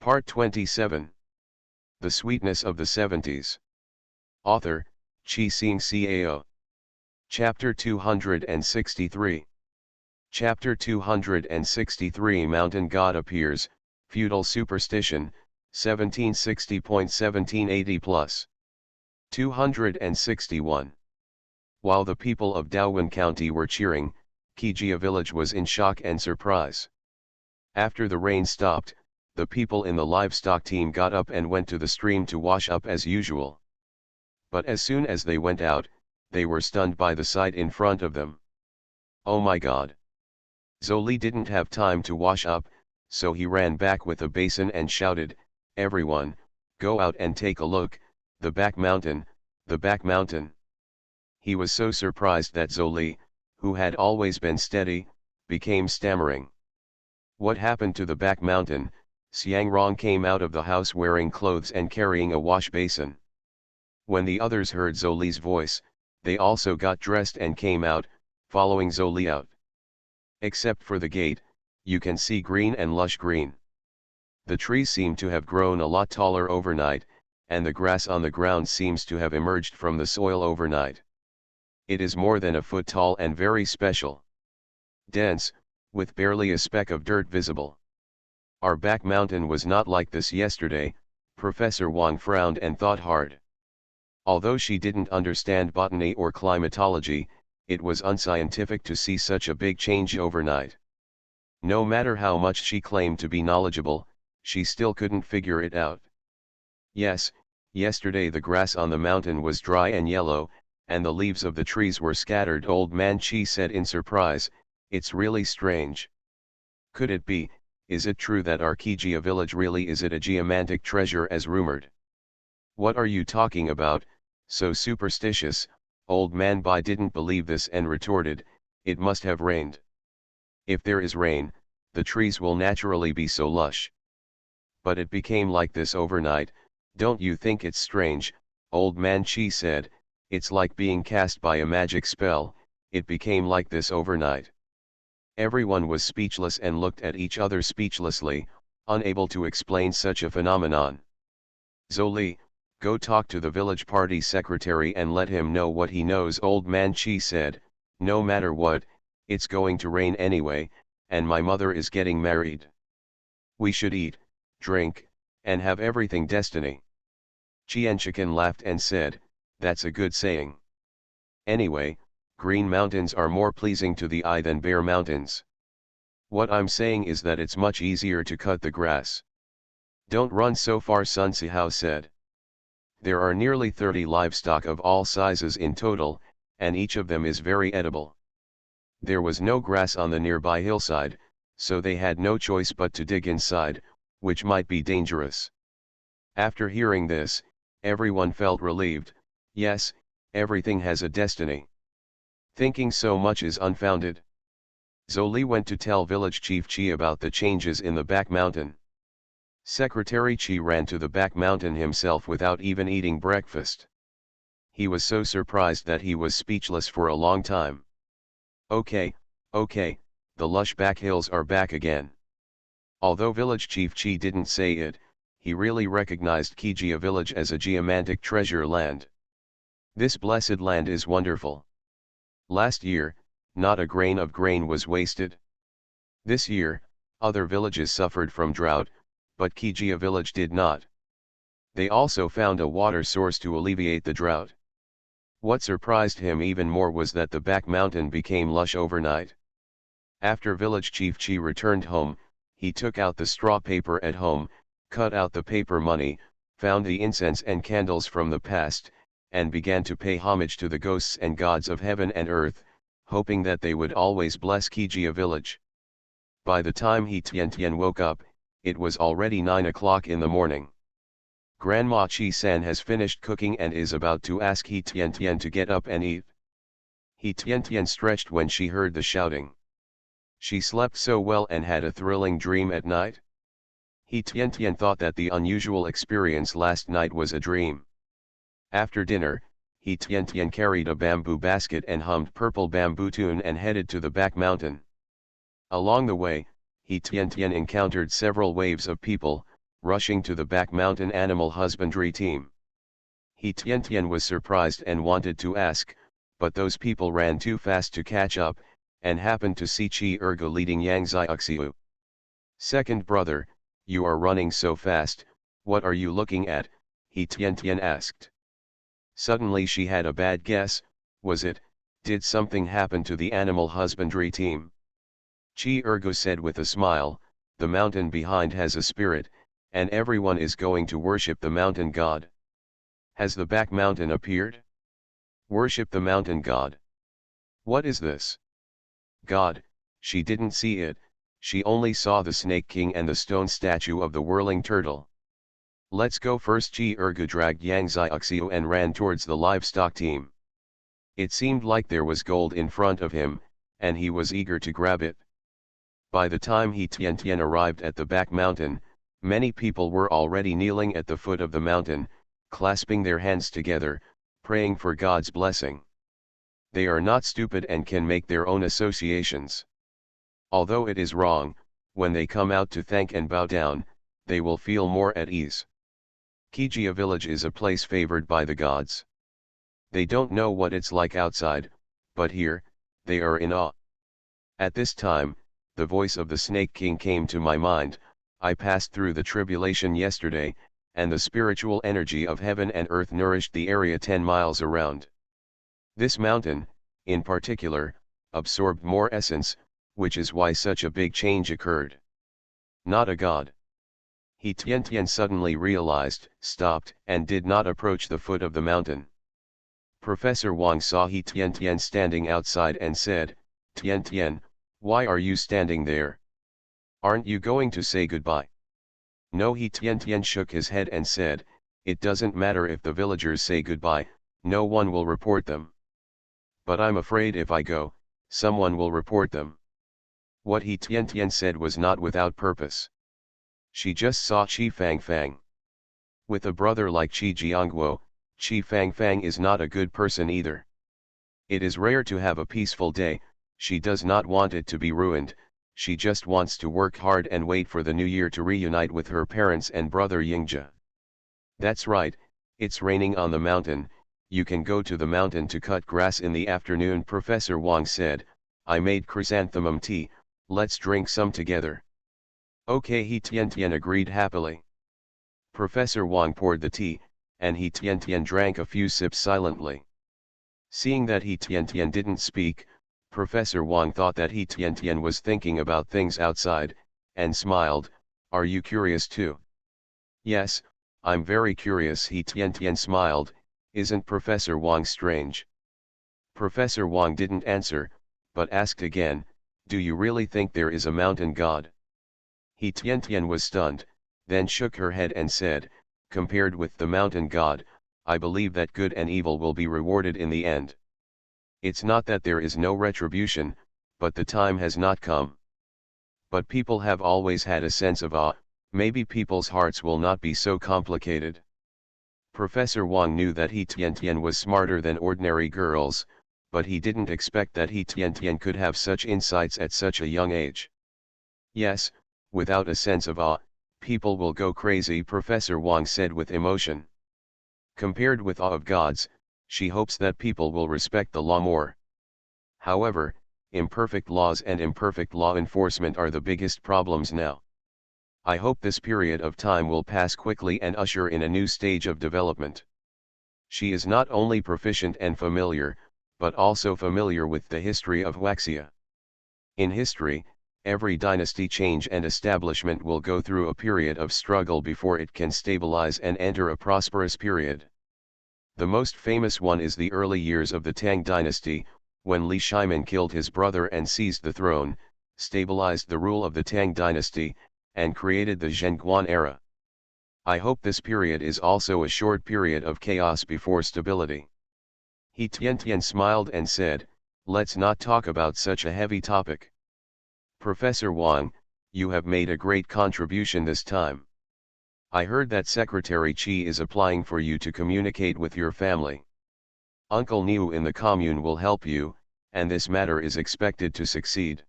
Part 27. The Sweetness of the Seventies. Author, Chi-Sing Cao. Chapter 263. Chapter 263 Mountain God Appears, Feudal Superstition, 1760.1780 plus. 261. While the people of Daowen County were cheering, Kijia village was in shock and surprise. After the rain stopped, the people in the livestock team got up and went to the stream to wash up as usual. But as soon as they went out, they were stunned by the sight in front of them. Oh my God! Zoli didn't have time to wash up, so he ran back with a basin and shouted, "Everyone, go out and take a look, the back mountain, the back mountain." He was so surprised that Zoli, who had always been steady, became stammering. What happened to the back mountain? Xiang Rong came out of the house wearing clothes and carrying a wash basin. When the others heard Zoli's voice, they also got dressed and came out, following Zoli out. Except for the gate, you can see green and lush green. The trees seem to have grown a lot taller overnight, and the grass on the ground seems to have emerged from the soil overnight. It is more than a foot tall and very special. Dense, with barely a speck of dirt visible. Our back mountain was not like this yesterday. Professor Wang frowned and thought hard. Although she didn't understand botany or climatology, it was unscientific to see such a big change overnight. No matter how much she claimed to be knowledgeable, she still couldn't figure it out. Yes, yesterday the grass on the mountain was dry and yellow, and the leaves of the trees were scattered. Old Man Chi said in surprise, "It's really strange. Could it be? Is it true that our Kijia village really is it a geomantic treasure as rumored?" "What are you talking about, so superstitious?" Old Man Bai didn't believe this and retorted, "It must have rained. If there is rain, the trees will naturally be so lush. But it became like this overnight. Don't you think it's strange?" Old Man Chi said, "It's like being cast by a magic spell. It became like this overnight." Everyone was speechless and looked at each other speechlessly, unable to explain such a phenomenon. "Zoli, go talk to the village party secretary and let him know what he knows." Old Man Chi said, "No matter what, it's going to rain anyway, and my mother is getting married. We should eat, drink, and have everything destiny." Chienchikan laughed and said, "That's a good saying. Anyway, green mountains are more pleasing to the eye than bare mountains. What I'm saying is that it's much easier to cut the grass." "Don't run so far," Sun Sihao said. "There are nearly 30 livestock of all sizes in total, and each of them is very edible." There was no grass on the nearby hillside, so they had no choice but to dig inside, which might be dangerous. After hearing this, everyone felt relieved. Yes, everything has a destiny. Thinking so much is unfounded. Zoli went to tell village chief Chi about the changes in the back mountain. Secretary Chi ran to the back mountain himself without even eating breakfast. He was so surprised that he was speechless for a long time. Okay, the lush back hills are back again." Although village chief Chi didn't say it, he really recognized Kijia village as a geomantic treasure land. This blessed land is wonderful. Last year, not a grain of grain was wasted. This year, other villages suffered from drought, but Kijia village did not. They also found a water source to alleviate the drought. What surprised him even more was that the back mountain became lush overnight. After village chief Chi returned home, he took out the straw paper at home, cut out the paper money, found the incense and candles from the past, and began to pay homage to the ghosts and gods of heaven and earth, hoping that they would always bless Kijia village. By the time he Tian woke up, it was already 9 o'clock in the morning. Grandma Chi-san has finished cooking and is about to ask He Tian to get up and eat. He Tian stretched when she heard the shouting. She slept so well and had a thrilling dream at night. He Tian thought that the unusual experience last night was a dream. After dinner, He Tian carried a bamboo basket and hummed Purple Bamboo tune and headed to the back mountain. Along the way, He Tian encountered several waves of people, rushing to the back mountain animal husbandry team. He Tian was surprised and wanted to ask, but those people ran too fast to catch up, and happened to see Chi Ergo leading Yang Xiaoxiu. Second brother, you are running so fast, what are you looking at? He Tian asked. Suddenly she had a bad guess. Did something happen to the animal husbandry team? Chi Ergo said with a smile, the mountain behind has a spirit, and everyone is going to worship the mountain god. Has the back mountain appeared? Worship the mountain god. What is this? God, she didn't see it, she only saw the Snake King and the stone statue of the whirling turtle. Let's go first. Chi Ergo dragged Yang Xiaoxiu and ran towards the livestock team. It seemed like there was gold in front of him, and he was eager to grab it. By the time He Tian arrived at the back mountain, many people were already kneeling at the foot of the mountain, clasping their hands together, praying for God's blessing. They are not stupid and can make their own associations. Although it is wrong, when they come out to thank and bow down, they will feel more at ease. Kijia village is a place favored by the gods. They don't know what it's like outside, but here, they are in awe. At this time, the voice of the Snake King came to my mind. I passed through the tribulation yesterday, and the spiritual energy of heaven and earth nourished the area 10 miles around. This mountain, in particular, absorbed more essence, which is why such a big change occurred. Not a god. He Tian suddenly realized, stopped, and did not approach the foot of the mountain. Professor Wang saw He Tian standing outside and said, Tian, why are you standing there? Aren't you going to say goodbye? No. He Tian shook his head and said, it doesn't matter if the villagers say goodbye, no one will report them. But I'm afraid if I go, someone will report them. What He Tian said was not without purpose. She just saw Qi Fangfang. With a brother like Qi Jiangguo, Qi Fangfang is not a good person either. It is rare to have a peaceful day. She does not want it to be ruined, she just wants to work hard and wait for the new year to reunite with her parents and brother Yingjia. That's right, it's raining on the mountain, you can go to the mountain to cut grass in the afternoon. Professor Wang said, I made chrysanthemum tea, let's drink some together. Okay. He Tian agreed happily. Professor Wang poured the tea, and He Tian drank a few sips silently. Seeing that He Tian didn't speak, Professor Wang thought that He Tian was thinking about things outside, and smiled, are you curious too? Yes, I'm very curious. He Tian smiled, isn't Professor Wang strange? Professor Wang didn't answer, but asked again, do you really think there is a mountain god? He Tian was stunned, then shook her head and said, compared with the mountain god, I believe that good and evil will be rewarded in the end. It's not that there is no retribution, but the time has not come. But people have always had a sense of awe, maybe people's hearts will not be so complicated. Professor Wang knew that He Tian was smarter than ordinary girls, but he didn't expect that He Tian could have such insights at such a young age. Yes, without a sense of awe, people will go crazy, Professor Wang said with emotion. Compared with awe of gods, she hopes that people will respect the law more. However, imperfect laws and imperfect law enforcement are the biggest problems now. I hope this period of time will pass quickly and usher in a new stage of development. She is not only proficient and familiar, but also familiar with the history of Huaxia. In history, every dynasty change and establishment will go through a period of struggle before it can stabilize and enter a prosperous period. The most famous one is the early years of the Tang dynasty, when Li Shimin killed his brother and seized the throne, stabilized the rule of the Tang dynasty, and created the Zhenguan era. I hope this period is also a short period of chaos before stability. He Tian smiled and said, let's not talk about such a heavy topic. Professor Wang, you have made a great contribution this time. I heard that Secretary Qi is applying for you to communicate with your family. Uncle Niu in the commune will help you, and this matter is expected to succeed.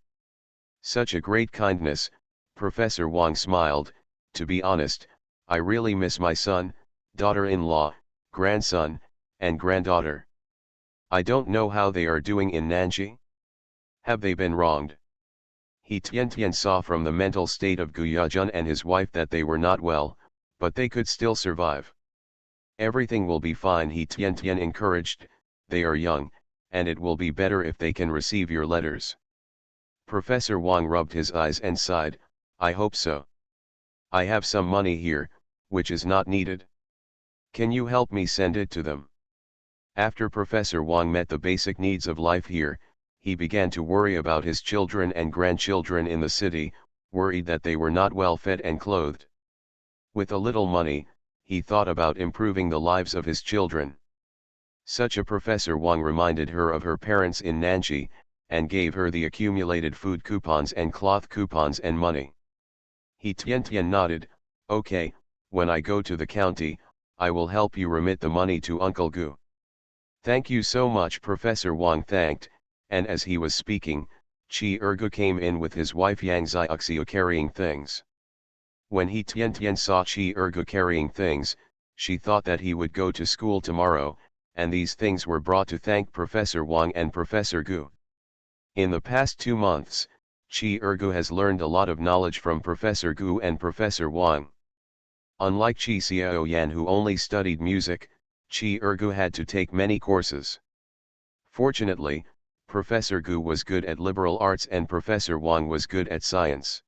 Such a great kindness, Professor Wang smiled. To be honest, I really miss my son, daughter-in-law, grandson, and granddaughter. I don't know how they are doing in Nanji. Have they been wronged? He Tian saw from the mental state of Gu Yajun and his wife that they were not well, but they could still survive. Everything will be fine, he Tian encouraged. They are young, and it will be better if they can receive your letters. Professor Wang rubbed his eyes and sighed, I hope so. I have some money here, which is not needed. Can you help me send it to them? After Professor Wang met the basic needs of life here, he began to worry about his children and grandchildren in the city, worried that they were not well fed and clothed. With a little money, he thought about improving the lives of his children. Such a Professor Wang reminded her of her parents in Nanji, and gave her the accumulated food coupons and cloth coupons and money. He Tian nodded, okay, when I go to the county, I will help you remit the money to Uncle Gu. Thank you so much, Professor Wang thanked, and as he was speaking, Chi Ergu came in with his wife Yang Xiaoxiu carrying things. When he Tian saw Chi Ergu carrying things, she thought that he would go to school tomorrow, and these things were brought to thank Professor Wang and Professor Gu. In the past 2 months, Chi Ergu has learned a lot of knowledge from Professor Gu and Professor Wang. Unlike Chi Xiaoyan who only studied music, Chi Ergu had to take many courses. Fortunately, Professor Gu was good at liberal arts and Professor Wang was good at science.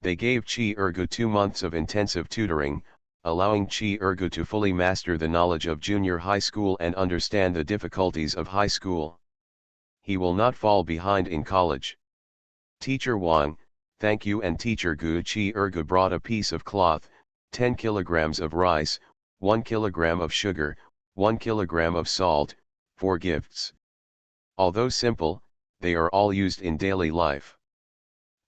They gave Chi Ergu 2 months of intensive tutoring, allowing Chi Ergu to fully master the knowledge of junior high school and understand the difficulties of high school. He will not fall behind in college. Teacher Wang, thank you, and Teacher Gu. Chi Ergu brought a piece of cloth, 10 kilograms of rice, 1 kilogram of sugar, 1 kilogram of salt, 4 gifts. Although simple, they are all used in daily life.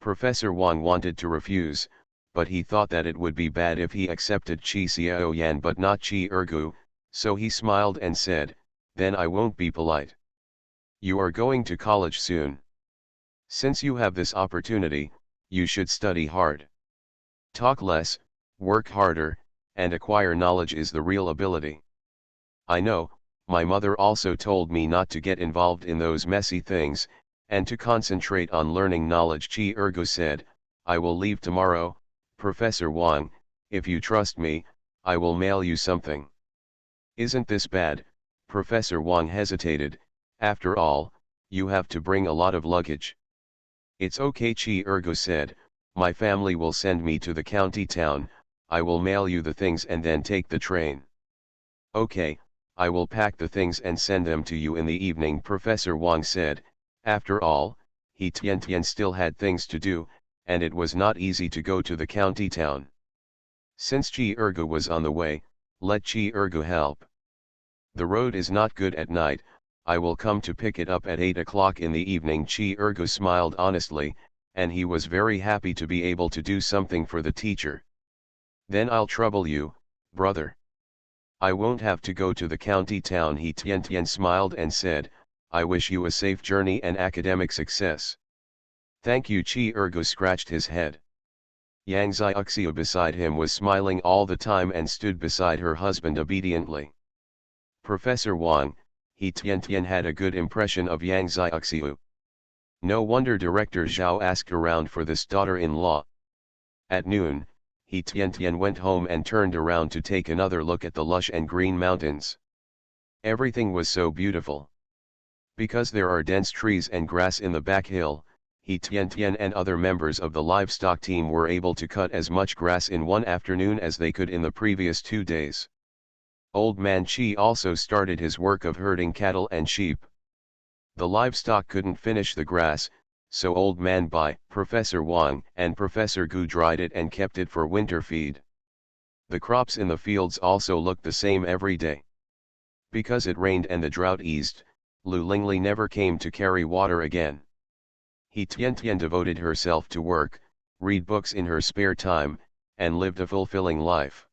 Professor Wang wanted to refuse, but he thought that it would be bad if he accepted Chi Xiaoyan but not Chi Ergu, so he smiled and said, then I won't be polite. You are going to college soon. Since you have this opportunity, you should study hard. Talk less, work harder, and acquire knowledge is the real ability. I know, my mother also told me not to get involved in those messy things, and to concentrate on learning knowledge. Chi Ergu said, I will leave tomorrow, Professor Wang, if you trust me, I will mail you something. Isn't this bad? Professor Wang hesitated, after all, you have to bring a lot of luggage. It's okay, Chi Ergu said, my family will send me to the county town, I will mail you the things and then take the train. Okay, I will pack the things and send them to you in the evening, Professor Wang said. After all, he Tian still had things to do, and it was not easy to go to the county town. Since Chi Ergu was on the way, let Chi Ergu help. The road is not good at night, I will come to pick it up at 8 o'clock in the evening. Chi Ergu smiled honestly, and he was very happy to be able to do something for the teacher. Then I'll trouble you, brother. I won't have to go to the county town. He Tian smiled and said, I wish you a safe journey and academic success. Thank you. Chi Ergu scratched his head. Yang Xiaoxiu beside him was smiling all the time and stood beside her husband obediently. Professor Wang, he Tian had a good impression of Yang Xiaoxiu. No wonder Director Zhao asked around for this daughter-in-law. At noon, he Tian went home and turned around to take another look at the lush and green mountains. Everything was so beautiful. Because there are dense trees and grass in the back hill, he Tian and other members of the livestock team were able to cut as much grass in one afternoon as they could in the previous 2 days. Old Man Chi also started his work of herding cattle and sheep. The livestock couldn't finish the grass, so Old Man Bai, Professor Wang, and Professor Gu dried it and kept it for winter feed. The crops in the fields also looked the same every day. Because it rained and the drought eased, Lu Lingli never came to carry water again. He Tian devoted herself to work, read books in her spare time, and lived a fulfilling life.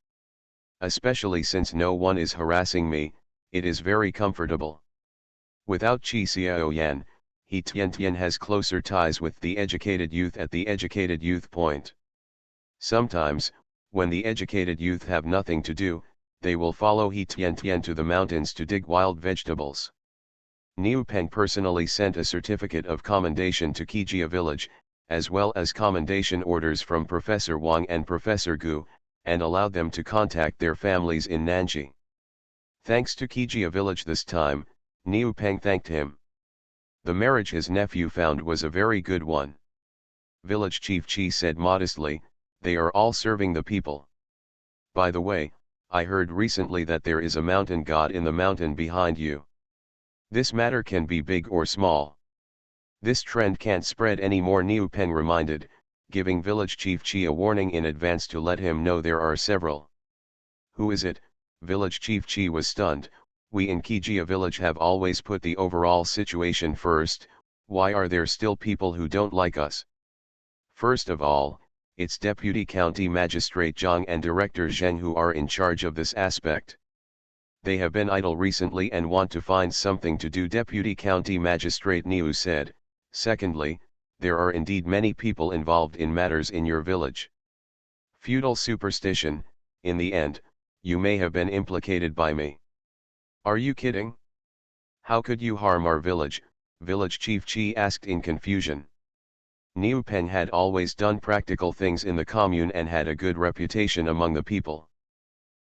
Especially since no one is harassing me, it is very comfortable. Without Chi Xiaoyan, he Tian has closer ties with the educated youth at the educated youth point. Sometimes, When the educated youth have nothing to do, they will follow He Tien Tien to the mountains to dig wild vegetables. Niu Peng personally sent a certificate of commendation to Kijia village, as well as commendation orders from Professor Wang and Professor Gu, and allowed them to contact their families in Nanji. Thanks to Kijia village this time, Niu Peng thanked him. The marriage his nephew found was a very good one. Village Chief Chi said modestly, "They are all serving the people. By the way, I heard recently that there is a mountain god in the mountain behind you. This matter can be big or small. This trend can't spread anymore," Niu Peng reminded, giving Village Chief Chi a warning in advance to let him know there are several. "Who is it?" Village Chief Chi was stunned. "We in Kijia village have always put the overall situation first. Why are there still people who don't like us?" "First of all, it's Deputy County Magistrate Zhang and Director Zheng who are in charge of this aspect. They have been idle recently and want to find something to do," Deputy County Magistrate Niu said. "Secondly, there are indeed many people involved in matters in your village. Feudal superstition, in the end, you may have been implicated by me." "Are you kidding? How could you harm our village?" Village Chief Chi asked in confusion. Niu Peng had always done practical things in the commune and had a good reputation among the people.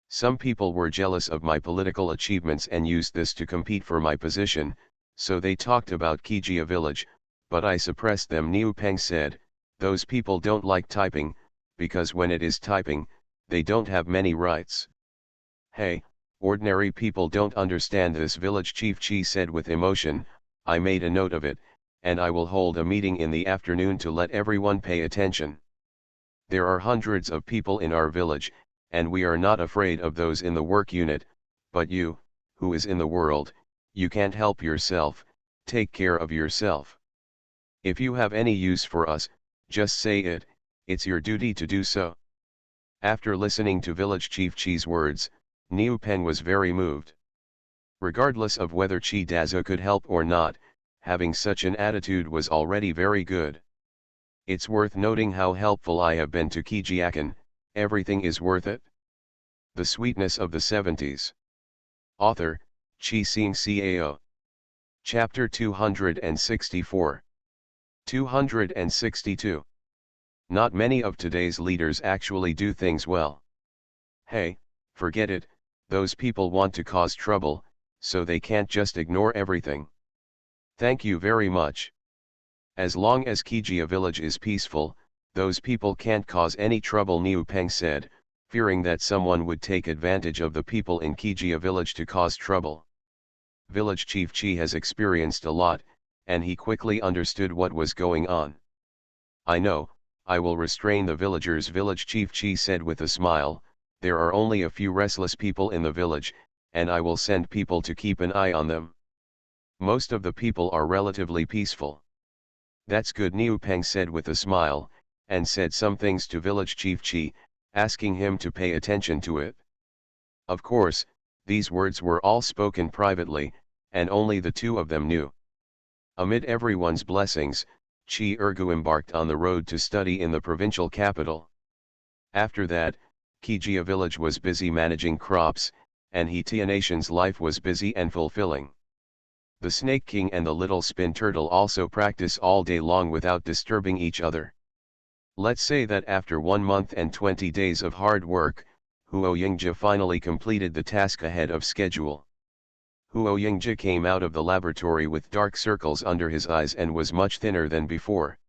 "Some people were jealous of my political achievements and used this to compete for my position, so they talked about Kijia village, but I suppressed them," Niu Peng said. "Those people don't like typing, because when it is typing, they don't have many rights." "Hey, ordinary people don't understand this," Village Chief Chi said with emotion. "I made a note of it, and I will hold a meeting in the afternoon to let everyone pay attention. There are hundreds of people in our village, and we are not afraid of those in the work unit, but you, who is in the world, you can't help yourself, take care of yourself. If you have any use for us, just say it, it's your duty to do so." After listening to Village Chief Chi's words, Niu Peng was very moved. Regardless of whether Chi Dazo could help or not, having such an attitude was already very good. "It's worth noting how helpful I have been to Kijiakan, everything is worth it." The Sweetness of the 70s. Author, Chi Sing Cao. Chapter 264. 262. Not many of today's leaders actually do things well. Hey, forget it, those people want to cause trouble, so they can't just ignore everything. Thank you very much. As long as Kijia village is peaceful, those people can't cause any trouble, Niu Peng said, fearing that someone would take advantage of the people in Kijia village to cause trouble. Village Chief Chi has experienced a lot, and he quickly understood what was going on. "I know, I will restrain the villagers," Village Chief Chi said with a smile. "There are only a few restless people in the village, and I will send people to keep an eye on them. Most of the people are relatively peaceful." "That's good," Niu Peng said with a smile, and said some things to Village Chief Chi, asking him to pay attention to it. Of course, these words were all spoken privately, and only the two of them knew. Amid everyone's blessings, Chi Ergu embarked on the road to study in the provincial capital. After that, Kijia village was busy managing crops, and Hitia nation's life was busy and fulfilling. The Snake King and the Little Spin Turtle also practice all day long without disturbing each other. Let's say that after 1 month and 20 days of hard work, Huo Yingjia finally completed the task ahead of schedule. Huo Yingjia came out of the laboratory with dark circles under his eyes and was much thinner than before.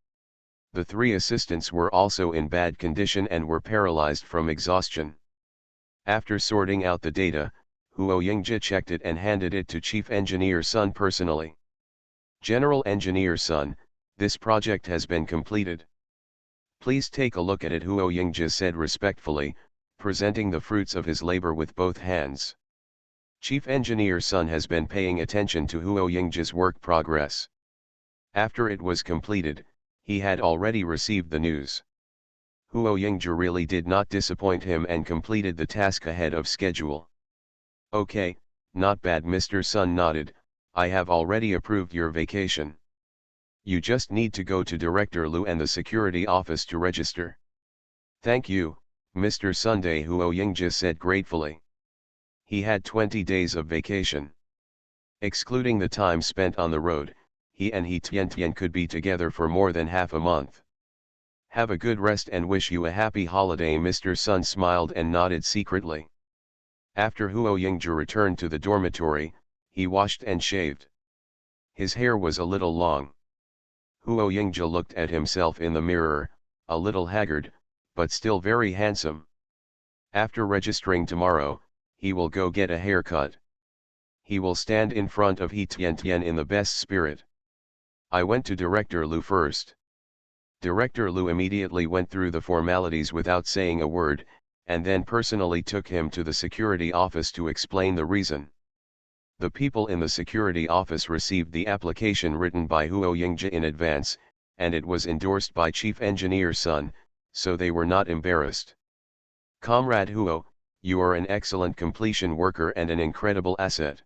The 3 assistants were also in bad condition and were paralyzed from exhaustion. After sorting out the data, Huo Yingjia checked it and handed it to Chief Engineer Sun personally. "General Engineer Sun, this project has been completed. Please take a look at it," Huo Yingjia said respectfully, presenting the fruits of his labor with both hands. Chief Engineer Sun has been paying attention to Huo Yingjia's work progress. After it was completed, he had already received the news. Huo Yingjia really did not disappoint him and completed the task ahead of schedule. "Okay, not bad," Mr. Sun nodded. "I have already approved your vacation. You just need to go to Director Lu and the security office to register." "Thank you, Mr. Sunday, Huo Yingji said gratefully. He had 20 days of vacation. Excluding the time spent on the road, he and He Tian could be together for more than half a month. Have a good rest and wish you a happy holiday. Mr. Sun smiled and nodded secretly. After Huo Yingji returned to the dormitory, he washed and shaved. His hair was a little long. Huo Yingji looked at himself in the mirror, a little haggard, but still very handsome. After registering tomorrow, he will go get a haircut. He will stand in front of He Tian in the best spirit. I went to Director Lu first. Director Lu immediately went through the formalities without saying a word, and then personally took him to the security office to explain the reason. The people in the security office received the application written by Huo Yingji in advance, and it was endorsed by Chief Engineer Sun, so they were not embarrassed. Comrade Huo, you are an excellent completion worker and an incredible asset.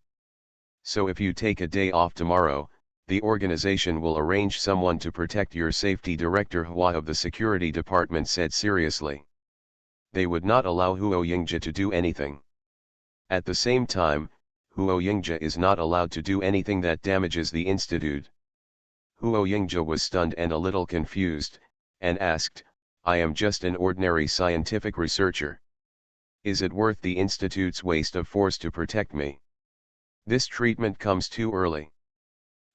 So if you take a day off tomorrow, the organization will arrange someone to protect your safety. Director Hua of the security department said seriously. They would not allow Huo Yingji to do anything. At the same time, Huo Yingji is not allowed to do anything that damages the institute. Huo Yingji was stunned and a little confused, and asked, I am just an ordinary scientific researcher. Is it worth the institute's waste of force to protect me? This treatment comes too early.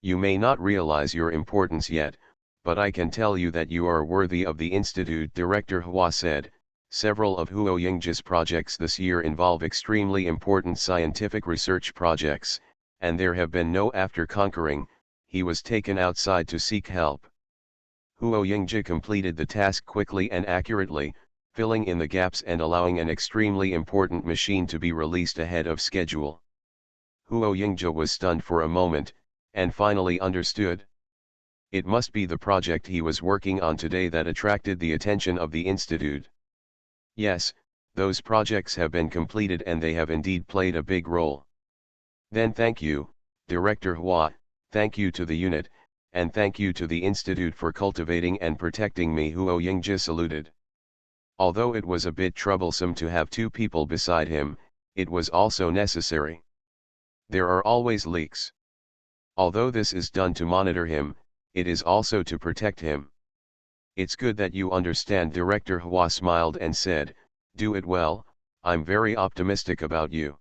You may not realize your importance yet, but I can tell you that you are worthy of the institute. Director Hua said. Several of Huo Yingji's projects this year involve extremely important scientific research projects, and there have been no after conquering, he was taken outside to seek help. Huo Yingji completed the task quickly and accurately, filling in the gaps and allowing an extremely important machine to be released ahead of schedule. Huo Yingji was stunned for a moment, and finally understood. It must be the project he was working on today that attracted the attention of the institute. Yes, those projects have been completed and they have indeed played a big role. Then thank you, Director Hua, thank you to the unit, and thank you to the institute for cultivating and protecting me. Huo Yingji saluted. Although it was a bit troublesome to have two people beside him, it was also necessary. There are always leaks. Although this is done to monitor him, it is also to protect him. It's good that you understand. Director Hua smiled and said, do it well, I'm very optimistic about you.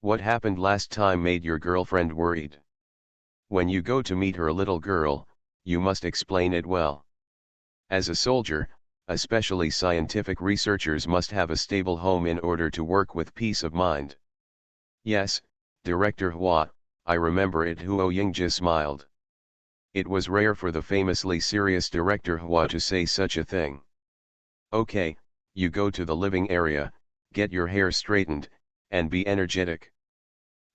What happened last time made your girlfriend worried? When you go to meet her little girl, you must explain it well. As a soldier, especially scientific researchers must have a stable home in order to work with peace of mind. Yes, Director Hua, I remember it. Huo Yingji smiled. It was rare for the famously serious Director Hua to say such a thing. Okay, you go to the living area, get your hair straightened, and be energetic.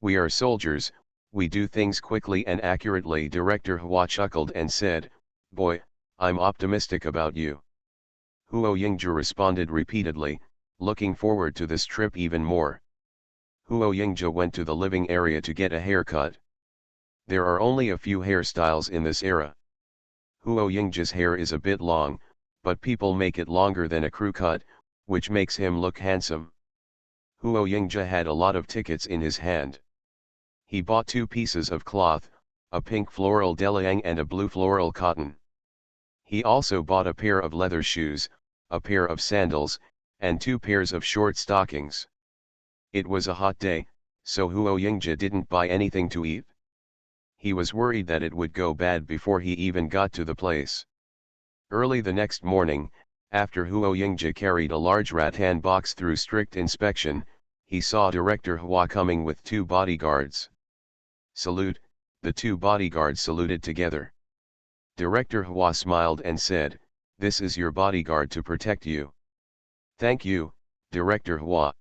We are soldiers, we do things quickly and accurately. Director Hua chuckled and said, boy, I'm optimistic about you. Huo Yingji responded repeatedly, looking forward to this trip even more. Huo Yingji went to the living area to get a haircut. There are only a few hairstyles in this era. Huo Yingji's hair is a bit long, but people make it longer than a crew cut, which makes him look handsome. Huo Yingji had a lot of tickets in his hand. He bought 2 pieces of cloth, a pink floral deliang and a blue floral cotton. He also bought a pair of leather shoes, a pair of sandals, and 2 pairs of short stockings. It was a hot day, so Huo Yingji didn't buy anything to eat. He was worried that it would go bad before he even got to the place. Early the next morning, after Huo Yingji carried a large rattan box through strict inspection, he saw Director Hua coming with 2 bodyguards. Salute, the 2 bodyguards saluted together. Director Hua smiled and said, this is your bodyguard to protect you. Thank you, Director Hua.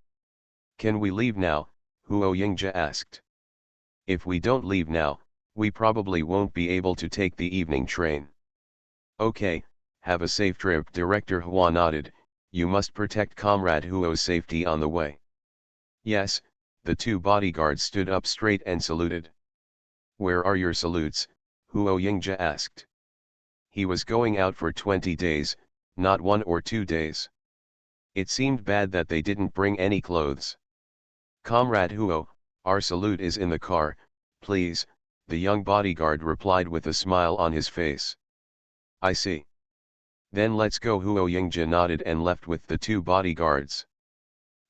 Can we leave now? Huo Yingji asked. If we don't leave now, we probably won't be able to take the evening train. Okay, have a safe trip. Director Hua nodded, you must protect Comrade Huo's safety on the way. Yes, the 2 bodyguards stood up straight and saluted. Where are your salutes? Huo Yingji asked. He was going out for 20 days, not 1 or 2 days. It seemed bad that they didn't bring any clothes. "Comrade Huo, our salute is in the car, please," the young bodyguard replied with a smile on his face. "I see. Then let's go." Huo Yingja nodded and left with the two bodyguards.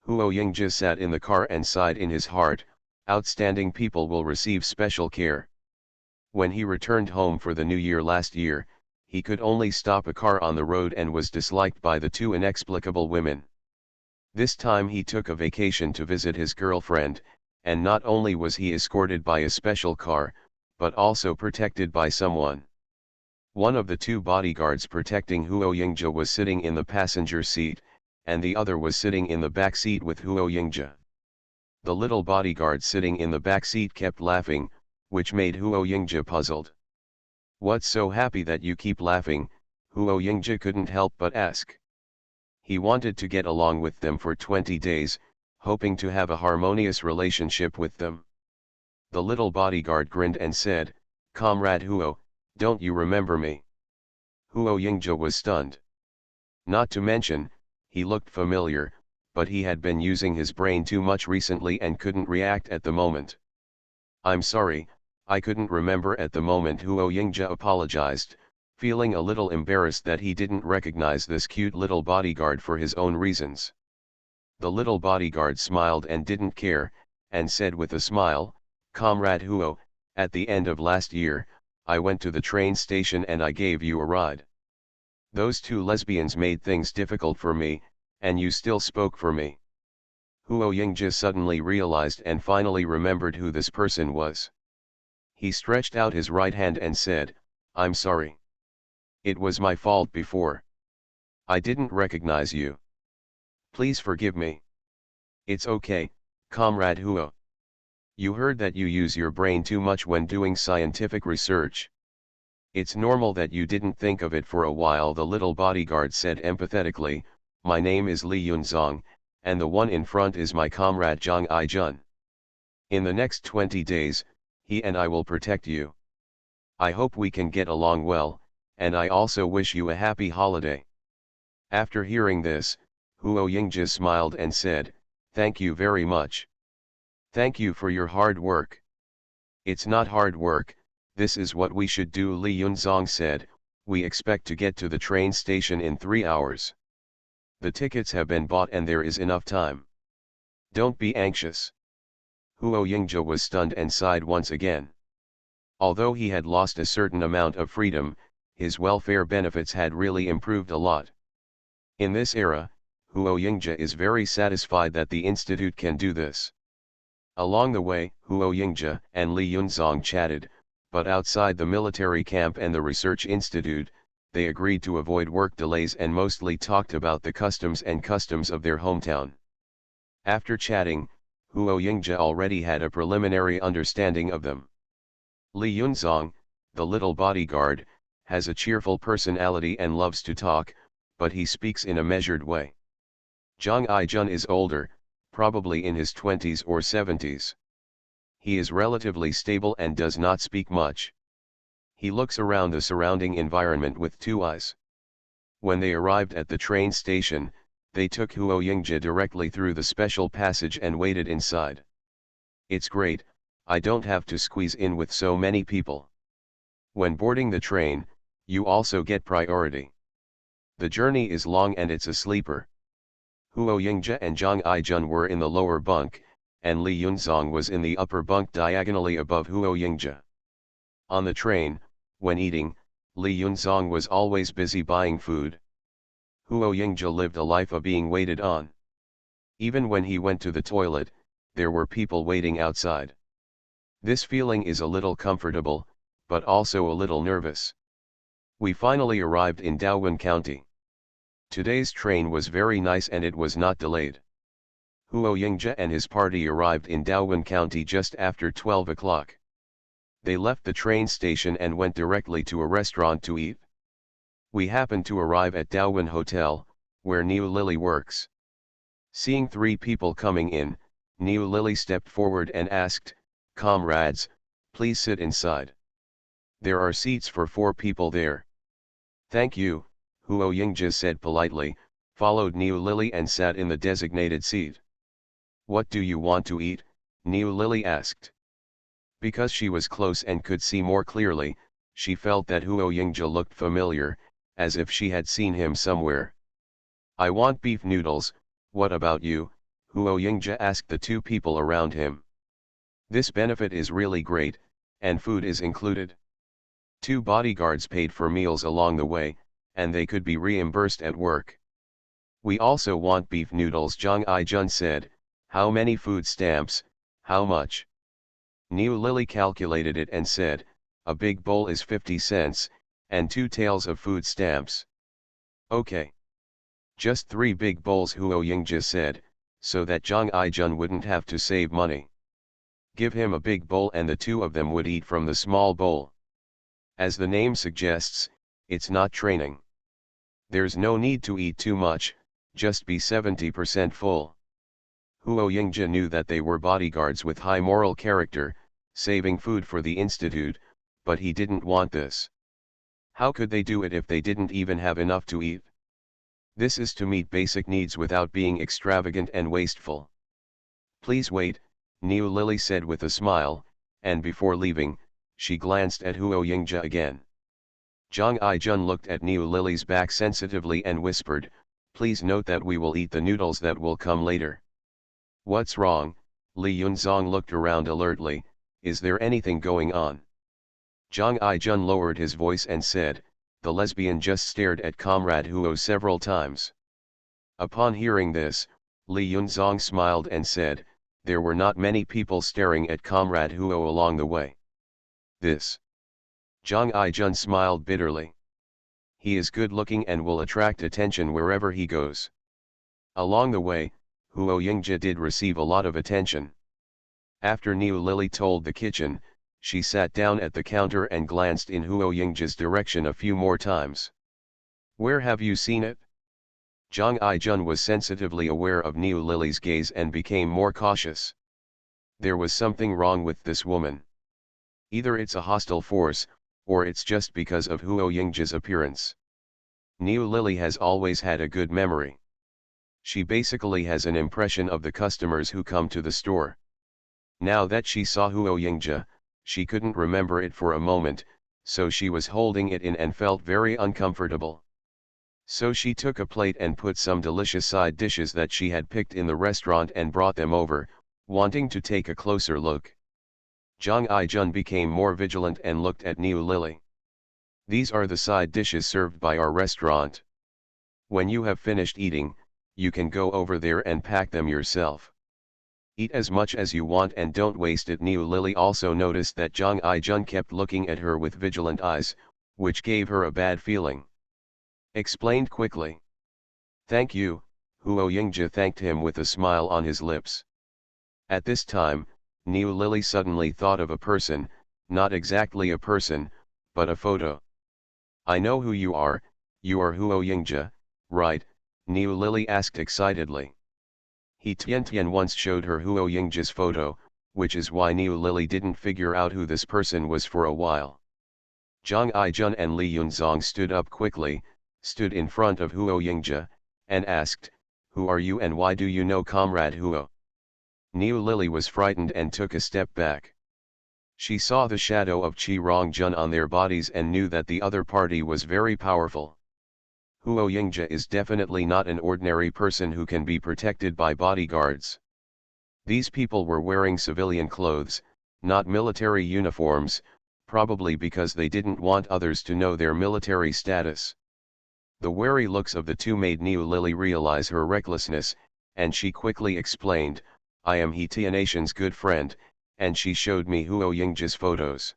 Huo Yingja sat in the car and sighed in his heart, outstanding people will receive special care. When he returned home for the new year last year, he could only stop a car on the road and was disliked by the two inexplicable women. This time he took a vacation to visit his girlfriend, and not only was he escorted by a special car, but also protected by someone. One of the two bodyguards protecting Huo Yingja was sitting in the passenger seat, and the other was sitting in the back seat with Huo Yingja. The little bodyguard sitting in the back seat kept laughing, which made Huo Yingja puzzled. "What's so happy that you keep laughing?" Huo Yingja couldn't help but ask. He wanted to get along with them for 20 days, hoping to have a harmonious relationship with them. The little bodyguard grinned and said, "Comrade Huo, don't you remember me?" Huo Yingja was stunned. Not to mention, he looked familiar, but he had been using his brain too much recently and couldn't react at the moment. "I'm sorry, I couldn't remember at the moment." Huo Yingja apologized, feeling a little embarrassed that he didn't recognize this cute little bodyguard for his own reasons. The little bodyguard smiled and didn't care, and said with a smile, "Comrade Huo, at the end of last year, I went to the train station and I gave you a ride. Those two lesbians made things difficult for me, and you still spoke for me." Huo Yingja suddenly realized and finally remembered who this person was. He stretched out his right hand and said, "I'm sorry. It was my fault before. I didn't recognize you. Please forgive me." "It's okay, Comrade Huo. You heard that you use your brain too much when doing scientific research. It's normal that you didn't think of it for a while," the little bodyguard said empathetically. "My name is Li Yunzong, and the one in front is my comrade Zhang Aijun. In the next 20 days, he and I will protect you. I hope we can get along well, and I also wish you a happy holiday." After hearing this, Huo Yingja smiled and said, "Thank you very much. Thank you for your hard work." "It's not hard work, this is what we should do," Li Yunzong said. "We expect to get to the train station in 3 hours. The tickets have been bought and there is enough time. Don't be anxious." Huo Yingja was stunned and sighed once again. Although he had lost a certain amount of freedom, his welfare benefits had really improved a lot. In this era, Huo Yingja is very satisfied that the institute can do this. Along the way, Huo Yingja and Li Yunzong chatted, but outside the military camp and the research institute, they agreed to avoid work delays and mostly talked about the customs of their hometown. After chatting, Huo Yingja already had a preliminary understanding of them. Li Yunzong, the little bodyguard, has a cheerful personality and loves to talk, but he speaks in a measured way. Zhang Aijun is older, probably in his 20s or 70s. He is relatively stable and does not speak much. He looks around the surrounding environment with two eyes. When they arrived at the train station, they took Huo Yingja directly through the special passage and waited inside. "It's great, I don't have to squeeze in with so many people. When boarding the train, you also get priority. The journey is long and it's a sleeper." Huo Yingja and Zhang Aijun were in the lower bunk, and Li Yunzong was in the upper bunk diagonally above Huo Yingja. On the train, when eating, Li Yunzong was always busy buying food. Huo Yingja lived a life of being waited on. Even when he went to the toilet, there were people waiting outside. This feeling is a little comfortable, but also a little nervous. We finally arrived in Daowen County. Today's train was very nice and it was not delayed. Huo Yingja and his party arrived in Daowen County just after 12 o'clock. They left the train station and went directly to a restaurant to eat. We happened to arrive at Daowen Hotel, where Niu Lily works. Seeing 3 people coming in, Niu Lily stepped forward and asked, "Comrades, please sit inside. There are seats for 4 people there." "Thank you," Huo Yingja said politely, followed Niu Lily and sat in the designated seat. "What do you want to eat?" Niu Lily asked. Because she was close and could see more clearly, she felt that Huo Yingja looked familiar, as if she had seen him somewhere. "I want beef noodles, what about you?" Huo Yingja asked the two people around him. "This benefit is really great, and food is included. Two bodyguards paid for meals along the way, and they could be reimbursed at work." "We also want beef noodles," Zhang Aijun said. "How many food stamps, how much?" Niu Lily calculated it and said, "A big bowl is 50 cents, and 2 taels of food stamps." "Okay. Just 3 big bowls," Huo Yingja said, so that Zhang Aijun wouldn't have to save money. "Give him a big bowl and the two of them would eat from the small bowl. As the name suggests, it's not training. There's no need to eat too much, just be 70% full." Huo Yingja knew that they were bodyguards with high moral character, saving food for the institute, but he didn't want this. How could they do it if they didn't even have enough to eat? This is to meet basic needs without being extravagant and wasteful. "Please wait," Niu Lily said with a smile, and before leaving, she glanced at Huo Yingja again. Zhang Aijun looked at Niu Lily's back sensitively and whispered, "Please note that we will eat the noodles that will come later." "What's wrong?" Li Yunzong looked around alertly. "Is there anything going on?" Zhang Aijun lowered his voice and said, "The lesbian just stared at Comrade Huo several times." Upon hearing this, Li Yunzong smiled and said, "There were not many people staring at Comrade Huo along the way." "This." Zhang Aijun smiled bitterly. "He is good looking and will attract attention wherever he goes." Along the way, Huo Yingja did receive a lot of attention. After Niu Lily told the kitchen, she sat down at the counter and glanced in Huo Yingja's direction a few more times. "Where have you seen it?" Zhang Aijun was sensitively aware of Niu Lily's gaze and became more cautious. There was something wrong with this woman. Either it's a hostile force, or it's just because of Huo Yingja's appearance. Niu Lily has always had a good memory. She basically has an impression of the customers who come to the store. Now that she saw Huo Yingja, she couldn't remember it for a moment, so she was holding it in and felt very uncomfortable. So she took a plate and put some delicious side dishes that she had picked in the restaurant and brought them over, wanting to take a closer look. Zhang Aijun became more vigilant and looked at Niu Lily. "These are the side dishes served by our restaurant. When you have finished eating, you can go over there and pack them yourself. Eat as much as you want and don't waste it." Niu Lily also noticed that Zhang Aijun kept looking at her with vigilant eyes, which gave her a bad feeling. Explained quickly. "Thank you," Huo Yingja thanked him with a smile on his lips. At this time, Niu Lily suddenly thought of a person, not exactly a person, but a photo. "I know who you are Huo Yingja, right?" Niu Lily asked excitedly. He Tian once showed her Huo Yingja's photo, which is why Niu Lily didn't figure out who this person was for a while. Zhang Aijun and Li Yunzong stood up quickly, stood in front of Huo Yingja, and asked, "Who are you and why do you know Comrade Huo?" Niu Lily was frightened and took a step back. She saw the shadow of Qi Rongjun on their bodies and knew that the other party was very powerful. Huo Yingja is definitely not an ordinary person who can be protected by bodyguards. These people were wearing civilian clothes, not military uniforms, probably because they didn't want others to know their military status. The wary looks of the two made Niu Lily realize her recklessness, and she quickly explained, "I am He Tianation's good friend," and she showed me Huo Yingja's photos.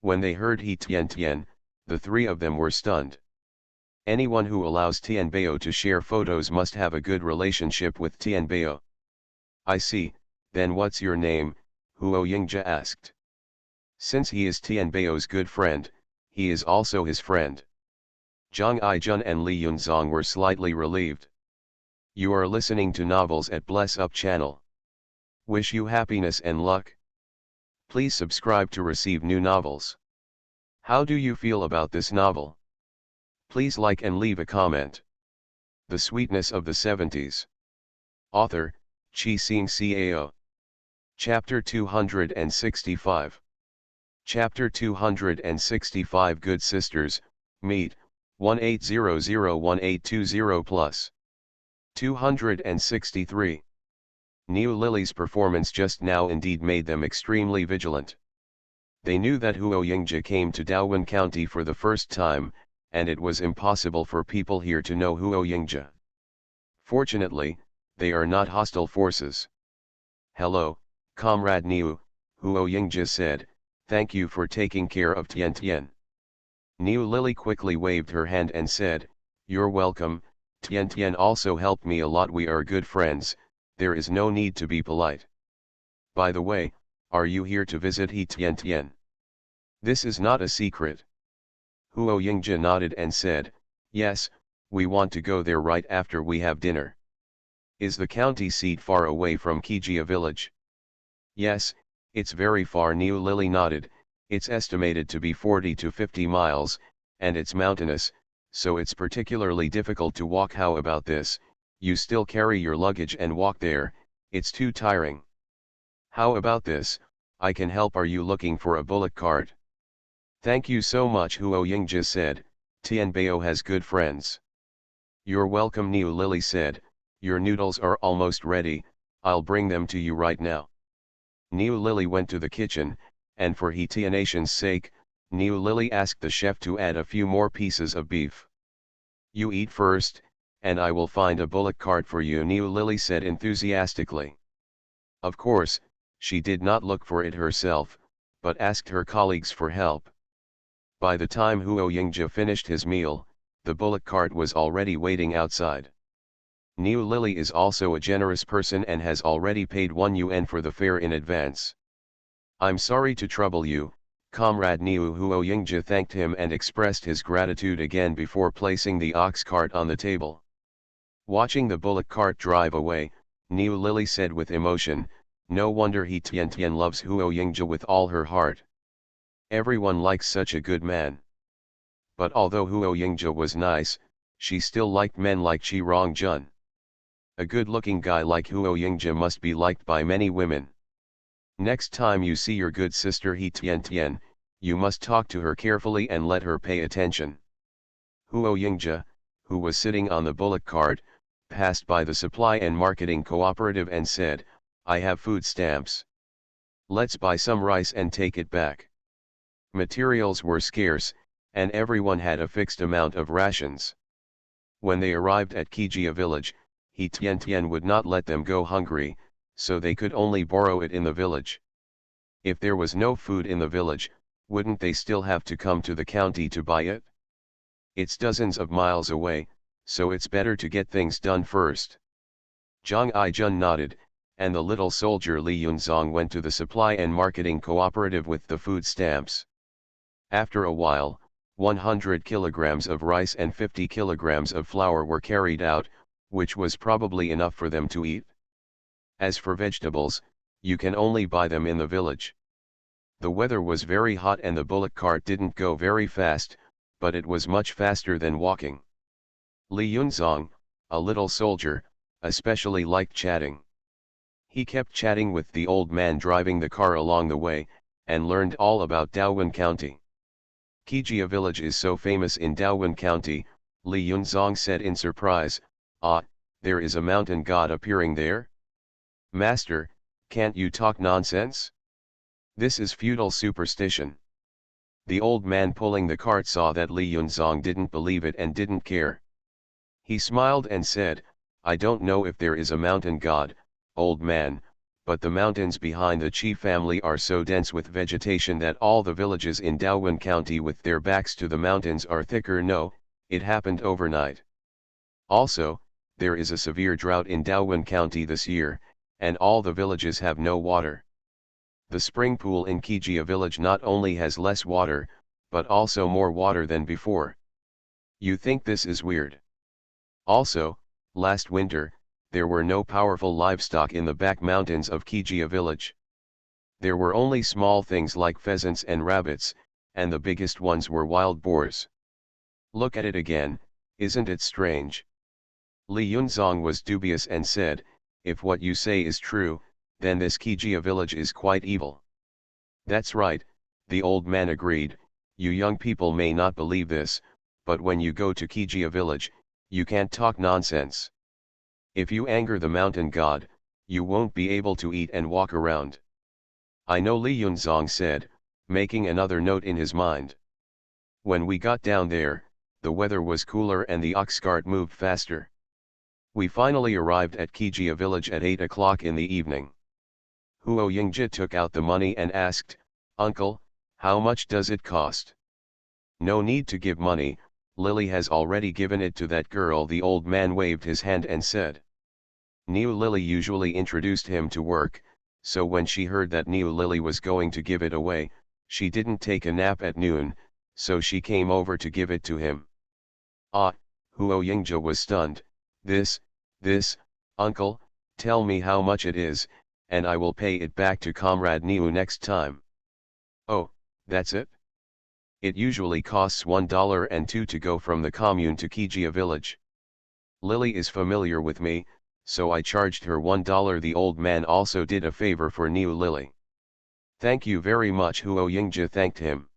When they heard He Tian, the three of them were stunned. Anyone who allows Tianbao to share photos must have a good relationship with Tianbao. "I see, then what's your name?" Huo Yingja asked. Since he is Tianbao's good friend, he is also his friend. Zhang Aijun and Li Yunzong were slightly relieved. You are listening to Novels at Bless Up channel. Wish you happiness and luck. Please subscribe to receive new novels. How do you feel about this novel? Please like and leave a comment. The Sweetness of the Seventies. Author, Chi Sing Cao. Chapter 265. Chapter 265 Good Sisters, Meet, 18001820 plus. 263. Niu Lily's performance just now indeed made them extremely vigilant. They knew that Huo Yingja came to Daowen County for the first time, and it was impossible for people here to know Huo Yingja. Fortunately, they are not hostile forces. "Hello, Comrade Niu," Huo Yingja said, "thank you for taking care of Tian Tian." Niu Lily quickly waved her hand and said, "You're welcome, Tian Tian also helped me a lot. We are good friends, there is no need to be polite. By the way, are you here to visit Tian Tian? This is not a secret." Huo Yingja nodded and said, "Yes, we want to go there right after we have dinner." "Is the county seat far away from Kijia village?" "Yes, it's very far." Niu Lily nodded. "It's estimated to be 40 to 50 miles, and it's mountainous, so it's particularly difficult to walk." "How about this, you still carry your luggage and walk there, it's too tiring." "How about this, I can help." "Are you looking for a bullock cart?" "Thank you so much," Huo Yingja said, "Tian Bao has good friends." "You're welcome," Niu Lily said, "your noodles are almost ready, I'll bring them to you right now." Niu Lily went to the kitchen, and for Tianation's sake, Niu Lily asked the chef to add a few more pieces of beef. "You eat first, and I will find a bullock cart for you," Niu Lily said enthusiastically. Of course, she did not look for it herself, but asked her colleagues for help. By the time Huo Yingja finished his meal, the bullock cart was already waiting outside. Niu Lily is also a generous person and has already paid 1 yuan for the fare in advance. "I'm sorry to trouble you, Comrade Niu." Huo Yingja thanked him and expressed his gratitude again before placing the ox cart on the table. Watching the bullock cart drive away, Niu Lily said with emotion, "No wonder Tian Tian loves Huo Yingja with all her heart. Everyone likes such a good man." But although Huo Yingja was nice, she still liked men like Qi Rongjun. A good-looking guy like Huo Yingja must be liked by many women. Next time you see your good sister Tian Tian, you must talk to her carefully and let her pay attention. Huo Yingja, who was sitting on the bullock cart, passed by the supply and marketing cooperative and said, "I have food stamps. Let's buy some rice and take it back." Materials were scarce, and everyone had a fixed amount of rations. When they arrived at Kijia village, Tian Tian would not let them go hungry, so they could only borrow it in the village. If there was no food in the village, wouldn't they still have to come to the county to buy it? It's dozens of miles away, so it's better to get things done first. Zhang Aijun nodded, and the little soldier Li Yunzong went to the supply and marketing cooperative with the food stamps. After a while, 100 kilograms of rice and 50 kilograms of flour were carried out, which was probably enough for them to eat. As for vegetables, you can only buy them in the village. The weather was very hot and the bullock cart didn't go very fast, but it was much faster than walking. Li Yunzong, a little soldier, especially liked chatting. He kept chatting with the old man driving the car along the way, and learned all about Daowen County. "Kijia village is so famous in Daowen County," Li Yunzong said in surprise. "Ah, there is a mountain god appearing there? Master, can't you talk nonsense? This is feudal superstition." The old man pulling the cart saw that Li Yunzong didn't believe it and didn't care. He smiled and said, "I don't know if there is a mountain god, old man, but the mountains behind the Qi family are so dense with vegetation that all the villages in Daowen County with their backs to the mountains are thicker." "No, it happened overnight. Also, there is a severe drought in Daowen County this year, and all the villages have no water. The spring pool in Kijia village not only has less water, but also more water than before. You think this is weird? Also, last winter, there were no powerful livestock in the back mountains of Kijia village. There were only small things like pheasants and rabbits, and the biggest ones were wild boars. Look at it again, isn't it strange?" Li Yunzong was dubious and said, if what you say is true, then this Kijia village is quite evil. That's right, the old man agreed, you young people may not believe this, but when you go to Kijia village, you can't talk nonsense. If you anger the mountain god, you won't be able to eat and walk around. I know, Li Yunzong said, making another note in his mind. When we got down there, the weather was cooler and the ox cart moved faster. We finally arrived at Kijia village at 8 o'clock in the evening. Huo Yingji took out the money and asked, Uncle, how much does it cost? No need to give money, Lily has already given it to that girl. The old man waved his hand and said. Niu Lily usually introduced him to work, so when she heard that Niu Lily was going to give it away, she didn't take a nap at noon, so she came over to give it to him. Ah, Huo Yingji was stunned. This, uncle, tell me how much it is, and I will pay it back to Comrade Niu next time. Oh, that's it? It usually costs $1 to go from the commune to Kijia village. Lily is familiar with me, so I charged her $1. The old man also did a favor for Niu Lily. Thank you very much, Huo Yingji thanked him.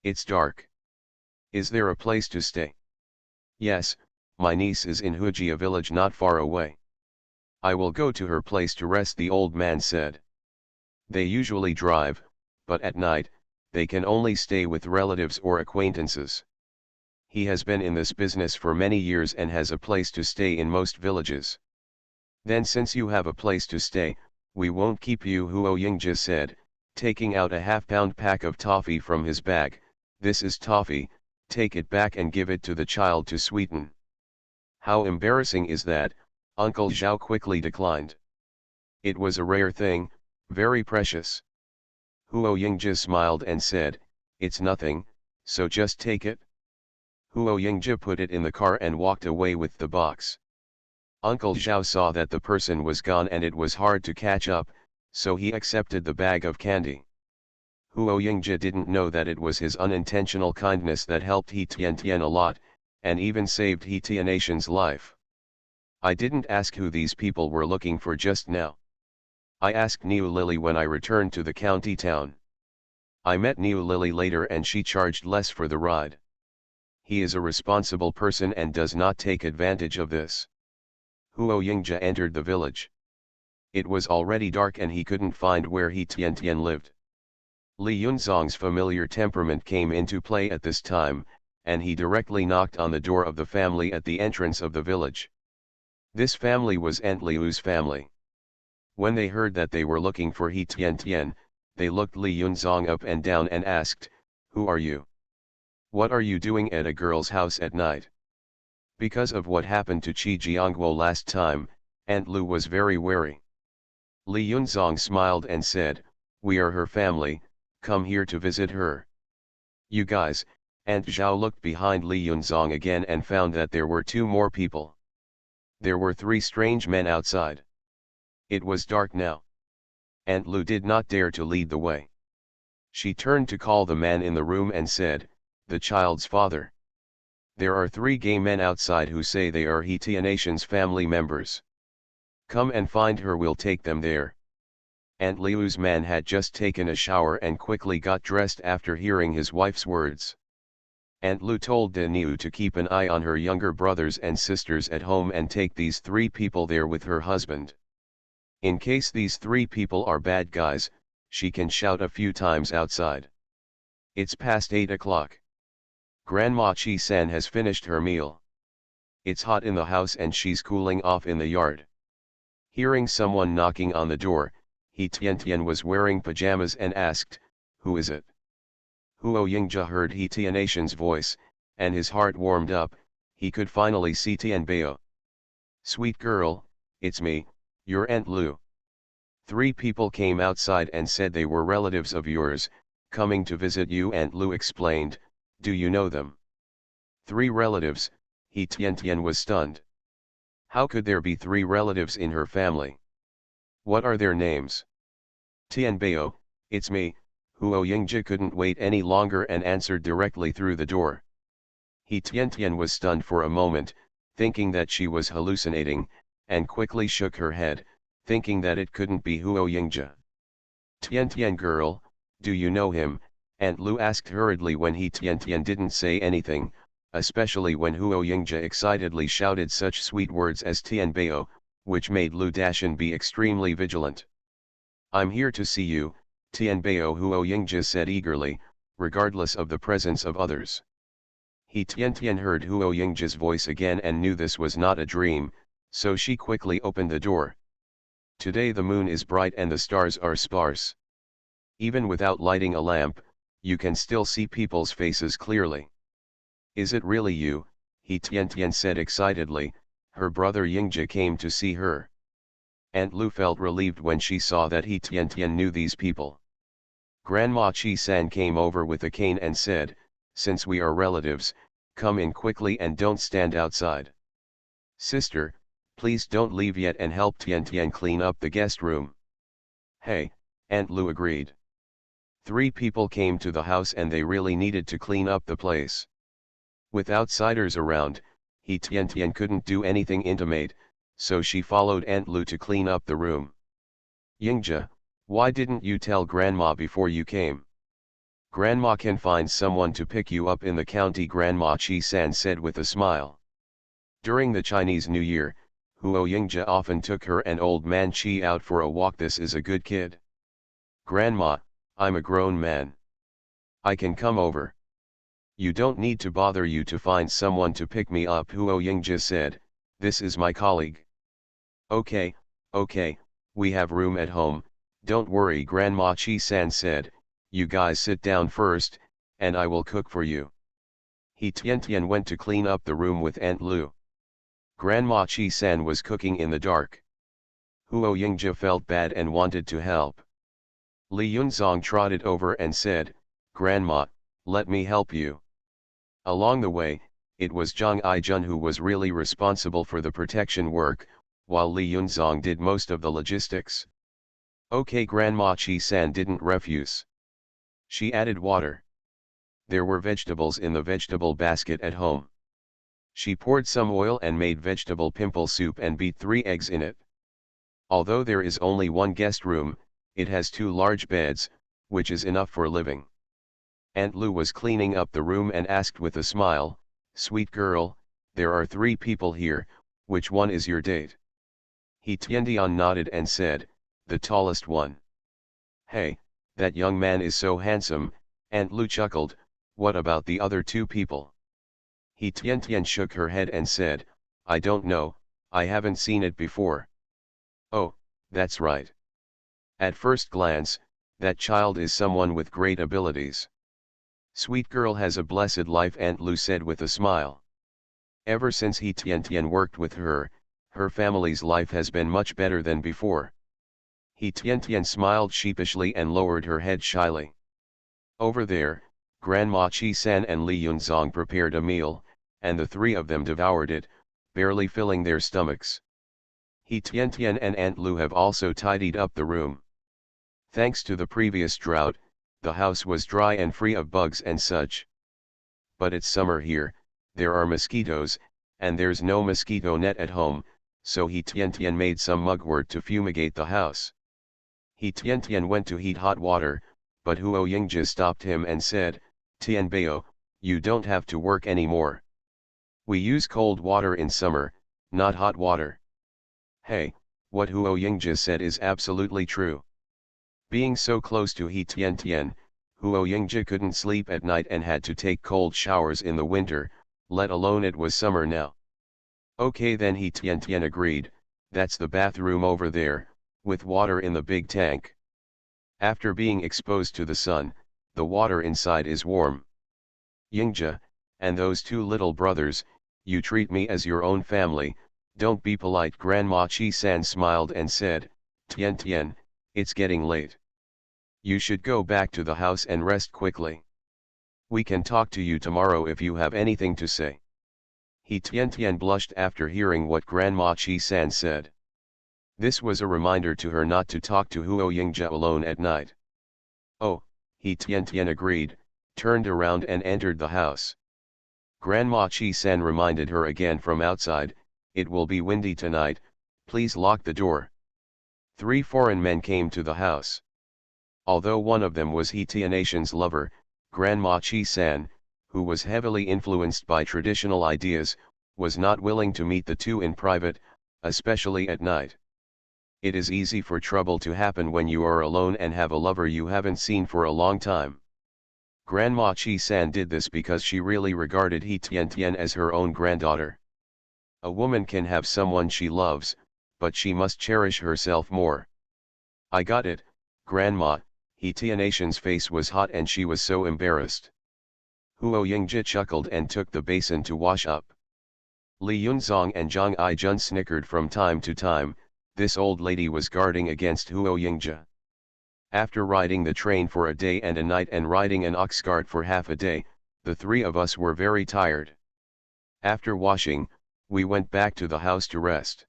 It's dark. Is there a place to stay? Yes, my niece is in Hujia village not far away. I will go to her place to rest, the old man said. They usually drive, but at night, they can only stay with relatives or acquaintances. He has been in this business for many years and has a place to stay in most villages. Then since you have a place to stay, we won't keep you, Huo Yingji said, taking out a half-pound pack of toffee from his bag. This is toffee, take it back and give it to the child to sweeten. How embarrassing is that, Uncle Zhao quickly declined. It was a rare thing, very precious. Huo Yingji smiled and said, it's nothing, so just take it. Huo Yingji put it in the car and walked away with the box. Uncle Zhao saw that the person was gone and it was hard to catch up, so he accepted the bag of candy. Huo Yingji didn't know that it was his unintentional kindness that helped He Tian a lot, and even saved He Tian's life. I didn't ask who these people were looking for just now. I asked Niu Lily when I returned to the county town. I met Niu Lily later and she charged less for the ride. He is a responsible person and does not take advantage of this. Huo Yingji entered the village. It was already dark and he couldn't find where He Tian lived. Li Yunzong's familiar temperament came into play at this time, and he directly knocked on the door of the family at the entrance of the village. This family was Aunt Liu's family. When they heard that they were looking for He Tian, they looked Li Yunzong up and down and asked, who are you? What are you doing at a girl's house at night? Because of what happened to Qi Jiangguo last time, Aunt Lu was very wary. Li Yunzong smiled and said, we are her family, come here to visit her. You guys, Aunt Zhao looked behind Li Yunzong again and found that there were two more people. There were three strange men outside. It was dark now. Aunt Lu did not dare to lead the way. She turned to call the man in the room and said, the child's father. There are three gay men outside who say they are He Tian's family members. Come and find her, we'll take them there. Aunt Liu's man had just taken a shower and quickly got dressed after hearing his wife's words. Aunt Lu told De Niu to keep an eye on her younger brothers and sisters at home and take these three people there with her husband. In case these three people are bad guys, she can shout a few times outside. It's past 8 o'clock. Grandma Chi-san has finished her meal. It's hot in the house and she's cooling off in the yard. Hearing someone knocking on the door, He Tian was wearing pajamas and asked, who is it? Huo Yingji heard He Tian's voice, and his heart warmed up. He could finally see Tianbao. Sweet girl, it's me, your Aunt Lu. Three people came outside and said they were relatives of yours, coming to visit you, Aunt Lu explained. Do you know them? Three relatives, He Tian was stunned. How could there be three relatives in her family? What are their names? Tianbao, it's me. Huo Yingji couldn't wait any longer and answered directly through the door. He Tian was stunned for a moment, thinking that she was hallucinating, and quickly shook her head, thinking that it couldn't be Huo Yingzhe. "Tian Tian girl, do you know him?" Aunt Lu asked hurriedly when Tian Tian didn't say anything, especially when Huo Yingzhe excitedly shouted such sweet words as Tian Bao, which made Lu Dashan be extremely vigilant. "I'm here to see you, Tian Bao," Huo Yingzhe said eagerly, regardless of the presence of others. Tian Tian heard Huo Yingzhe's voice again and knew this was not a dream, so she quickly opened the door. "Today the moon is bright and the stars are sparse. Even without lighting a lamp, you can still see people's faces clearly." "Is it really you?" Tian Tian said excitedly. Her brother Yingzhe came to see her. Aunt Lu felt relieved when she saw that Tian Tian knew these people. Grandma Chi-san came over with a cane and said, "Since we are relatives, come in quickly and don't stand outside. Sister, please don't leave yet and help Tian Tian clean up the guest room." "Hey," Aunt Lu agreed. 3 people came to the house and they really needed to clean up the place. With outsiders around, Tian Tian couldn't do anything intimate, so she followed Aunt Lu to clean up the room. "Yingzhe, why didn't you tell Grandma before you came? Grandma can find someone to pick you up in the county," Grandma Chi-san said with a smile. During the Chinese New Year, Huo Yingzhe often took her and old man Chi out for a walk. "This is a good kid. Grandma, I'm a grown man. I can come over. You don't need to bother you to find someone to pick me up," Huo Yingzhe said. "This is my colleague." Okay, we have room at home, don't worry," Grandma Chi-san said. "You guys sit down first, and I will cook for you." Tian Tian went to clean up the room with Aunt Lu. Grandma Chi-san was cooking in the dark. Huo Yingzhe felt bad and wanted to help. Li Yunzong trotted over and said, "Grandma, let me help you." Along the way, it was Zhang Aijun who was really responsible for the protection work, while Li Yunzong did most of the logistics. Okay, Grandma Chi-san didn't refuse. She added water. There were vegetables in the vegetable basket at home. She poured some oil and made vegetable pimple soup and beat 3 eggs in it. Although there is only one guest room, it has 2 large beds, which is enough for living. Aunt Lu was cleaning up the room and asked with a smile, "Sweet girl, there are 3 people here, which one is your date?" Tiandian nodded and said, "The tallest one." "Hey, that young man is so handsome," Aunt Lu chuckled. "What about the other 2 people?" Tian shook her head and said, "I don't know, I haven't seen it before." "Oh, that's right. At first glance, that child is someone with great abilities. Sweet girl has a blessed life," Aunt Lu said with a smile. Ever since Tian worked with her, her family's life has been much better than before. Tian smiled sheepishly and lowered her head shyly. Over there, Grandma Chi-san and Li Yunzong prepared a meal, and the 3 of them devoured it, barely filling their stomachs. Tian and Aunt Lu have also tidied up the room. Thanks to the previous drought, the house was dry and free of bugs and such. But it's summer here, there are mosquitoes, and there's no mosquito net at home, so Tian made some mugwort to fumigate the house. Tian went to heat hot water, but Huo Yingzhe stopped him and said, "Tian Bao, you don't have to work anymore. We use cold water in summer, not hot water." Hey, what Huo Yingzhe said is absolutely true. Being so close to Tian, Huo Yingzhe couldn't sleep at night and had to take cold showers in the winter, let alone it was summer now. Okay then, Tian agreed, "That's the bathroom over there, with water in the big tank. After being exposed to the sun, the water inside is warm. Yingzhe, and those 2 little brothers, you treat me as your own family, don't be polite." Grandma Chi-san smiled and said, Tian, it's getting late. You should go back to the house and rest quickly. We can talk to you tomorrow if you have anything to say." Tian blushed after hearing what Grandma Chi-san said. This was a reminder to her not to talk to Huo Yingzhe alone at night. "Oh," Tian agreed, turned around and entered the house. Grandma Chi-san reminded her again from outside, "It will be windy tonight, please lock the door." 3 foreign men came to the house. Although one of them was Hitianation's lover, Grandma Chi-san, who was heavily influenced by traditional ideas, was not willing to meet the two in private, especially at night. It is easy for trouble to happen when you are alone and have a lover you haven't seen for a long time. Grandma Chi-san did this because she really regarded He Tian as her own granddaughter. A woman can have someone she loves, but she must cherish herself more. "I got it, Grandma." He Tianation's face was hot and she was so embarrassed. Huo Yingji chuckled and took the basin to wash up. Li Yunzong and Zhang Aijun snickered from time to time. This old lady was guarding against Huo Yingji. After riding the train for a day and a night and riding an ox cart for half a day, the three of us were very tired. After washing, we went back to the house to rest.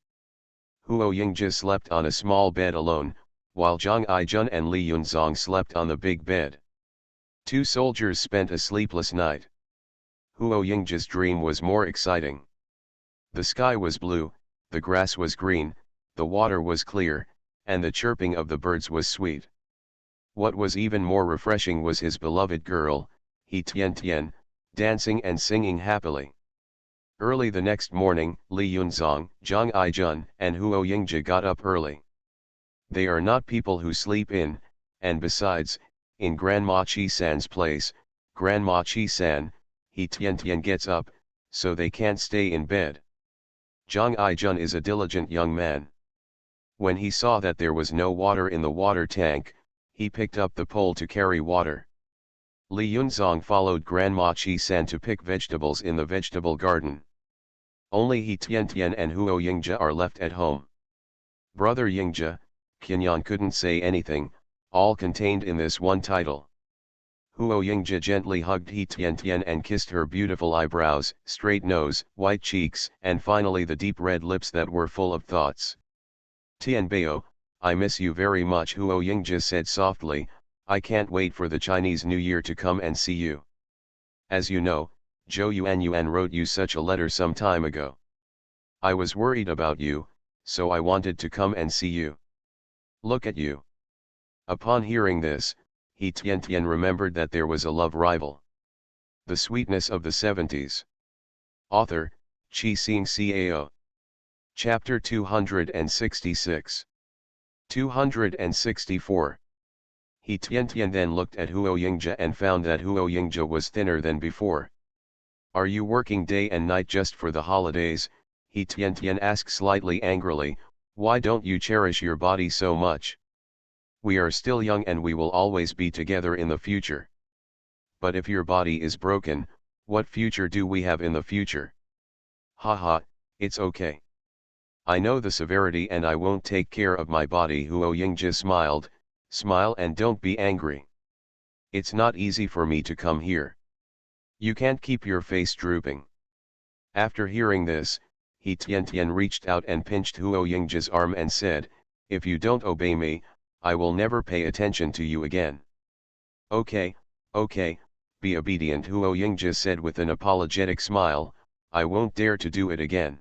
Huo Yingji slept on a small bed alone, while Zhang Aijun and Li Yunzong slept on the big bed. 2 soldiers spent a sleepless night. Huo Yingji's dream was more exciting. The sky was blue, the grass was green, the water was clear, and the chirping of the birds was sweet. What was even more refreshing was his beloved girl, He Tian, dancing and singing happily. Early the next morning, Li Yunzong, Zhang Aijun, and Huo Yingji got up early. They are not people who sleep in, and besides, in Grandma Chi-san's place, Grandma Chi-san, He Tian gets up, so they can't stay in bed. Zhang Aijun is a diligent young man. When he saw that there was no water in the water tank, he picked up the pole to carry water. Li Yunzong followed Grandma Chi-san to pick vegetables in the vegetable garden. Only He Tian and Huo Yingji are left at home. Brother Yingji, Qinyan couldn't say anything, all contained in this one title. Huo Yingji gently hugged He Tian and kissed her beautiful eyebrows, straight nose, white cheeks, and finally the deep red lips that were full of thoughts. "Tianbao, I miss you very much," Huo Yingji said softly. "I can't wait for the Chinese New Year to come and see you. As you know, Zhou Yuan wrote you such a letter some time ago. I was worried about you, so I wanted to come and see you. Look at you." Upon hearing this, He Tian remembered that there was a love rival. The Sweetness of the 70s. Author, Chi Xing Cao. Chapter 266. 264. He Tian then looked at Huo Yingji and found that Huo Yingji was thinner than before. "Are you working day and night just for the holidays?" He Tian asked slightly angrily. "Why don't you cherish your body so much? We are still young and we will always be together in the future. But if your body is broken, what future do we have in the future?" "Haha, it's okay. I know the severity and I won't take care of my body." Huo Yingji smiled. "Smile and don't be angry. It's not easy for me to come here. You can't keep your face drooping." After hearing this, He Tian reached out and pinched Huo Yingji's arm and said, "If you don't obey me, I will never pay attention to you again." Okay, be obedient," Huo Yingji said with an apologetic smile. "I won't dare to do it again.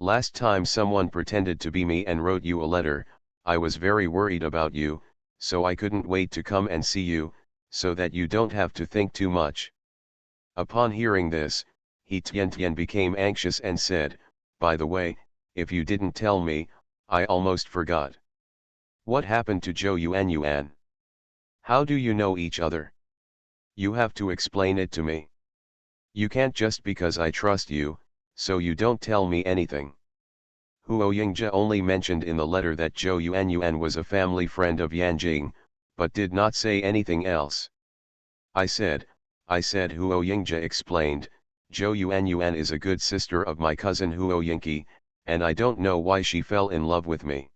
Last time someone pretended to be me and wrote you a letter, I was very worried about you, so I couldn't wait to come and see you, so that you don't have to think too much." Upon hearing this, He Tian became anxious and said, "By the way, if you didn't tell me, I almost forgot. What happened to Zhou Yuan? How do you know each other? You have to explain it to me. You can't just because I trust you, so you don't tell me anything." Huo Yingji only mentioned in the letter that Zhou Yuan was a family friend of Yanjing, but did not say anything else. I said, Huo Yingji explained, "Zhou Yuan is a good sister of my cousin Huo Yingqi, and I don't know why she fell in love with me.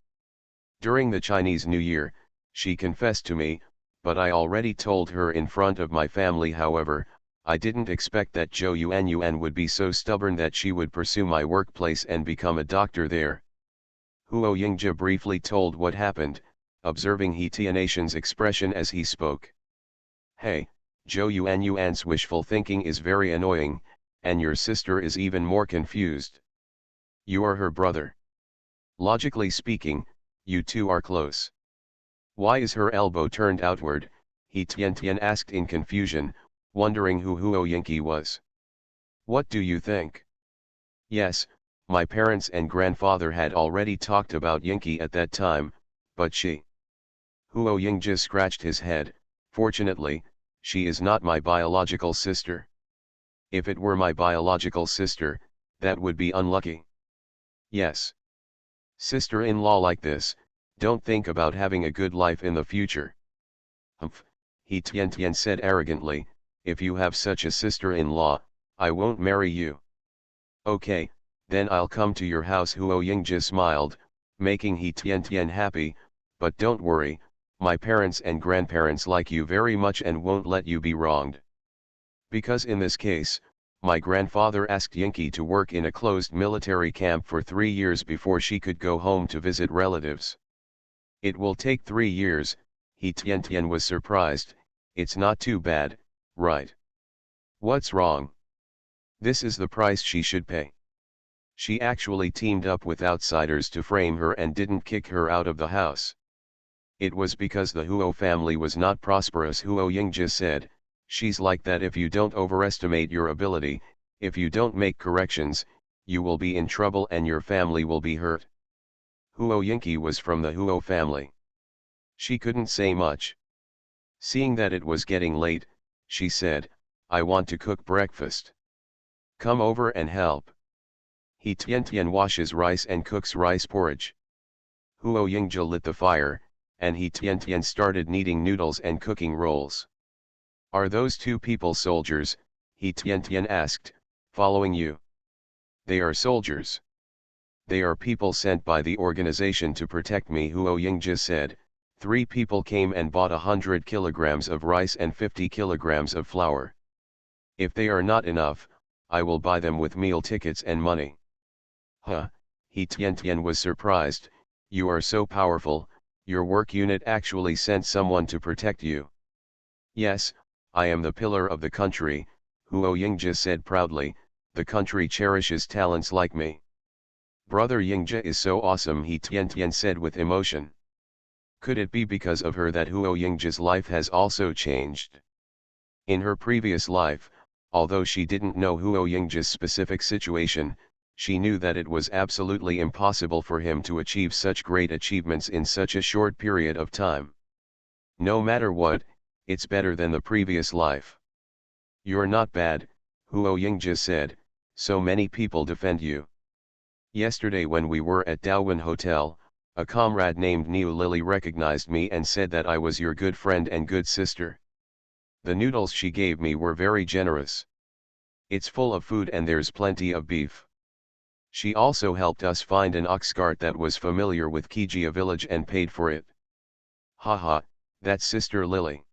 During the Chinese New Year, she confessed to me, but I already told her in front of my family. However, I didn't expect that Zhou Yuan would be so stubborn that she would pursue my workplace and become a doctor there." Huo Yingji briefly told what happened, observing He Tianation's expression as he spoke. "Hey, Zhou Yuan's wishful thinking is very annoying, and your sister is even more confused. You are her brother. Logically speaking, you two are close. Why is her elbow turned outward? He Tian asked in confusion, wondering who Huo Yingqi was. What do you think? Yes, my parents and grandfather had already talked about Yingqi at that time, but she... Huo Yingji scratched his head. Fortunately, she is not my biological sister. If it were my biological sister, that would be unlucky. Yes. Sister-in-law like this, don't think about having a good life in the future. Humph, he Tian said arrogantly, if you have such a sister-in-law, I won't marry you. Okay, then I'll come to your house. Huo Yingji smiled, making he Tian happy, but don't worry, my parents and grandparents like you very much and won't let you be wronged. Because in this case, my grandfather asked Yingqi to work in a closed military camp for 3 years before she could go home to visit relatives. It will take 3 years, he Tian was surprised. It's not too bad, right? What's wrong? This is the price she should pay. She actually teamed up with outsiders to frame her and didn't kick her out of the house. It was because the Huo family was not prosperous. Huo Yingji said, she's like that. If you don't overestimate your ability, if you don't make corrections, you will be in trouble and your family will be hurt. Huo Yingqi was from the Huo family. She couldn't say much. Seeing that it was getting late, she said, I want to cook breakfast. Come over and help. He Tian washes rice and cooks rice porridge. Huo Yingji lit the fire, and he Tian started kneading noodles and cooking rolls. Are those two people soldiers? He Tian asked, following you. They are soldiers. They are people sent by the organization to protect me. Huo Yingji said. 3 people came and bought 100 kilograms of rice and 50 kilograms of flour. If they are not enough, I will buy them with meal tickets and money. Huh, he Tian was surprised. You are so powerful, your work unit actually sent someone to protect you. Yes, I am the pillar of the country, Huo Yingji said proudly, the country cherishes talents like me. Brother Yingji is so awesome, he Tian said with emotion. Could it be because of her that Huo Yingji's life has also changed? In her previous life, although she didn't know Huo Yingji's specific situation, she knew that it was absolutely impossible for him to achieve such great achievements in such a short period of time. No matter what, it's better than the previous life. You're not bad, Huo Yingji said, so many people defend you. Yesterday when we were at Daowen Hotel, a comrade named Niu Lily recognized me and said that I was your good friend and good sister. The noodles she gave me were very generous. It's full of food and there's plenty of beef. She also helped us find an ox cart that was familiar with Kijia village and paid for it. Haha, that's Sister Lily.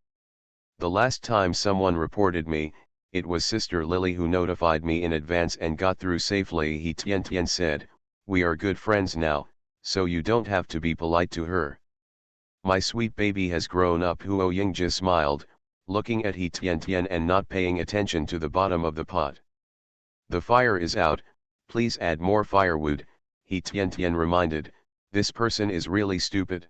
The last time someone reported me, it was Sister Lily who notified me in advance and got through safely. He Tian said, we are good friends now, so you don't have to be polite to her. My sweet baby has grown up. Huo Yingji smiled, looking at He Tian and not paying attention to the bottom of the pot. The fire is out, please add more firewood, He Tian reminded, this person is really stupid.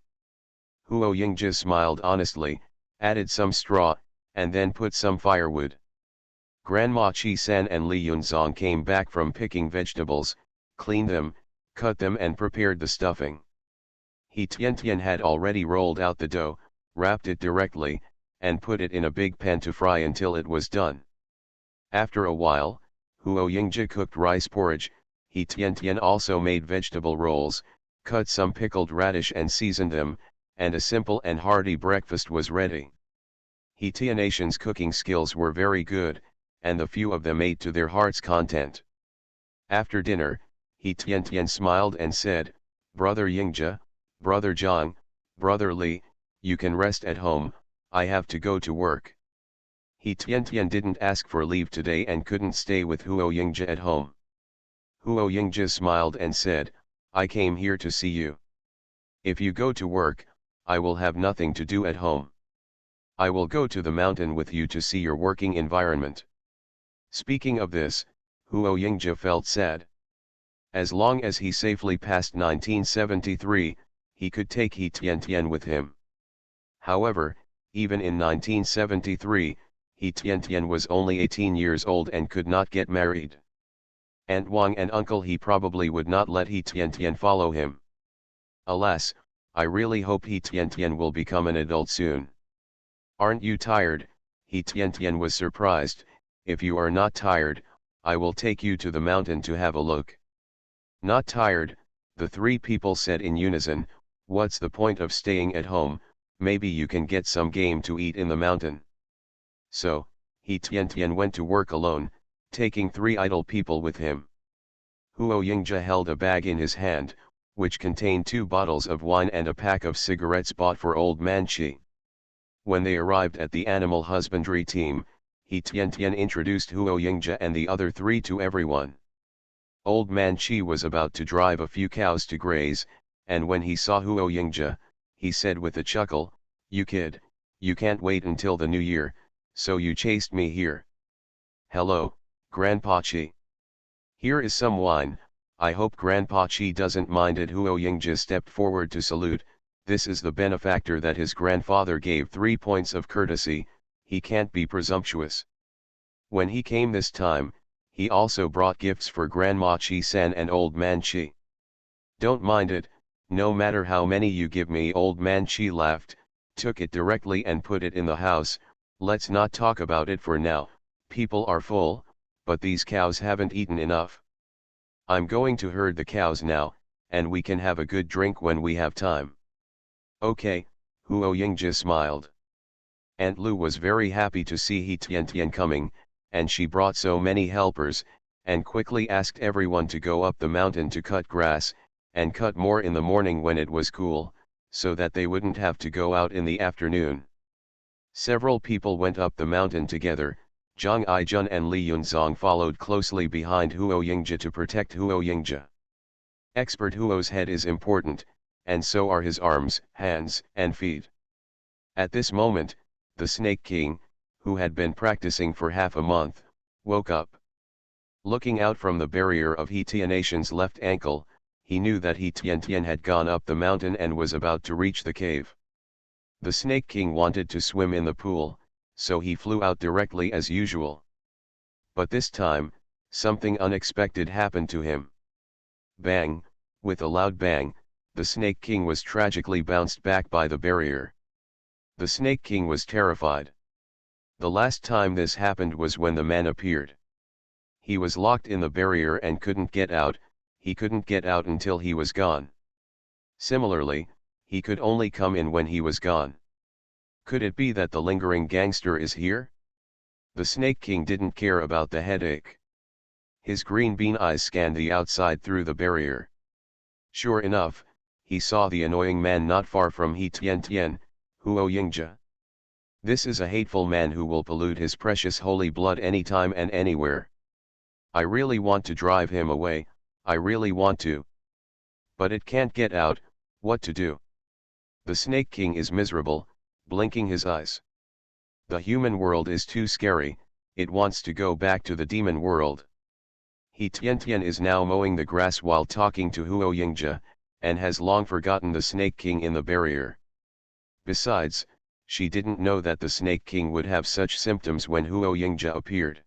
Huo Yingji smiled honestly, added some straw, and then put some firewood. Grandma Chi-san and Li Yunzong came back from picking vegetables, cleaned them, cut them and prepared the stuffing. He Tian had already rolled out the dough, wrapped it directly, and put it in a big pan to fry until it was done. After a while, Huo Yingji cooked rice porridge. He Tian also made vegetable rolls, cut some pickled radish and seasoned them, and a simple and hearty breakfast was ready. He Tian's cooking skills were very good, and the few of them ate to their heart's content. After dinner, He Tian smiled and said, Brother Yingji, Brother Zhang, Brother Li, you can rest at home, I have to go to work. He Tian didn't ask for leave today and couldn't stay with Huo Yingji at home. Huo Yingji smiled and said, I came here to see you. If you go to work, I will have nothing to do at home. I will go to the mountain with you to see your working environment. Speaking of this, Huo Yingzhe felt sad. As long as he safely passed 1973, he could take He Tiantian with him. However, even in 1973, He Tiantian was only 18 years old and could not get married. Aunt Wang and Uncle He probably would not let He Tiantian follow him. Alas, I really hope He Tiantian will become an adult soon. Aren't you tired? He Tiantian was surprised. If you are not tired, I will take you to the mountain to have a look. Not tired, the three people said in unison. What's the point of staying at home? Maybe you can get some game to eat in the mountain. So, He Tiantian went to work alone, taking 3 idle people with him. Huo Yingzhe held a bag in his hand, which contained 2 bottles of wine and a pack of cigarettes bought for Old Man Qi. When they arrived at the animal husbandry team, He Tiantian introduced Huo Yingzhe and the other 3 to everyone. Old Man Qi was about to drive a few cows to graze, and when he saw Huo Yingzhe, he said with a chuckle, "You kid, you can't wait until the new year, so you chased me here. Hello, Grandpa Qi. Here is some wine, I hope Grandpa Qi doesn't mind it." Huo Yingzhe stepped forward to salute. This is the benefactor that his grandfather gave 3 points of courtesy, he can't be presumptuous. When he came this time, he also brought gifts for Grandma Qi-san and Old Man Qi. "Don't mind it, no matter how many you give me." Old Man Qi laughed, took it directly and put it in the house. "Let's not talk about it for now, people are full, but these cows haven't eaten enough. I'm going to herd the cows now, and we can have a good drink when we have time." "Okay," Huo Yingzhe smiled. Aunt Lu was very happy to see He Tiantian coming, and she brought so many helpers, and quickly asked everyone to go up the mountain to cut grass, and cut more in the morning when it was cool, so that they wouldn't have to go out in the afternoon. Several people went up the mountain together. Zhang Aijun and Li Yunzong followed closely behind Huo Yingzhe to protect Huo Yingzhe. Expert Huo's head is important, and so are his arms, hands, and feet. At this moment, the Snake King, who had been practicing for half a month, woke up. Looking out from the barrier of He Tiantian's left ankle, he knew that He Tiantian had gone up the mountain and was about to reach the cave. The Snake King wanted to swim in the pool, so he flew out directly as usual. But this time, something unexpected happened to him. Bang! With a loud bang, the Snake King was tragically bounced back by the barrier. The Snake King was terrified. The last time this happened was when the man appeared. He was locked in the barrier and couldn't get out. He couldn't get out until he was gone. Similarly, he could only come in when he was gone. Could it be that the lingering gangster is here? The Snake King didn't care about the headache. His green bean eyes scanned the outside through the barrier. Sure enough, he saw the annoying man not far from He Tiantian, Huo Yingzhe. This is a hateful man who will pollute his precious holy blood anytime and anywhere. I really want to drive him away, I really want to. But it can't get out. What to do? The Snake King is miserable, blinking his eyes. The human world is too scary, it wants to go back to the demon world. He Tiantian is now mowing the grass while talking to Huo Yingzhe, and has long forgotten the Snake King in the barrier. Besides, she didn't know that the Snake King would have such symptoms when Huo Yingzhe appeared.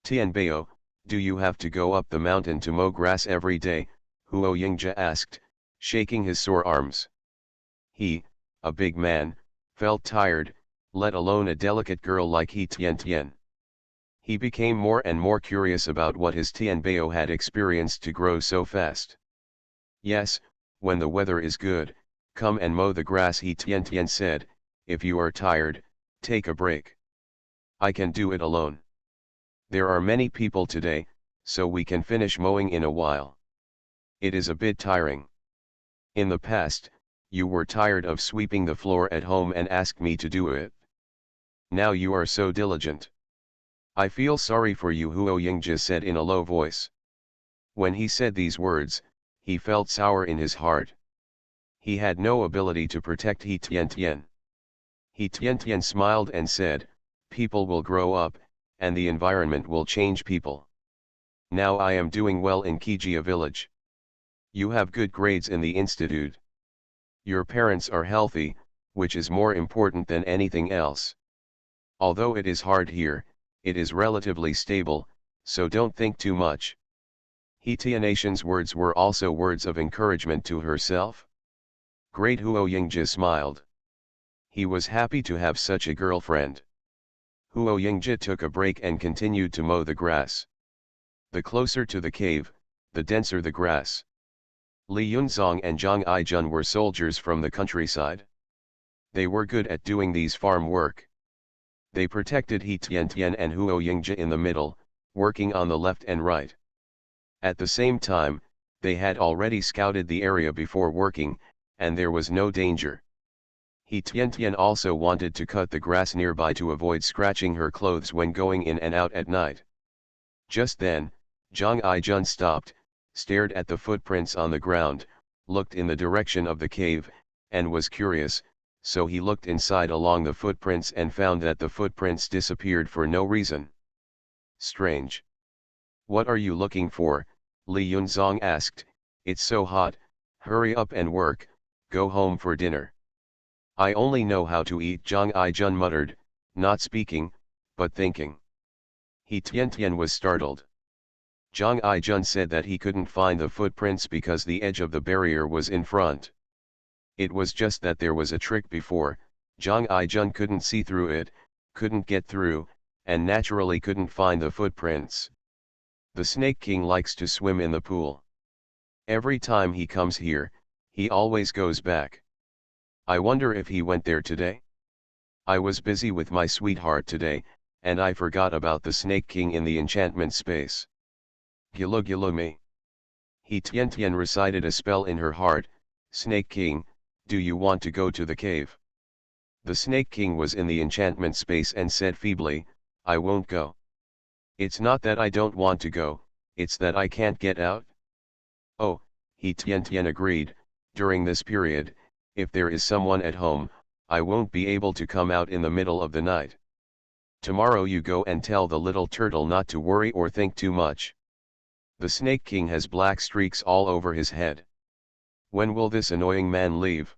"Tianbao, do you have to go up the mountain to mow grass every day?" Huo Yingzhe asked, shaking his sore arms. He, a big man, felt tired, let alone a delicate girl like He Tiantian. He became more and more curious about what his Tianbao had experienced to grow so fast. "Yes, when the weather is good, come and mow the grass," He Tiantian said. "If you are tired, take a break. I can do it alone. There are many people today, so we can finish mowing in a while. It is a bit tiring. In the past, you were tired of sweeping the floor at home and asked me to do it. Now you are so diligent. I feel sorry for you," Huo Yingzhe said in a low voice. When he said these words, he felt sour in his heart. He had no ability to protect He Tiantian. He Tiantian smiled and said, "People will grow up, and the environment will change people. Now I am doing well in Kijia village. You have good grades in the institute. Your parents are healthy, which is more important than anything else. Although it is hard here, it is relatively stable, so don't think too much. Hitianation's words were also words of encouragement to herself. Great Huo Yingji smiled. He was happy to have such a girlfriend. Huo Yingji took a break and continued to mow the grass. The closer to the cave, the denser the grass. Li Yunzong and Zhang Aijun were soldiers from the countryside. They were good at doing these farm work. They protected He Tiantian and Huo Yingji in the middle, working on the left and right. At the same time, they had already scouted the area before working, and there was no danger. He Tiantian also wanted to cut the grass nearby to avoid scratching her clothes when going in and out at night. Just then, Zhang Aijun stopped, stared at the footprints on the ground, looked in the direction of the cave, and was curious, so he looked inside along the footprints and found that the footprints disappeared for no reason. Strange. What are you looking for? Li Yunzong asked. It's so hot, hurry up and work, go home for dinner. I only know how to eat, Zhang Aijun muttered, not speaking, but thinking. He Tiantian was startled. Zhang Aijun said that he couldn't find the footprints because the edge of the barrier was in front. It was just that there was a trick before, Zhang Aijun couldn't see through it, couldn't get through, and naturally couldn't find the footprints. The Snake King likes to swim in the pool. Every time he comes here, he always goes back. I wonder if he went there today? I was busy with my sweetheart today, and I forgot about the Snake King in the enchantment space. Gilu gilu me. He Tiantian recited a spell in her heart. Snake King, do you want to go to the cave? The Snake King was in the enchantment space and said feebly, I won't go. It's not that I don't want to go, it's that I can't get out. Oh, He Tiantian agreed, during this period, if there is someone at home, I won't be able to come out in the middle of the night. Tomorrow you go and tell the little turtle not to worry or think too much. The Snake King has black streaks all over his head. When will this annoying man leave?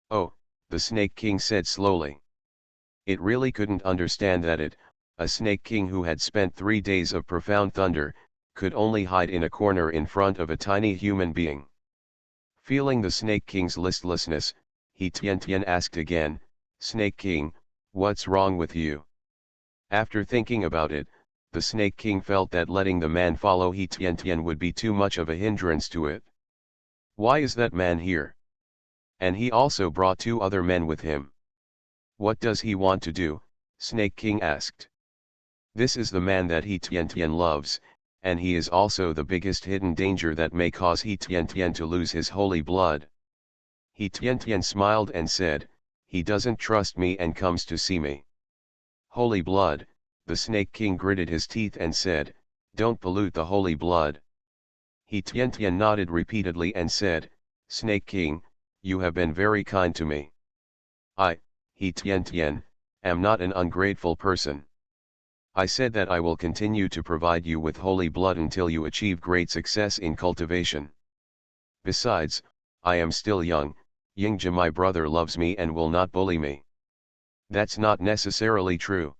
Oh, the Snake King said slowly. It really couldn't understand that a Snake King who had spent 3 days of profound thunder, could only hide in a corner in front of a tiny human being. Feeling the Snake King's listlessness, He Tiantian asked again, Snake King, what's wrong with you? After thinking about it, the Snake King felt that letting the man follow He Tiantian would be too much of a hindrance to it. Why is that man here? And he also brought 2 other men with him. What does he want to do? Snake King asked. This is the man that He Tiantian loves, and he is also the biggest hidden danger that may cause He Tiantian to lose his holy blood. He Tiantian smiled and said, he doesn't trust me and comes to see me. Holy blood, the Snake King gritted his teeth and said, don't pollute the holy blood. He Tiantian nodded repeatedly and said, Snake King, you have been very kind to me. I, He Tiantian, am not an ungrateful person. I said that I will continue to provide you with holy blood until you achieve great success in cultivation. Besides, I am still young, Yingji my brother loves me and will not bully me. That's not necessarily true.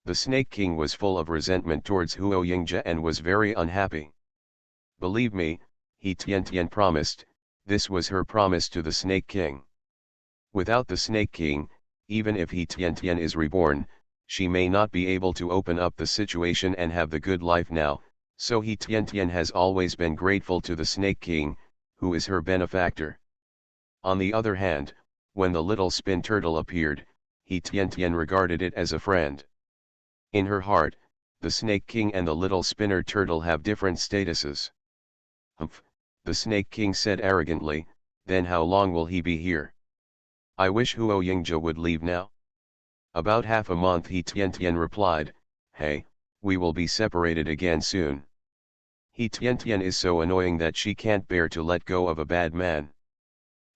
The Snake King was full of resentment towards Huo Yingji and was very unhappy. Believe me, He Tiantian promised, this was her promise to the Snake King. Without the Snake King, even if He Tiantian is reborn, she may not be able to open up the situation and have the good life now, so He Tiantian has always been grateful to the Snake King, who is her benefactor. On the other hand, when the little spin turtle appeared, He Tiantian regarded it as a friend. In her heart, the Snake King and the little spinner turtle have different statuses. Humph, the Snake King said arrogantly, then how long will he be here? I wish Huo Yingji would leave now. About half a month, He Tiantian replied, hey, we will be separated again soon. He Tiantian is so annoying that she can't bear to let go of a bad man.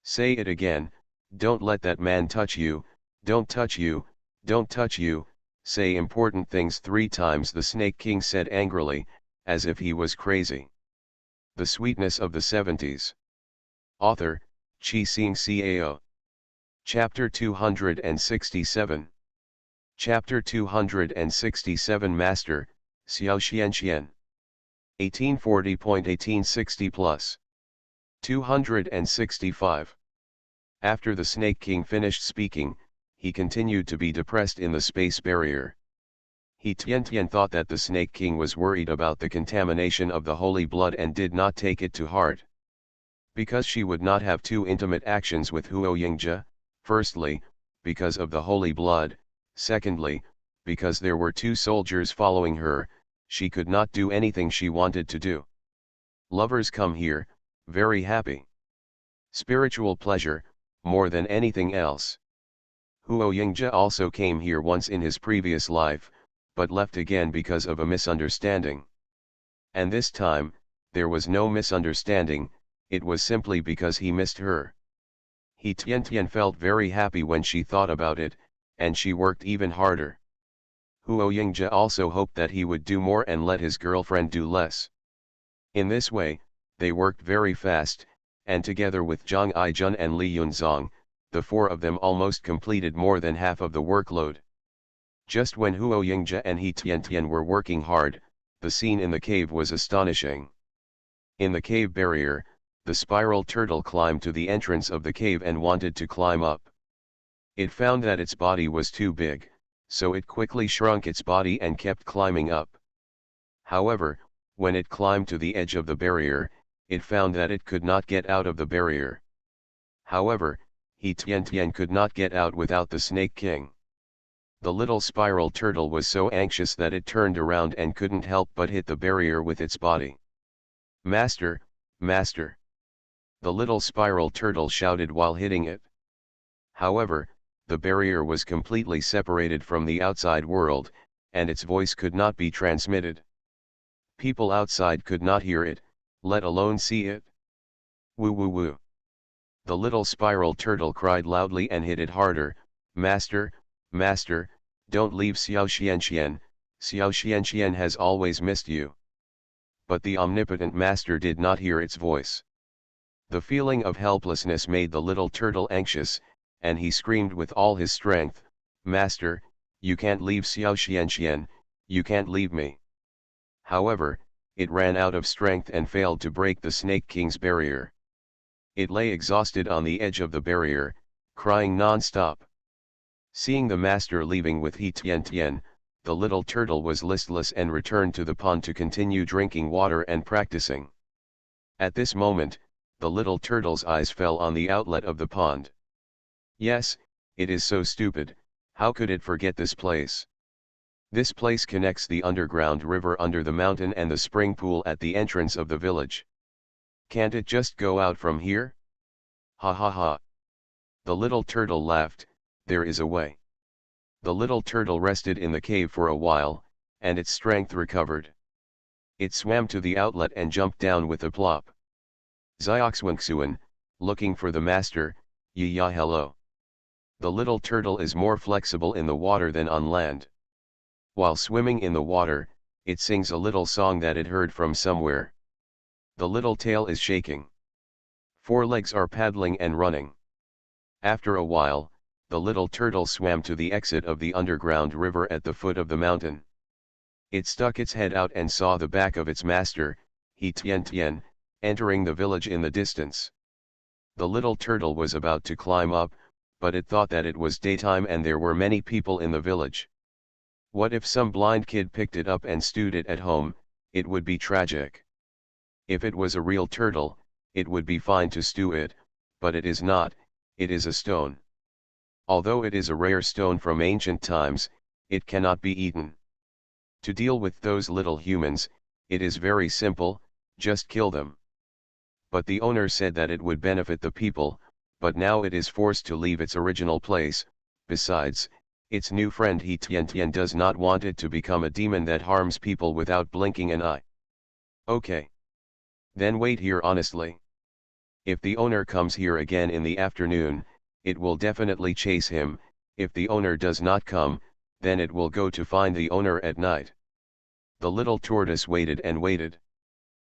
Say it again, don't let that man touch you, don't touch you, don't touch you, say important things 3 times, the Snake King said angrily, as if he was crazy. The Sweetness of the Seventies. Author, Chi Sing Cao. Chapter 267. Chapter 267 Master, Xiao Xianxian. 1840.1860 plus. 265. After the Snake King finished speaking, he continued to be depressed in the space barrier. He Tian thought that the Snake King was worried about the contamination of the holy blood and did not take it to heart. Because she would not have too intimate actions with Huo Yingzhe, firstly, because of the holy blood, secondly, because there were 2 soldiers following her, she could not do anything she wanted to do. Lovers come here, very happy. Spiritual pleasure, more than anything else. Huo Yingzhe also came here once in his previous life, but left again because of a misunderstanding. And this time, there was no misunderstanding, it was simply because he missed her. He Tian felt very happy when she thought about it, and she worked even harder. Huo Yingzhe also hoped that he would do more and let his girlfriend do less. In this way, they worked very fast, and together with Zhang Aijun and Li Yunzong, the 4 of them almost completed more than half of the workload. Just when Huo Yingzhe and He Tian were working hard, the scene in the cave was astonishing. In the cave barrier, the spiral turtle climbed to the entrance of the cave and wanted to climb up. It found that its body was too big, so it quickly shrunk its body and kept climbing up. However, when it climbed to the edge of the barrier, it found that it could not get out of the barrier. However, He Tian could not get out without the Snake King. The little spiral turtle was so anxious that it turned around and couldn't help but hit the barrier with its body. "Master, Master!" the little spiral turtle shouted while hitting it. However, the barrier was completely separated from the outside world, and its voice could not be transmitted. People outside could not hear it, let alone see it. "Woo woo woo!" the little spiral turtle cried loudly and hit it harder. "Master, Master, don't leave Xiao Xianxian, Xiao Xianxian has always missed you." But the omnipotent master did not hear its voice. The feeling of helplessness made the little turtle anxious, and he screamed with all his strength, "Master, you can't leave Xiao Xianxian, you can't leave me." However, it ran out of strength and failed to break the Snake King's barrier. It lay exhausted on the edge of the barrier, crying non-stop. Seeing the master leaving with He Tian, the little turtle was listless and returned to the pond to continue drinking water and practicing. At this moment, the little turtle's eyes fell on the outlet of the pond. Yes, it is so stupid, how could it forget this place? This place connects the underground river under the mountain and the spring pool at the entrance of the village. Can't it just go out from here? Ha ha ha. The little turtle laughed, there is a way. The little turtle rested in the cave for a while, and its strength recovered. It swam to the outlet and jumped down with a plop. Zioxwinxuan, looking for the master, ya hello. The little turtle is more flexible in the water than on land. While swimming in the water, it sings a little song that it heard from somewhere. The little tail is shaking. 4 legs are paddling and running. After a while, the little turtle swam to the exit of the underground river at the foot of the mountain. It stuck its head out and saw the back of its master, He Tian, entering the village in the distance. The little turtle was about to climb up, but it thought that it was daytime and there were many people in the village. What if some blind kid picked it up and stewed it at home? It would be tragic. If it was a real turtle, it would be fine to stew it, but it is not, it is a stone. Although it is a rare stone from ancient times, it cannot be eaten. To deal with those little humans, it is very simple, just kill them. But the owner said that it would benefit the people, but now it is forced to leave its original place. Besides, its new friend He Tian does not want it to become a demon that harms people without blinking an eye. Okay. Then wait here honestly. If the owner comes here again in the afternoon, it will definitely chase him. If the owner does not come, then it will go to find the owner at night. The little tortoise waited and waited.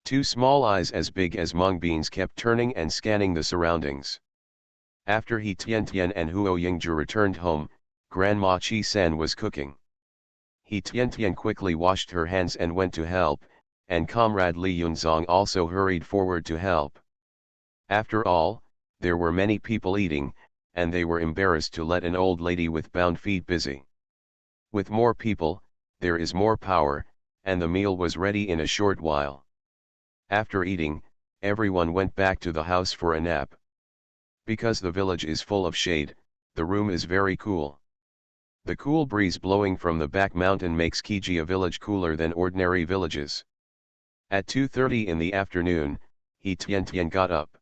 Two small eyes as big as mung beans kept turning and scanning the surroundings. After He Tian and Huo Yingzhi returned home, Grandma Chi San was cooking. He Tian quickly washed her hands and went to help, and comrade Li Yunzong also hurried forward to help. After all, there were many people eating, and they were embarrassed to let an old lady with bound feet busy. With more people, there is more power, and the meal was ready in a short while. After eating, everyone went back to the house for a nap. Because the village is full of shade, the room is very cool. The cool breeze blowing from the back mountain makes Kijia village cooler than ordinary villages. At 2:30 in the afternoon, He Tian got up.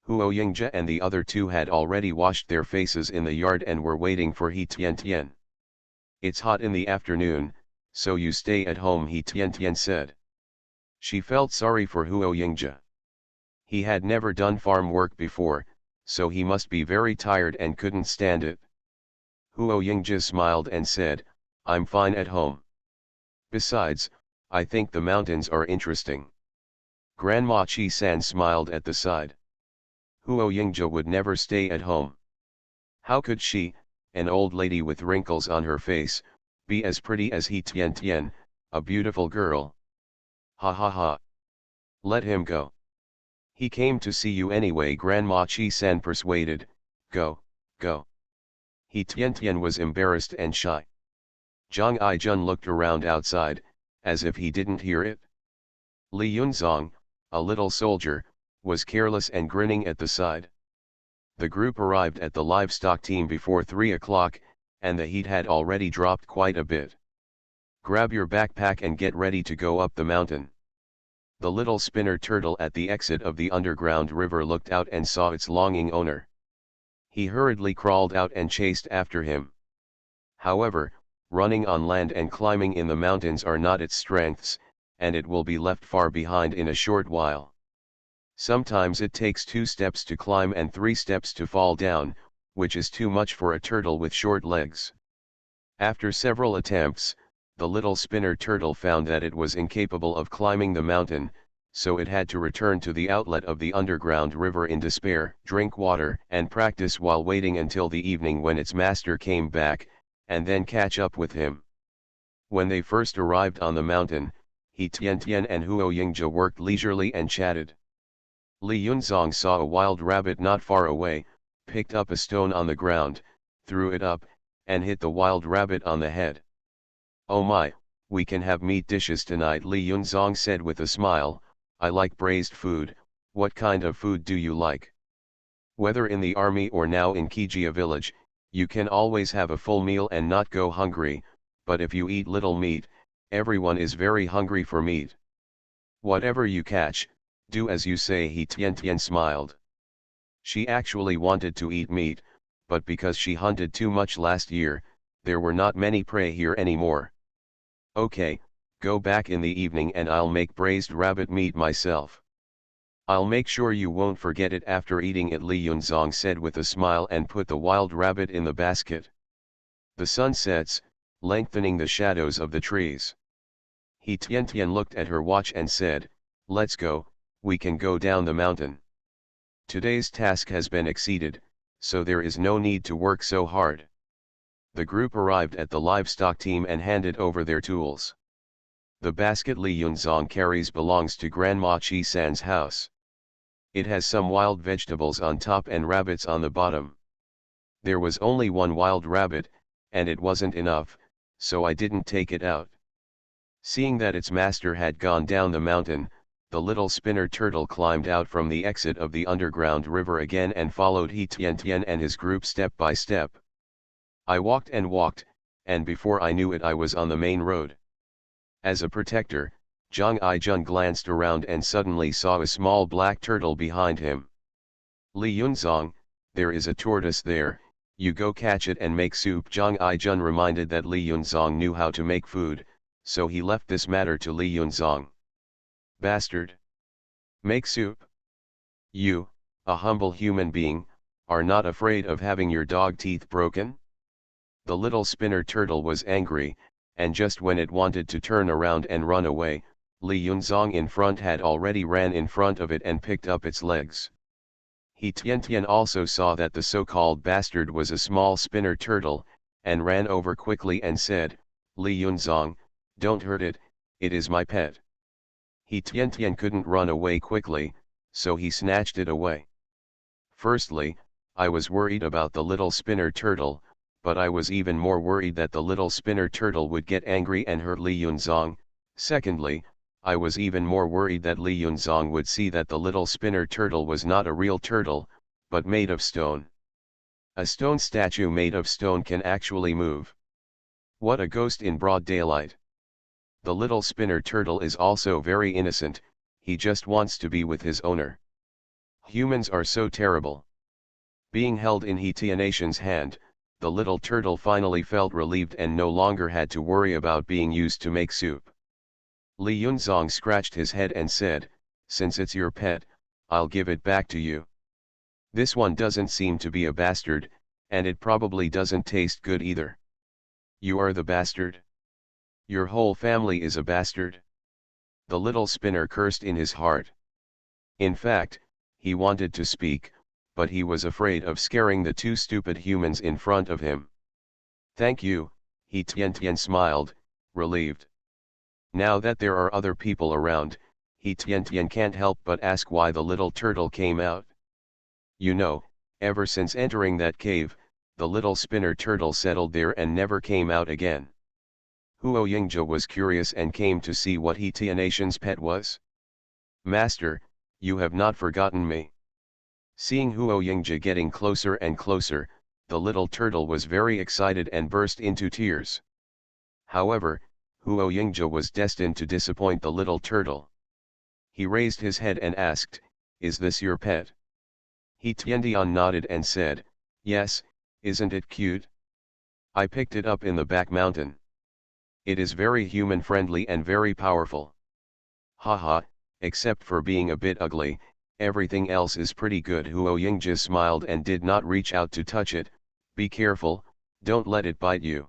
Huo Yingzhi and the other two had already washed their faces in the yard and were waiting for He Tian. It's hot in the afternoon, so you stay at home, He Tian said. She felt sorry for Huo Yingzhi. He had never done farm work before, so he must be very tired and couldn't stand it. Huo Yingzhi smiled and said, I'm fine at home. Besides, I think the mountains are interesting. Grandma Chi San smiled at the side. Huo Yingzhi would never stay at home. How could she, an old lady with wrinkles on her face, be as pretty as He Tian, a beautiful girl? Ha ha ha. Let him go. He came to see you anyway, Grandma Chi San persuaded. Go, go. He Tian was embarrassed and shy. Zhang Aijun looked around outside, as if he didn't hear it. Li Yunzong, a little soldier, was careless and grinning at the side. The group arrived at the livestock team before 3 o'clock, and the heat had already dropped quite a bit. Grab your backpack and get ready to go up the mountain. The little spinner turtle at the exit of the underground river looked out and saw its longing owner. He hurriedly crawled out and chased after him. However, running on land and climbing in the mountains are not its strengths, and it will be left far behind in a short while. Sometimes it takes 2 steps to climb and 3 steps to fall down, which is too much for a turtle with short legs. After several attempts, the little spinner turtle found that it was incapable of climbing the mountain, so it had to return to the outlet of the underground river in despair, drink water and practice while waiting until the evening when its master came back, and then catch up with him. When they first arrived on the mountain, He Tian and Huo Yingzhi worked leisurely and chatted. Li Yunzong saw a wild rabbit not far away, picked up a stone on the ground, threw it up, and hit the wild rabbit on the head. Oh my, we can have meat dishes tonight, Li Yunzong said with a smile. I like braised food. What kind of food do you like? Whether in the army or now in Kijia village, you can always have a full meal and not go hungry, but if you eat little meat, everyone is very hungry for meat. Whatever you catch, do as you say, He Tian smiled. She actually wanted to eat meat, but because she hunted too much last year, there were not many prey here anymore. Okay, go back in the evening and I'll make braised rabbit meat myself. I'll make sure you won't forget it after eating it, Li Yunzong said with a smile and put the wild rabbit in the basket. The sun sets, lengthening the shadows of the trees. He Tian looked at her watch and said, let's go, we can go down the mountain. Today's task has been exceeded, so there is no need to work so hard. The group arrived at the livestock team and handed over their tools. The basket Li Yunzong carries belongs to Grandma Chi San's house. It has some wild vegetables on top and rabbits on the bottom. There was only one wild rabbit, and it wasn't enough, so I didn't take it out. Seeing that its master had gone down the mountain, the little spinner turtle climbed out from the exit of the underground river again and followed He Tian and his group step by step. I walked and walked, and before I knew it I was on the main road. As a protector, Zhang Aijun glanced around and suddenly saw a small black turtle behind him. Li Yunzong, there is a tortoise there, you go catch it and make soup. Zhang Aijun reminded that Li Yunzong knew how to make food, so he left this matter to Li Yunzong. Bastard! Make soup? You, a humble human being, are not afraid of having your dog teeth broken? The little spinner turtle was angry, and just when it wanted to turn around and run away, Li Yunzong in front had already ran in front of it and picked up its legs. He Tian also saw that the so-called bastard was a small spinner turtle, and ran over quickly and said, Li Yunzong, don't hurt it, it is my pet. He Tian couldn't run away quickly, so he snatched it away. Firstly, I was worried about the little spinner turtle, but I was even more worried that the little spinner turtle would get angry and hurt Li Yunzong. Secondly, I was even more worried that Li Yunzong would see that the little spinner turtle was not a real turtle, but made of stone. A stone statue made of stone can actually move. What a ghost in broad daylight. The little spinner turtle is also very innocent, he just wants to be with his owner. Humans are so terrible. Being held in He Tianation's hand, the little turtle finally felt relieved and no longer had to worry about being used to make soup. Li Yunzong scratched his head and said, since it's your pet, I'll give it back to you. This one doesn't seem to be a bastard, and it probably doesn't taste good either. You are the bastard? Your whole family is a bastard? The little spinner cursed in his heart. In fact, he wanted to speak, but he was afraid of scaring the two stupid humans in front of him. Thank you, He Tian smiled, relieved. Now that there are other people around, He Tian can't help but ask why the little turtle came out. You know, ever since entering that cave, the little spinner turtle settled there and never came out again. Huo Yingzhe was curious and came to see what He Tianation's pet was. Master, you have not forgotten me. Seeing Huo Yingzhe getting closer and closer, the little turtle was very excited and burst into tears. However, Huo Yingzhe was destined to disappoint the little turtle. He raised his head and asked, is this your pet? He Tiandian nodded and said, yes, isn't it cute? I picked it up in the back mountain. It is very human-friendly and very powerful. Haha, except for being a bit ugly, everything else is pretty good. Huo Yingzhe smiled and did not reach out to touch it. Be careful, don't let it bite you.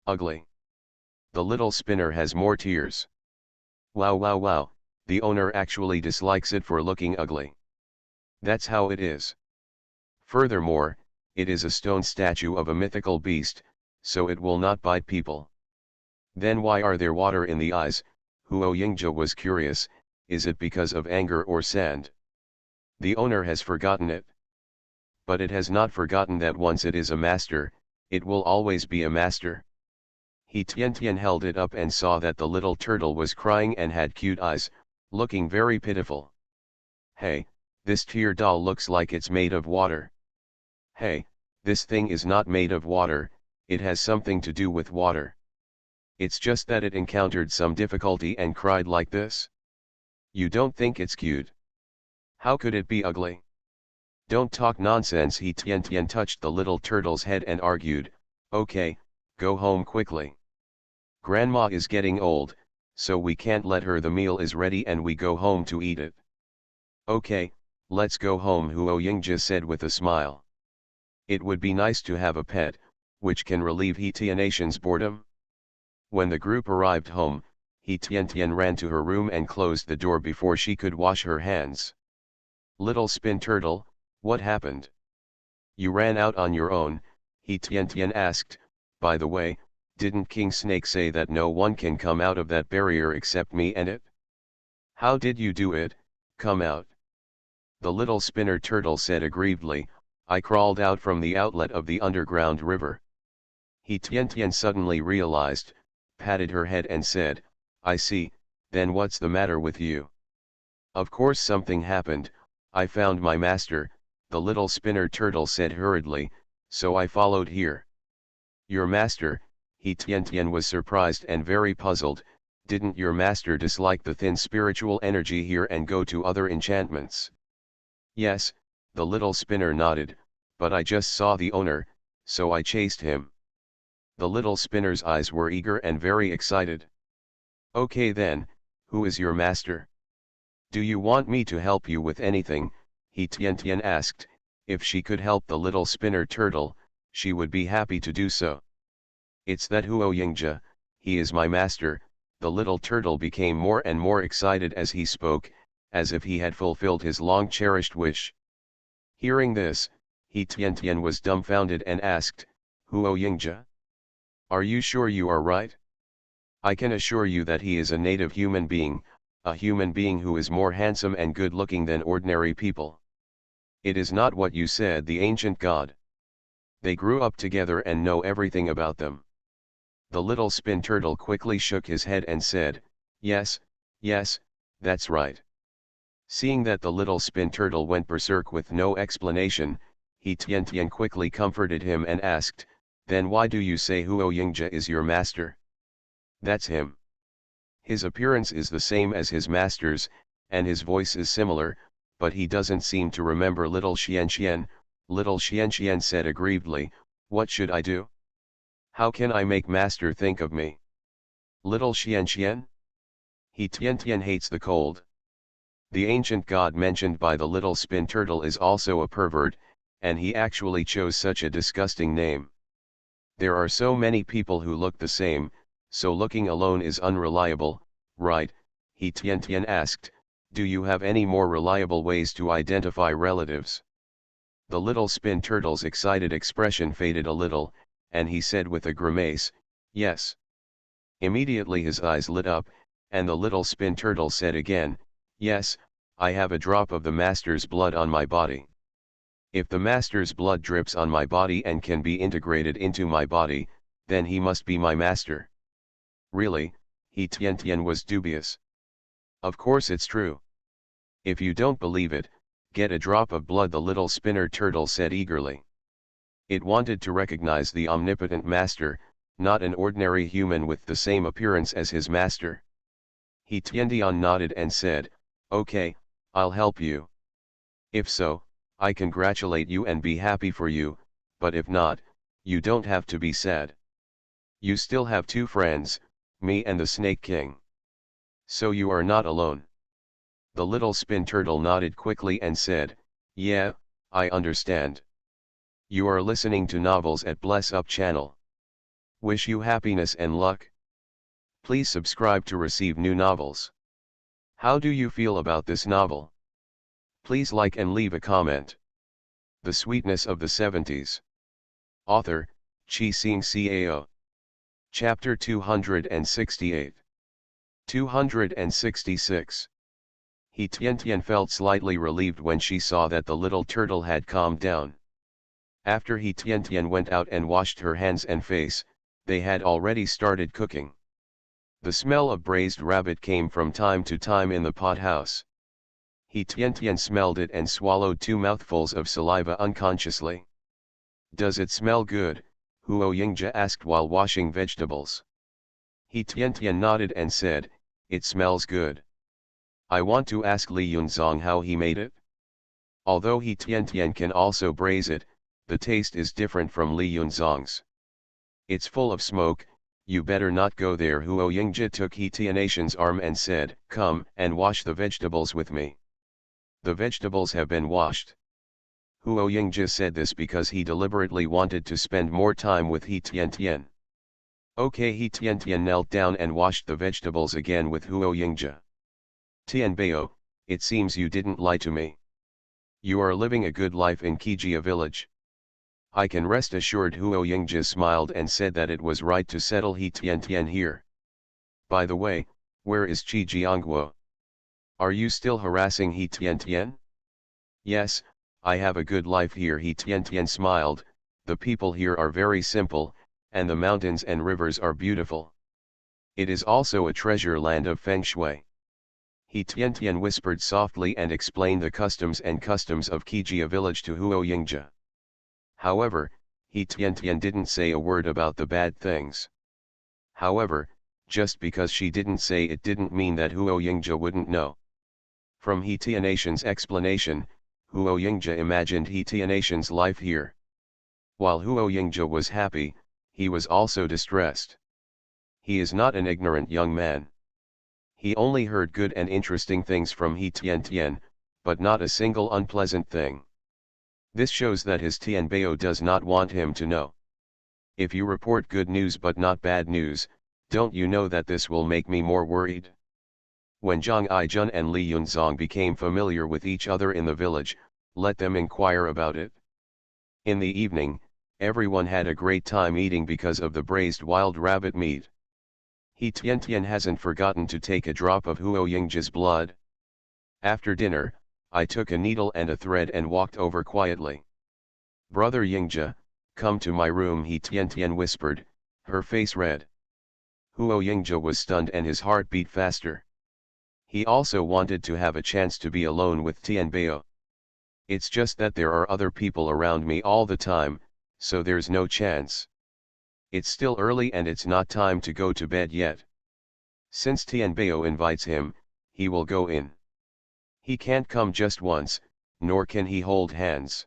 Ugly. The little spinner has more tears. Wow wow wow, the owner actually dislikes it for looking ugly. That's how it is. Furthermore, it is a stone statue of a mythical beast, so it will not bite people. Then why are there water in the eyes? Huo Yingzhe was curious, is it because of anger or sand? The owner has forgotten it. But it has not forgotten that once it is a master, it will always be a master. He Tian held it up and saw that the little turtle was crying and had cute eyes, looking very pitiful. Hey, this tear doll looks like it's made of water. Hey, this thing is not made of water, it has something to do with water. It's just that it encountered some difficulty and cried like this. You don't think it's cute? How could it be ugly? Don't talk nonsense. He Tian touched the little turtle's head and argued, okay, go home quickly. Grandma is getting old, so we can't let her. The meal is ready and we go home to eat it. Okay, let's go home, Huo Yingzhe said with a smile. It would be nice to have a pet, which can relieve He Tianation's boredom. When the group arrived home, He Tian ran to her room and closed the door before she could wash her hands. Little spin turtle, what happened? You ran out on your own, He Tian asked. By the way, didn't King Snake say that no one can come out of that barrier except me and it? How did you do it? Come out. The little spinner turtle said aggrievedly, I crawled out from the outlet of the underground river. He Tian suddenly realized, patted her head and said, I see, then what's the matter with you? Of course something happened, I found my master, the little spinner turtle said hurriedly, so I followed here. Your master? He Tian was surprised and very puzzled. Didn't your master dislike the thin spiritual energy here and go to other enchantments? Yes, the little spinner nodded, but I just saw the owner, so I chased him. The little spinner's eyes were eager and very excited. Okay then, who is your master? Do you want me to help you with anything? He Tian asked. If she could help the little spinner turtle, she would be happy to do so. It's that Huo Yingzhe, he is my master." The little turtle became more and more excited as he spoke, as if he had fulfilled his long-cherished wish. Hearing this, He Tian was dumbfounded and asked, "Huo Yingzhe? Are you sure you are right? I can assure you that he is a native human being, a human being who is more handsome and good-looking than ordinary people." "It is not what you said," the ancient god. "They grew up together and know everything about them." The little spin turtle quickly shook his head and said, "Yes, yes, that's right." Seeing that the little spin turtle went berserk with no explanation, He Tian quickly comforted him and asked, "Then why do you say Huo Yingzhe is your master?" "That's him. His appearance is the same as his master's, and his voice is similar, but he doesn't seem to remember little Xian." Little Xian said aggrievedly, "What should I do? How can I make master think of me?" "Little Xian? He Tian hates the cold." The ancient god mentioned by the little spin turtle is also a pervert, and he actually chose such a disgusting name. There are so many people who look the same, so looking alone is unreliable, right? He Tian asked, "Do you have any more reliable ways to identify relatives?" The little spin turtle's excited expression faded a little, and he said with a grimace, "Yes." Immediately his eyes lit up, and the little spin turtle said again, "Yes, I have a drop of the master's blood on my body. If the master's blood drips on my body and can be integrated into my body, then he must be my master." "Really?" He Tian was dubious. "Of course it's true. If you don't believe it, get a drop of blood," the little spinner turtle said eagerly. It wanted to recognize the omnipotent master, not an ordinary human with the same appearance as his master. He Tian nodded and said, "Okay, I'll help you. If so, I congratulate you and be happy for you, but if not, you don't have to be sad. You still have two friends, me and the Snake King. So you are not alone." The little spin turtle nodded quickly and said, "Yeah, I understand. You are listening to novels at Bless Up channel. Wish you happiness and luck. Please subscribe to receive new novels. How do you feel about this novel? Please like and leave a comment." The Sweetness of the Seventies. Author, Chi Sing Cao. Chapter 268. 266. He Tian felt slightly relieved when she saw that the little turtle had calmed down. After He Tian went out and washed her hands and face, they had already started cooking. The smell of braised rabbit came from time to time in the pot house. He Tian smelled it and swallowed 2 mouthfuls of saliva unconsciously. "Does it smell good?" Huo Yingzhe asked while washing vegetables. He Tian nodded and said, "It smells good. I want to ask Li Yunzong how he made it." Although He Tian can also braise it, the taste is different from Li Yunzong's. "It's full of smoke, you better not go there." Huo Yingzhe took He Tian's arm and said, "Come and wash the vegetables with me." "The vegetables have been washed." Huo Yingzhe said this because he deliberately wanted to spend more time with He Tian. Okay, He Tian knelt down and washed the vegetables again with Huo Yingzhe. "Tianbao, it seems you didn't lie to me. You are living a good life in Qijia village." "I can rest assured." Huo Yingzhe smiled and said that it was right to settle He Tian here. "By the way, where is Qi Jiangguo? Are you still harassing He Tian?" "Yes, I have a good life here." He Tian smiled, "The people here are very simple, and the mountains and rivers are beautiful. It is also a treasure land of feng shui." He Tian whispered softly and explained the customs of Qijia village to Huo Yingzhe. However, He Tian didn't say a word about the bad things. However, just because she didn't say it didn't mean that Huo Yingzhe wouldn't know. From He Tian's explanation, Huo Yingzhe imagined He Tian's life here. While Huo Yingzhe was happy, he was also distressed. He is not an ignorant young man. He only heard good and interesting things from He Tian, but not a single unpleasant thing. This shows that his Tianbao does not want him to know. If you report good news but not bad news, Don't you know that this will make me more worried? When Zhang Aijun and Li Yunzong became familiar with each other in the village, let them inquire about it. In the evening, everyone had a great time eating because of the braised wild rabbit meat. He Tian hasn't forgotten to take a drop of Huo Yingjia's blood. After dinner, I took a needle and a thread and walked over quietly. Brother Yingjia, come to my room, he Tian whispered, her face red. Huo Yingjia was stunned and his heart beat faster. He also wanted to have a chance to be alone with Tianbao. It's just that there are other people around me all the time, so there's no chance. It's still early and it's not time to go to bed yet. Since Tianbao invites him, he will go in. He can't come just once, nor can he hold hands.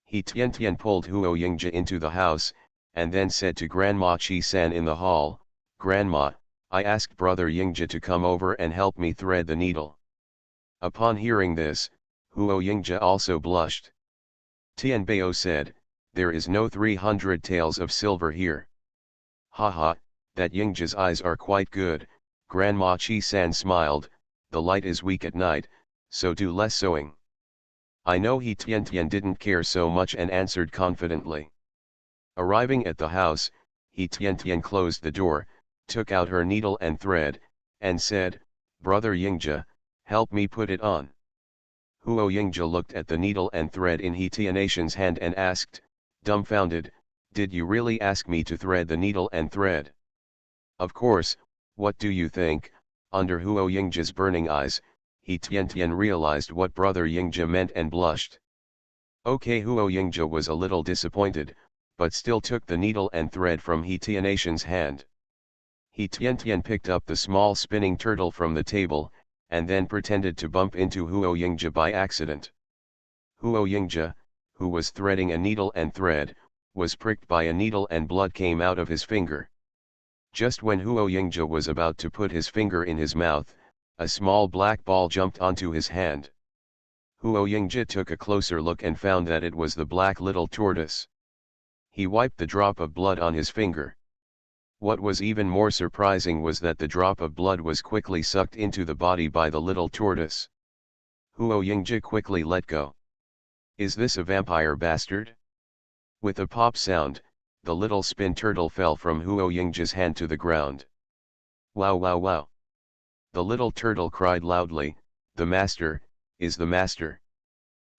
He Tian pulled Huo Yingjia into the house, and then said to Grandma Chi-san in the hall, Grandma, I asked Brother Yingjia to come over and help me thread the needle. Upon hearing this, Huo Yingjia also blushed. Tianbao said, there is no 300 taels of silver here. Haha, that Yingjia's eyes are quite good, Grandma Chi-san smiled, the light is weak at night, so do less sewing. I know he Tian didn't care so much and answered confidently. Arriving at the house, he Tian closed the door, took out her needle and thread, and said, Brother Yingjia, help me put it on. Huo Yingjia looked at the needle and thread in he Tian's hand and asked, dumbfounded, did you really ask me to thread the needle and thread? Of course, what do you think? Under Huo Yingjia's burning eyes, he Tian realized what Brother Yingjia meant and blushed. Okay, Huo Yingjia was a little disappointed, but still took the needle and thread from he Tian's hand. He Tian picked up the small spinning turtle from the table, and then pretended to bump into Huo Yingjia by accident. Huo Yingjia, who was threading a needle and thread, was pricked by a needle and blood came out of his finger. Just when Huo Yingjia was about to put his finger in his mouth, a small black ball jumped onto his hand. Huo Yingjia took a closer look and found that it was the black little tortoise. He wiped the drop of blood on his finger. What was even more surprising was that the drop of blood was quickly sucked into the body by the little tortoise. Huo Yingjia quickly let go. Is this a vampire bastard? With a pop sound, the little spin turtle fell from Huo Yingjia's hand to the ground. Wow wow wow. The little turtle cried loudly, the master, is the master.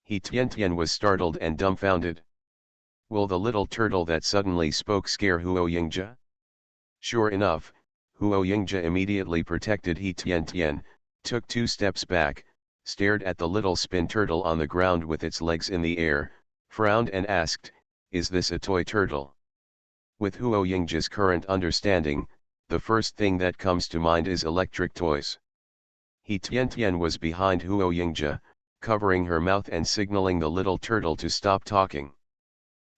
He Tian was startled and dumbfounded. Will the little turtle that suddenly spoke scare Huo Yingjia? Sure enough, Huo Yingjia immediately protected he Tian, took 2 steps back, stared at the little spin turtle on the ground with its legs in the air, frowned and asked, is this a toy turtle? With Huo Yingjia's current understanding, the first thing that comes to mind is electric toys. He Tian was behind Huo Yingjia, covering her mouth and signaling the little turtle to stop talking.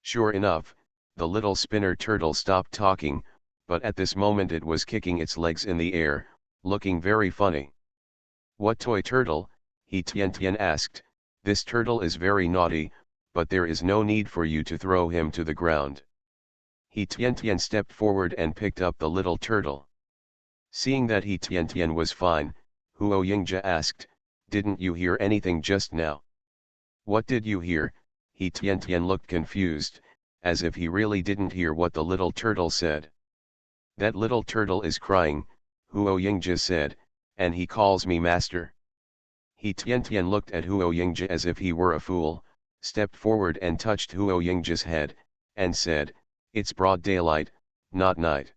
Sure enough, the little spinner turtle stopped talking, but at this moment it was kicking its legs in the air, looking very funny. What toy turtle? He Tian asked, this turtle is very naughty, but there is no need for you to throw him to the ground. He Tian stepped forward and picked up the little turtle. Seeing that he Tian was fine, Huo Yingjia asked, didn't you hear anything just now? What did you hear? He Tian looked confused, as if he really didn't hear what the little turtle said. That little turtle is crying, Huo Yingjia said, and he calls me master. He Tian looked at Huo Yingjia as if he were a fool, stepped forward and touched Huo Yingjia's head, and said, it's broad daylight, not night.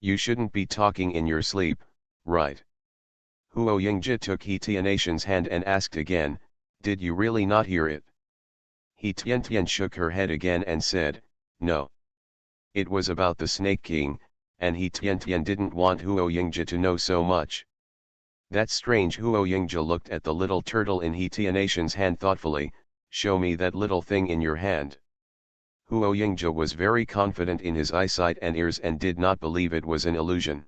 You shouldn't be talking in your sleep, right? Huo Yingjia took he Tian's hand and asked again, did you really not hear it? He Tian shook her head again and said, no. It was about the Snake King, and he Tian didn't want Huo Yingjia to know so much. That's strange. Huo Yingjia looked at the little turtle in he Tian's hand thoughtfully, show me that little thing in your hand. Huo Yingjia was very confident in his eyesight and ears and did not believe it was an illusion.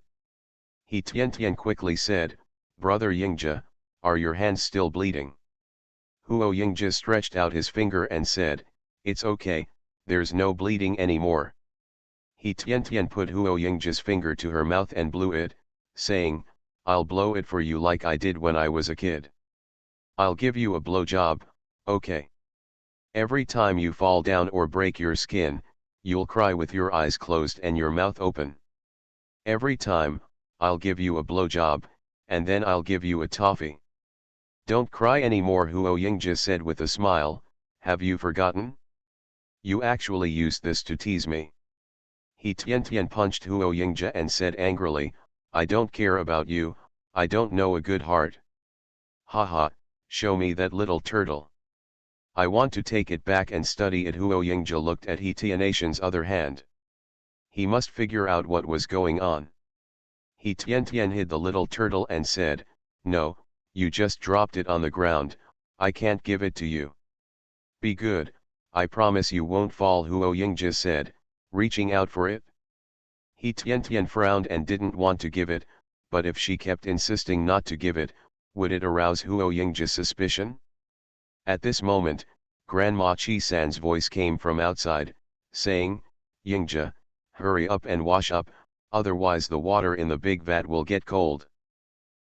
He Tian quickly said, Brother Yingjia, are your hands still bleeding? Huo Yingjia stretched out his finger and said, it's okay, there's no bleeding anymore. He Tian put Huo Yingjia's finger to her mouth and blew it, saying, "I'll blow it for you like I did when I was a kid. I'll give you a blowjob, okay? Every time you fall down or break your skin, you'll cry with your eyes closed and your mouth open. Every time, I'll give you a blowjob, and then I'll give you a toffee. Don't cry anymore," Huo Yingjia said with a smile. "Have you forgotten? You actually used this to tease me." He Tian punched Huo Yingjia and said angrily, "I don't care about you, I don't know a good heart. Haha, show me that little turtle. I want to take it back and study it." Huo Yingjia looked at He Tian's other hand. He must figure out what was going on. He Tian hid the little turtle and said, "No, you just dropped it on the ground, I can't give it to you. Be good, I promise you won't fall," Huo Yingjia said, reaching out for it. He Tian frowned and didn't want to give it, but if she kept insisting not to give it, would it arouse Huo Yingjia's suspicion? At this moment, Grandma Chi-san's voice came from outside, saying, "Yingjia, hurry up and wash up, otherwise the water in the big vat will get cold."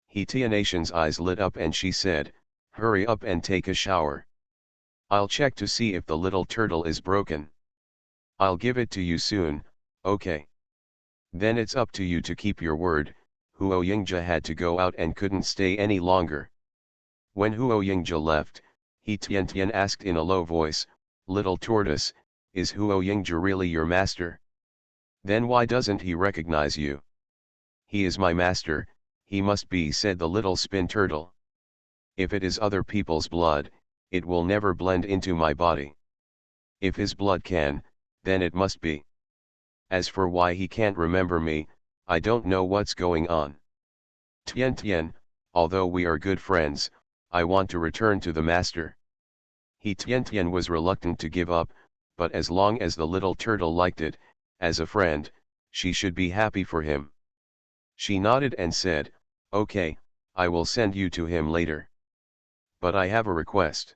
He Tian's eyes lit up and she said, "Hurry up and take a shower. I'll check to see if the little turtle is broken. I'll give it to you soon, okay? Then it's up to you to keep your word." Huo Yingjia had to go out and couldn't stay any longer. When Huo Yingjia left, He Tian asked in a low voice, "Little tortoise, is Huo Yingjia really your master? Then why doesn't he recognize you?" "He is my master, he must be," said the little spin turtle. "If it is other people's blood, it will never blend into my body. If his blood can, then it must be. As for why he can't remember me, I don't know what's going on. Tian, although we are good friends, I want to return to the master." He Tian was reluctant to give up, but as long as the little turtle liked it, as a friend, she should be happy for him. She nodded and said, "Okay, I will send you to him later. But I have a request.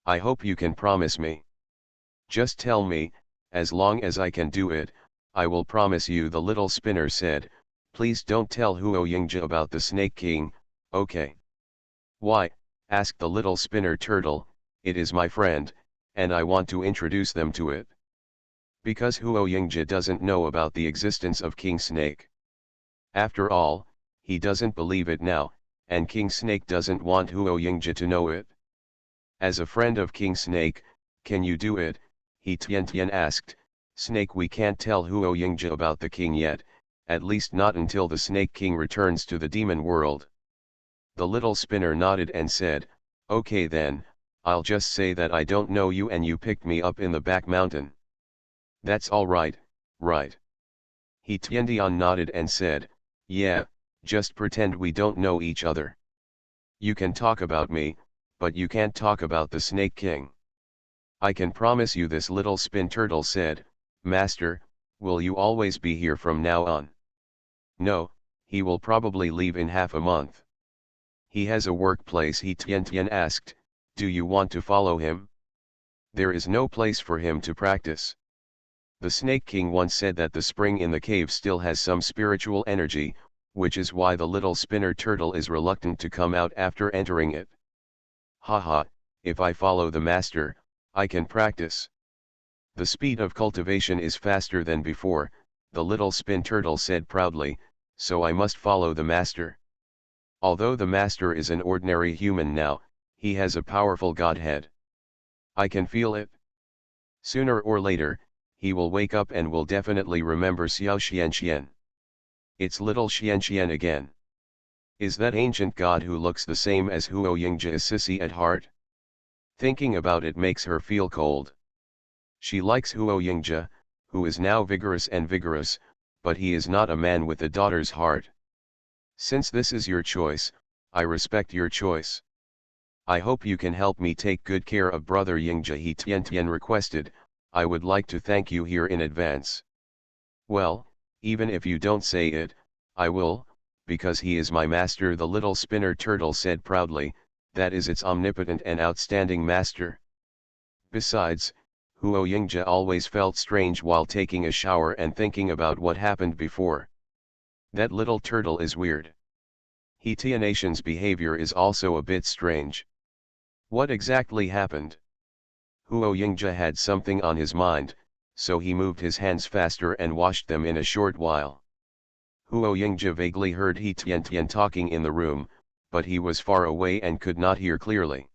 I hope you can promise me. Just tell me, as long as I can do it, I will promise you," the little spinner said. "Please don't tell Huo Yingjia about the Snake King, okay?" "Why?" asked the little spinner turtle. "It is my friend, and I want to introduce them to it." "Because Huo Yingjia doesn't know about the existence of King Snake. After all, he doesn't believe it now, and King Snake doesn't want Huo Yingjia to know it." "As a friend of King Snake, can you do it?" He Tian asked. "Snake, we can't tell Huo Yingjia about the king yet, at least not until the Snake King returns to the demon world." The little spinner nodded and said, "Okay then, I'll just say that I don't know you and you picked me up in the back mountain." "That's all right, right?" He Tian nodded and said, "Yeah, just pretend we don't know each other. You can talk about me, but you can't talk about the Snake King." "I can promise you this," little spin turtle said. "Master, will you always be here from now on?" "No, he will probably leave in half a month." "He has a workplace," He Tian asked. "Do you want to follow him?" "There is no place for him to practice. The Snake King once said that the spring in the cave still has some spiritual energy, which is why the little spinner turtle is reluctant to come out after entering it." "Haha, if I follow the master, I can practice. The speed of cultivation is faster than before," the little spin turtle said proudly, "so I must follow the master. Although the master is an ordinary human now, he has a powerful godhead. I can feel it. Sooner or later, he will wake up and will definitely remember Xiao Xianxian. It's little Xianxian again. Is that ancient god who looks the same as Huo Yingjia a sissy at heart? Thinking about it makes her feel cold. She likes Huo Yingjia, who is now vigorous, but he is not a man with a daughter's heart. Since this is your choice, I respect your choice. I hope you can help me take good care of brother Yingjia," He Tian requested. "I would like to thank you here in advance." "Well, even if you don't say it, I will, because he is my master," the little spinner turtle said proudly. "That is its omnipotent and outstanding master. Besides, Huo Yingja always felt strange while taking a shower and thinking about what happened before. That little turtle is weird. Hetianation's behavior is also a bit strange. What exactly happened? Huo Yingja had something on his mind, so he moved his hands faster and washed them in a short while. Huo Yingja vaguely heard He Tian talking in the room, but he was far away and could not hear clearly.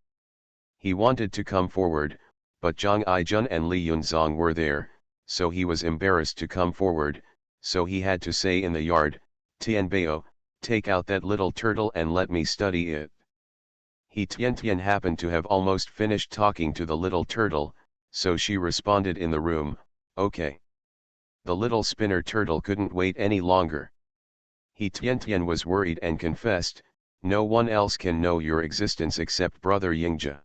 He wanted to come forward, but Zhang Aijun and Li Yunzong were there, so he was embarrassed to come forward, so he had to say in the yard, "Tianbao, take out that little turtle and let me study it." He Tian happened to have almost finished talking to the little turtle, so she responded in the room, "Okay." The little spinner turtle couldn't wait any longer. He Tian was worried and confessed, "No one else can know your existence except Brother Yingja."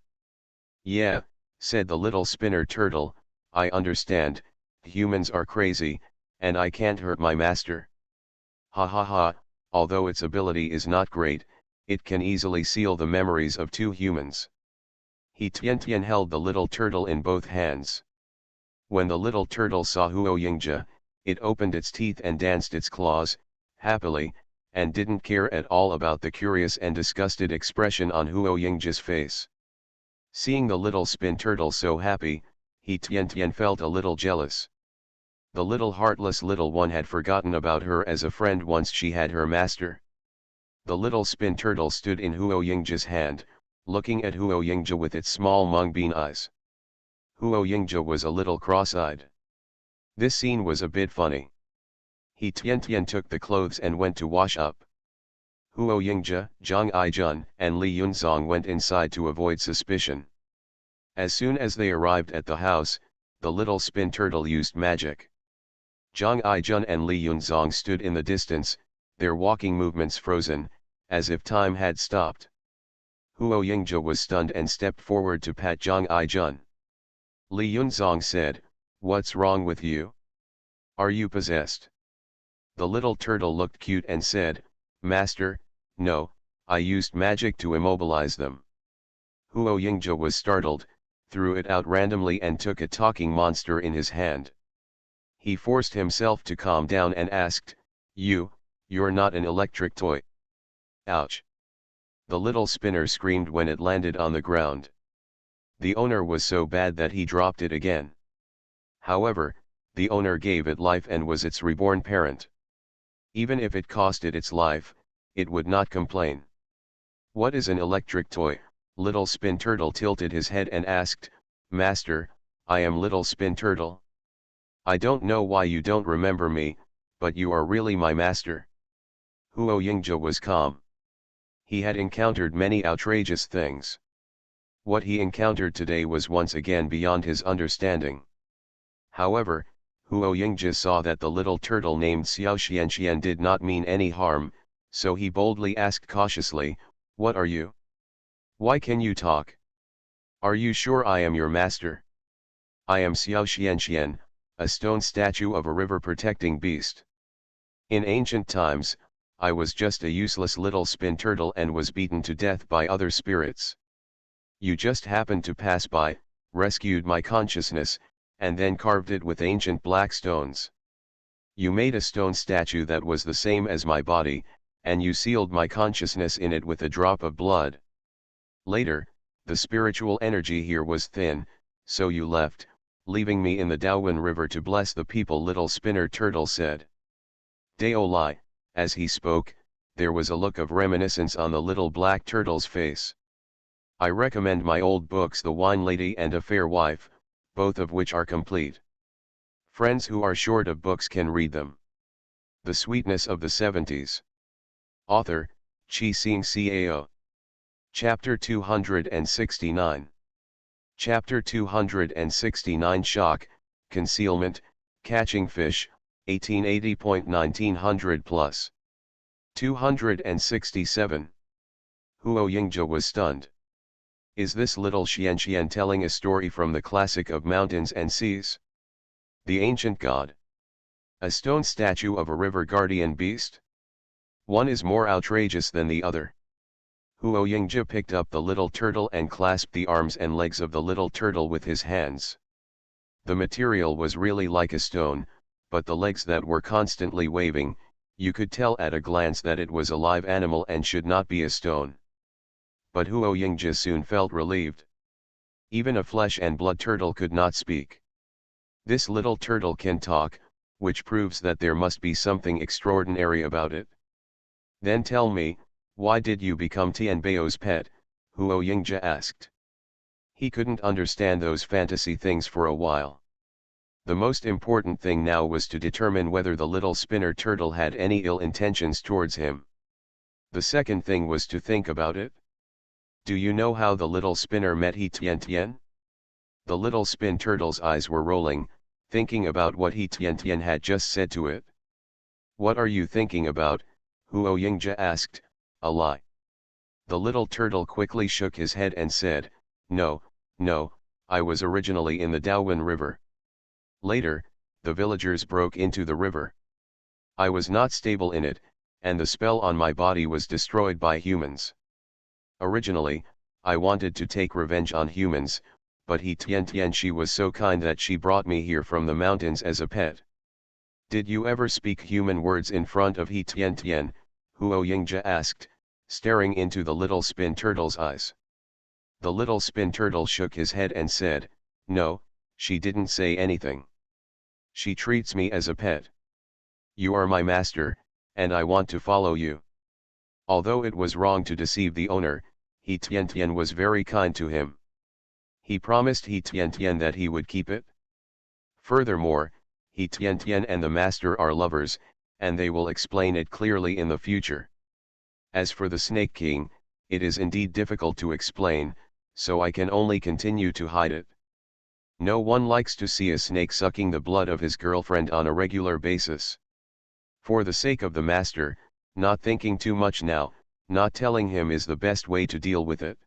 "Yeah," said the little spinner turtle, "I understand, humans are crazy, and I can't hurt my master. Ha ha ha, although its ability is not great, it can easily seal the memories of two humans." He Tian held the little turtle in both hands. When the little turtle saw Huo Yingja, it opened its teeth and danced its claws, happily, and didn't care at all about the curious and disgusted expression on Huo Yingja's face. Seeing the little spin turtle so happy, He Tian felt a little jealous. The little heartless little one had forgotten about her as a friend once she had her master. The little spin turtle stood in Huo Yingja's hand, looking at Huo Yingja with its small mung-bean eyes. Huo Yingja was a little cross-eyed. This scene was a bit funny. He Tian took the clothes and went to wash up. Huo Yingja, Zhang Aijun, and Li Yunzong went inside to avoid suspicion. As soon as they arrived at the house, the little spin turtle used magic. Zhang Aijun and Li Yunzong stood in the distance, their walking movements frozen, as if time had stopped. Huo Yingja was stunned and stepped forward to pat Zhang Aijun. Li Yunzong said, "What's wrong with you? Are you possessed?" The little turtle looked cute and said, "Master, no, I used magic to immobilize them." Huo Yingja was startled, threw it out randomly and took a talking monster in his hand. He forced himself to calm down and asked, You're not an electric toy." Ouch! The little spinner screamed when it landed on the ground. The owner was so bad that he dropped it again. However, the owner gave it life and was its reborn parent. Even if it cost it its life, it would not complain. "What is an electric toy?" Little Spin Turtle tilted his head and asked, "Master, I am Little Spin Turtle. I don't know why you don't remember me, but you are really my master." Huo Yingja was calm. He had encountered many outrageous things. What he encountered today was once again beyond his understanding. However, Huo Yingja saw that the little turtle named Xiao Xianxian did not mean any harm, so he boldly asked cautiously, "What are you? Why can you talk? Are you sure I am your master?" "I am Xiao Xianxian, a stone statue of a river protecting beast. In ancient times, I was just a useless little spin turtle and was beaten to death by other spirits. You just happened to pass by, rescued my consciousness, and then carved it with ancient black stones. You made a stone statue that was the same as my body, and you sealed my consciousness in it with a drop of blood. Later, the spiritual energy here was thin, so you left, leaving me in the Daowen River to bless the people," Little Spinner Turtle said. Dao Lai, as he spoke, there was a look of reminiscence on the little black turtle's face. "I recommend my old books The Wine Lady and A Fair Wife, both of which are complete. Friends who are short of books can read them. The Sweetness of the Seventies. Author, Chi Sing Cao. Chapter 269. Chapter 269 Shock, Concealment, Catching Fish, 1880.1900 plus. 267. Huo Yingja was stunned. Is this little Xianxian telling a story from the classic of mountains and seas? The ancient god? A stone statue of a river guardian beast? One is more outrageous than the other. Huo Yingja picked up the little turtle and clasped the arms and legs of the little turtle with his hands. The material was really like a stone, but the legs that were constantly waving, you could tell at a glance that it was a live animal and should not be a stone. But Huo Yingzhi soon felt relieved. Even a flesh and blood turtle could not speak. This little turtle can talk, which proves that there must be something extraordinary about it. Then tell me, why did you become Tianbao's pet? Huo Yingzhi asked. He couldn't understand those fantasy things for a while. The most important thing now was to determine whether the little spinner turtle had any ill intentions towards him. The second thing was to think about it. Do you know how the little spinner met He Tian? The little spin turtle's eyes were rolling, thinking about what He Tian had just said to it. What are you thinking about? Huo Yingzhi asked. A lie. The little turtle quickly shook his head and said, No, no, I was originally in the Daowen River. Later, the villagers broke into the river. I was not stable in it, and the spell on my body was destroyed by humans. Originally, I wanted to take revenge on humans, but He Tian she was so kind that she brought me here from the mountains as a pet. Did you ever speak human words in front of He Tian? Huo Yingzhi asked, staring into the little spin turtle's eyes. The little spin turtle shook his head and said, No, she didn't say anything. She treats me as a pet. You are my master, and I want to follow you. Although it was wrong to deceive the owner, He Tian was very kind to him. He promised He Tian that he would keep it. Furthermore, He Tian and the master are lovers, and they will explain it clearly in the future. As for the Snake King, it is indeed difficult to explain, so I can only continue to hide it. No one likes to see a snake sucking the blood of his girlfriend on a regular basis. For the sake of the master, not thinking too much now, not telling him is the best way to deal with it.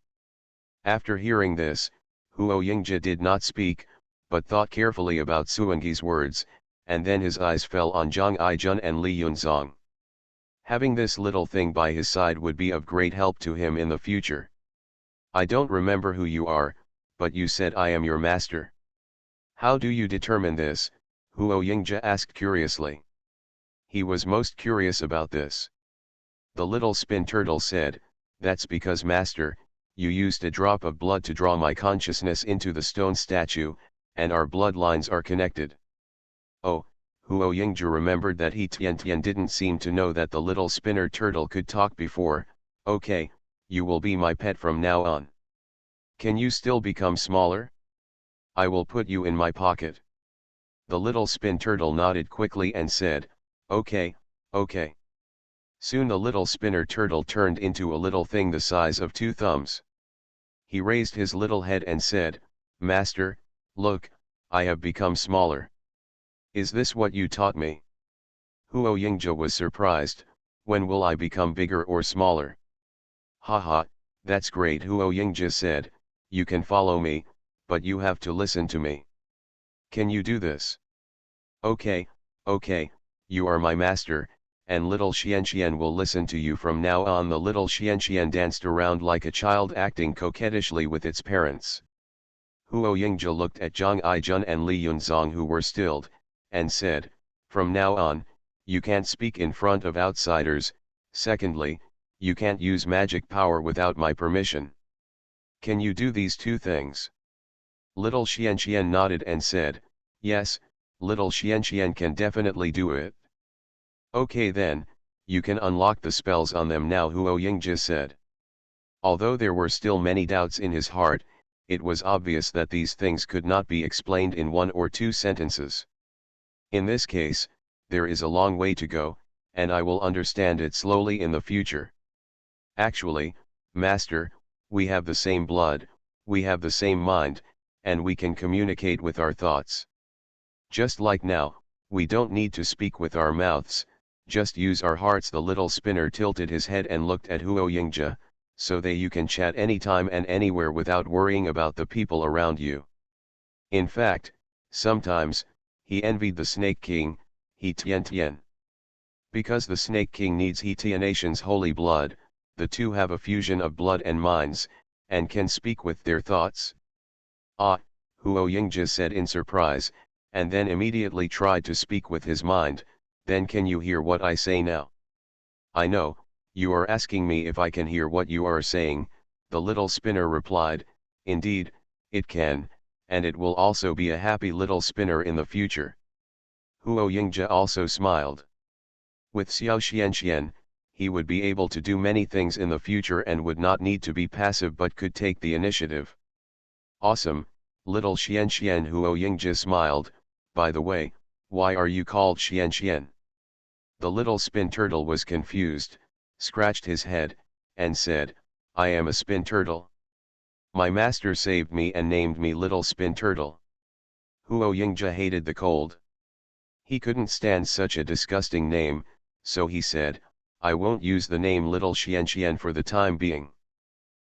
After hearing this, Huo Yingzhi did not speak, but thought carefully about Suangi's words, and then his eyes fell on Zhang Aijun and Li Yunzong. Having this little thing by his side would be of great help to him in the future. I don't remember who you are, but you said I am your master. How do you determine this? Huo Yingzhi asked curiously. He was most curious about this. The little spin turtle said, That's because master, you used a drop of blood to draw my consciousness into the stone statue, and our bloodlines are connected. Oh, Huo Yingzhi remembered that He Tian didn't seem to know that the little spinner turtle could talk before. Okay, you will be my pet from now on. Can you still become smaller? I will put you in my pocket. The little spin turtle nodded quickly and said, Okay, okay. Soon the little spinner turtle turned into a little thing the size of 2 thumbs. He raised his little head and said, Master, look, I have become smaller. Is this what you taught me? Huo Yingzhi was surprised. When will I become bigger or smaller? Haha, that's great, Huo Yingzhi said. You can follow me, but you have to listen to me. Can you do this? Okay, okay, you are my master, and little Xianxian will listen to you from now on. The little Xianxian danced around like a child, acting coquettishly with its parents. Huo Yingzhi looked at Zhang Aijun and Li Yunzong, who were stilled, and said, From now on, you can't speak in front of outsiders. Secondly, you can't use magic power without my permission. Can you do these 2 things? Little Xianxian nodded and said, Yes, little Xianxian can definitely do it. Okay then, you can unlock the spells on them now, Huo Yingzhi said. Although there were still many doubts in his heart, it was obvious that these things could not be explained in 1 or 2 sentences. In this case, there is a long way to go, and I will understand it slowly in the future. Actually, Master, we have the same blood, we have the same mind, and we can communicate with our thoughts. Just like now, we don't need to speak with our mouths, just use our hearts. The little spinner tilted his head and looked at Huo Yingzhi, so that you can chat anytime and anywhere without worrying about the people around you. In fact, sometimes, he envied the Snake King, He Tian. Because the Snake King needs He Tian's holy blood, the two have a fusion of blood and minds, and can speak with their thoughts. Ah, Huo Yingzhi said in surprise, and then immediately tried to speak with his mind. Then can you hear what I say now? I know, you are asking me if I can hear what you are saying, the little spinner replied. Indeed, it can, and it will also be a happy little spinner in the future. Huo Yingzhi also smiled. With Xiao Xianxian, he would be able to do many things in the future and would not need to be passive but could take the initiative. Awesome, little Xianxian. Huo Yingzhi smiled. By the way, why are you called Xianxian? The little spin turtle was confused, scratched his head, and said, I am a spin turtle. My master saved me and named me Little Spin Turtle. Huo Yingzhi hated the cold. He couldn't stand such a disgusting name, so he said, I won't use the name Little Xianxian for the time being.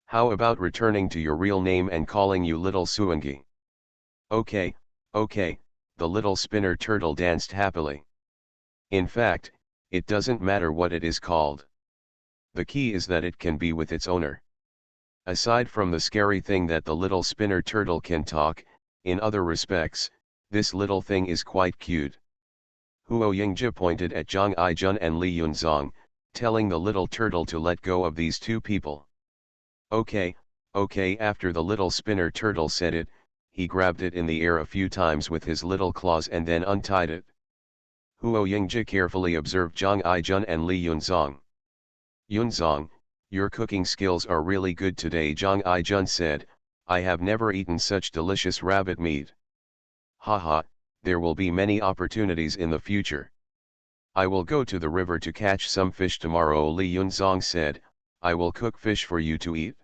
How about returning to your real name and calling you Little Suangi? Okay, okay, the little spinner turtle danced happily. In fact, it doesn't matter what it is called. The key is that it can be with its owner. Aside from the scary thing that the little spinner turtle can talk, in other respects, this little thing is quite cute. Huo Yingzhi pointed at Zhang Aijun and Li Yunzong, telling the little turtle to let go of these two people. Okay, okay. After the little spinner turtle said it, he grabbed it in the air a few times with his little claws and then untied it. Huo Yingzhi carefully observed Zhang Aijun and Li Yunzong. Yunzong, your cooking skills are really good today, Zhang Aijun said. I have never eaten such delicious rabbit meat. Haha, there will be many opportunities in the future. I will go to the river to catch some fish tomorrow, Li Yunzong said. I will cook fish for you to eat.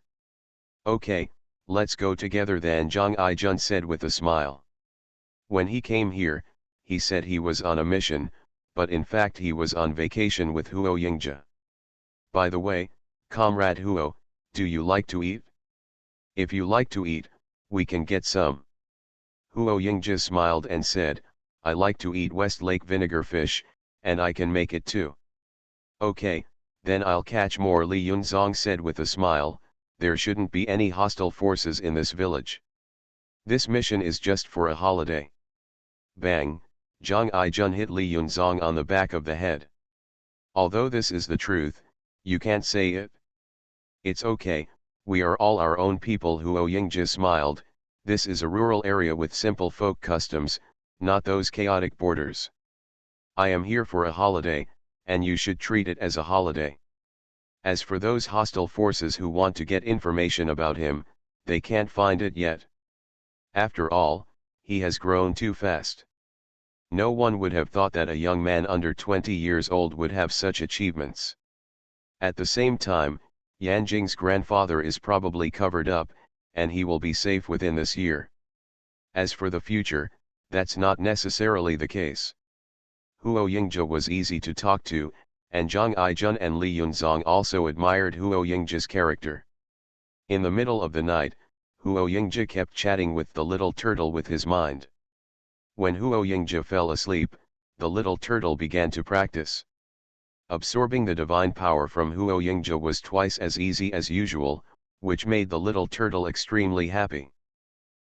Okay, let's go together then, Zhang Aijun said with a smile. When he came here, he said he was on a mission, but in fact he was on vacation with Huo Yingzhi. By the way, Comrade Huo, do you like to eat? If you like to eat, we can get some. Huo Yingzhi smiled and said, I like to eat Westlake vinegar fish, and I can make it too. Okay, then I'll catch more, Li Yunzong said with a smile. There shouldn't be any hostile forces in this village. This mission is just for a holiday. Bang, Zhang Aijun hit Li Yunzong on the back of the head. Although this is the truth, you can't say it. It's okay, we are all our own people, Huo Yingzhi smiled. This is a rural area with simple folk customs, not those chaotic borders. I am here for a holiday, and you should treat it as a holiday. As for those hostile forces who want to get information about him, they can't find it yet. After all, he has grown too fast. No one would have thought that a young man under 20 years old would have such achievements. At the same time, Yanjing's grandfather is probably covered up, and he will be safe within this year. As for the future, that's not necessarily the case. Huo Yingzhi was easy to talk to, and Zhang Aijun and Li Yunzong also admired Huo Yingzhi's character. In the middle of the night, Huo Yingzhi kept chatting with the little turtle with his mind. When Huo Yingzhi fell asleep, the little turtle began to practice. Absorbing the divine power from Huo Yingzhi was twice as easy as usual, which made the little turtle extremely happy.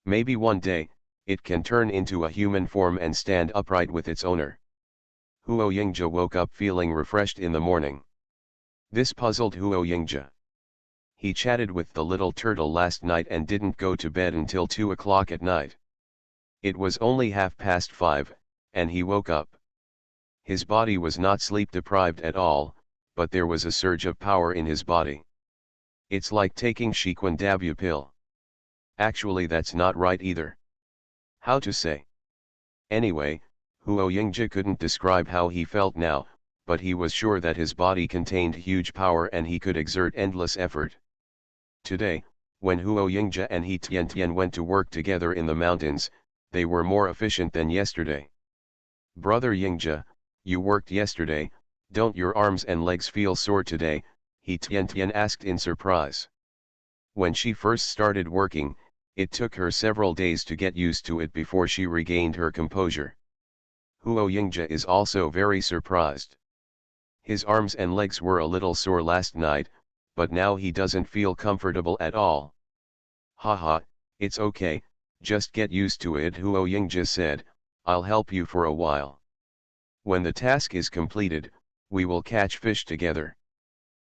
Maybe one day, it can turn into a human form and stand upright with its owner. Huo Yingzhi woke up feeling refreshed in the morning. This puzzled Huo Yingzhi. He chatted with the little turtle last night and didn't go to bed until 2 o'clock at night. It was only 5:30, and he woke up. His body was not sleep deprived at all, but there was a surge of power in his body. It's like taking Shiquan pill. Actually that's not right either. How to say? Anyway, Huo Yingzhi couldn't describe how he felt now, but he was sure that his body contained huge power and he could exert endless effort. Today, when Huo Yingzhi and He Tian went to work together in the mountains, they were more efficient than yesterday. Brother Yingzhi, you worked yesterday, don't your arms and legs feel sore today? He Tian asked in surprise. When she first started working, it took her several days to get used to it before she regained her composure. Huo Yingzhi is also very surprised. His arms and legs were a little sore last night, but now he doesn't feel comfortable at all. Haha, it's okay, Just get used to it, Huo Yingji said. I'll help you for a while. When the task is completed, we will catch fish together.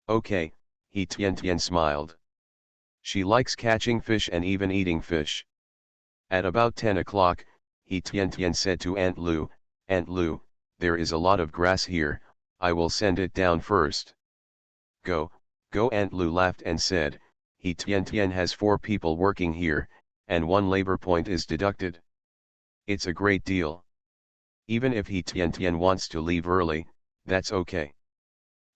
Okay, He Tian smiled. She likes catching fish and even eating fish. At about 10 o'clock, He Tian said to Aunt Lu, Aunt Lu, there is a lot of grass here, I will send it down first. Go, go, Aunt Lu laughed and said, He Tian has 4 people working here, and 1 labor point is deducted. It's a great deal. Even if He Tian wants to leave early, that's okay.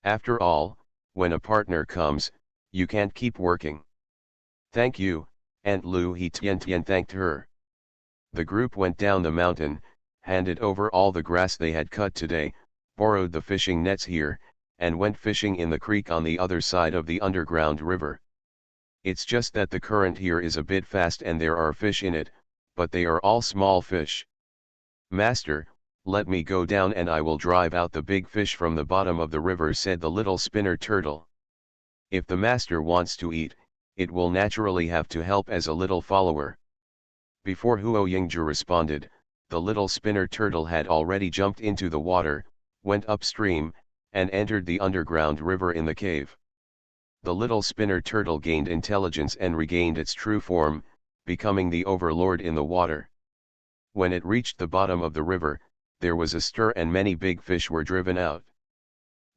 After all, when a partner comes, you can't keep working. Thank you, Aunt Lu. He Tian thanked her. The group went down the mountain, handed over all the grass they had cut today, borrowed the fishing nets here, and went fishing in the creek on the other side of the underground river. It's just that the current here is a bit fast and there are fish in it, but they are all small fish. Master, let me go down and I will drive out the big fish from the bottom of the river, said the little spinner turtle. If the master wants to eat, it will naturally have to help as a little follower. Before Huo Yingji responded, the little spinner turtle had already jumped into the water, went upstream, and entered the underground river in the cave. The little spinner turtle gained intelligence and regained its true form, becoming the overlord in the water. When it reached the bottom of the river, there was a stir and many big fish were driven out.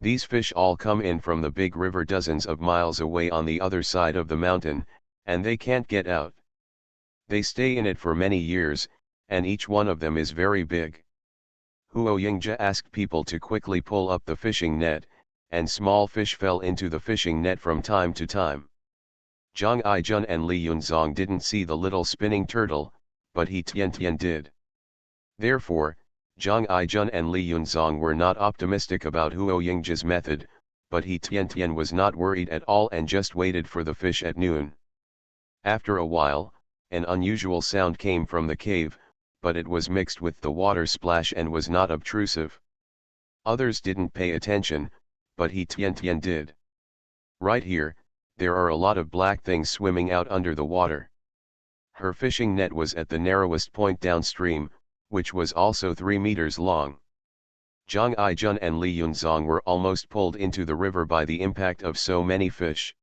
These fish all come in from the big river dozens of miles away on the other side of the mountain, and they can't get out. They stay in it for many years, and each one of them is very big. Huo Yingji asked people to quickly pull up the fishing net, and small fish fell into the fishing net from time to time. Zhang Aijun and Li Yunzong didn't see the little spinning turtle, but He Tian did. Therefore, Zhang Aijun and Li Yunzong were not optimistic about Huo Yingji's method, but He Tian was not worried at all and just waited for the fish at noon. After a while, an unusual sound came from the cave, but it was mixed with the water splash and was not obtrusive. Others didn't pay attention, but He Tian did. Right here, there are a lot of black things swimming out under the water. Her fishing net was at the narrowest point downstream, which was also 3 meters long. Zhang Aijun and Li Yunzong were almost pulled into the river by the impact of so many fish.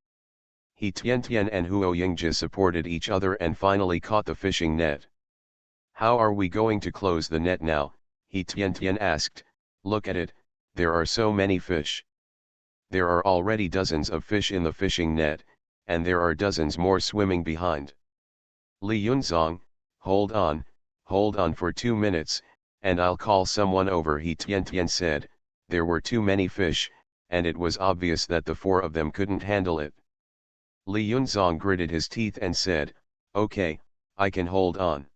He Tian and Huo Yingji supported each other and finally caught the fishing net. How are we going to close the net now? He Tian asked. Look at it, there are so many fish. There are already dozens of fish in the fishing net, and there are dozens more swimming behind. Li Yunzong, hold on for 2 minutes, and I'll call someone over, He Tian said. There were too many fish, and it was obvious that the 4 of them couldn't handle it. Li Yunzong gritted his teeth and said, okay, I can hold on.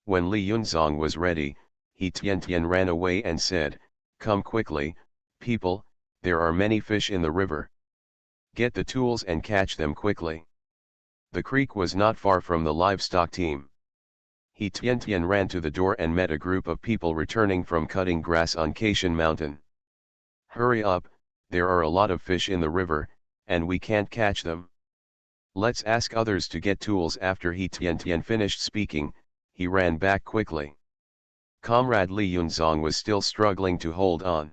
When Li Yunzong was ready, He Tian ran away and said, come quickly, people, there are many fish in the river. Get the tools and catch them quickly. The creek was not far from the livestock team. He Tian ran to the door and met a group of people returning from cutting grass on Caishan Mountain. Hurry up, there are a lot of fish in the river, and we can't catch them. Let's ask others to get tools. After He Tian finished speaking, he ran back quickly. Comrade Li Yunzong was still struggling to hold on.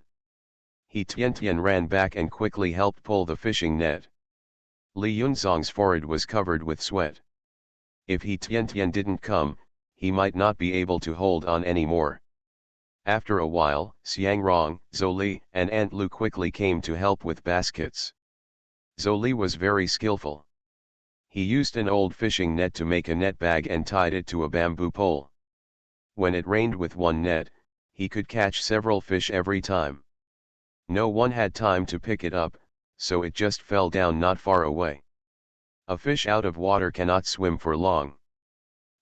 He Tian ran back and quickly helped pull the fishing net. Li Yunzong's forehead was covered with sweat. If He Tian didn't come, he might not be able to hold on anymore. After a while, Xiang Rong, Zhou Li, and Aunt Lu quickly came to help with baskets. Zhou Li was very skillful. He used an old fishing net to make a net bag and tied it to a bamboo pole. When it rained with one net, he could catch several fish every time. No one had time to pick it up, so it just fell down not far away. A fish out of water cannot swim for long.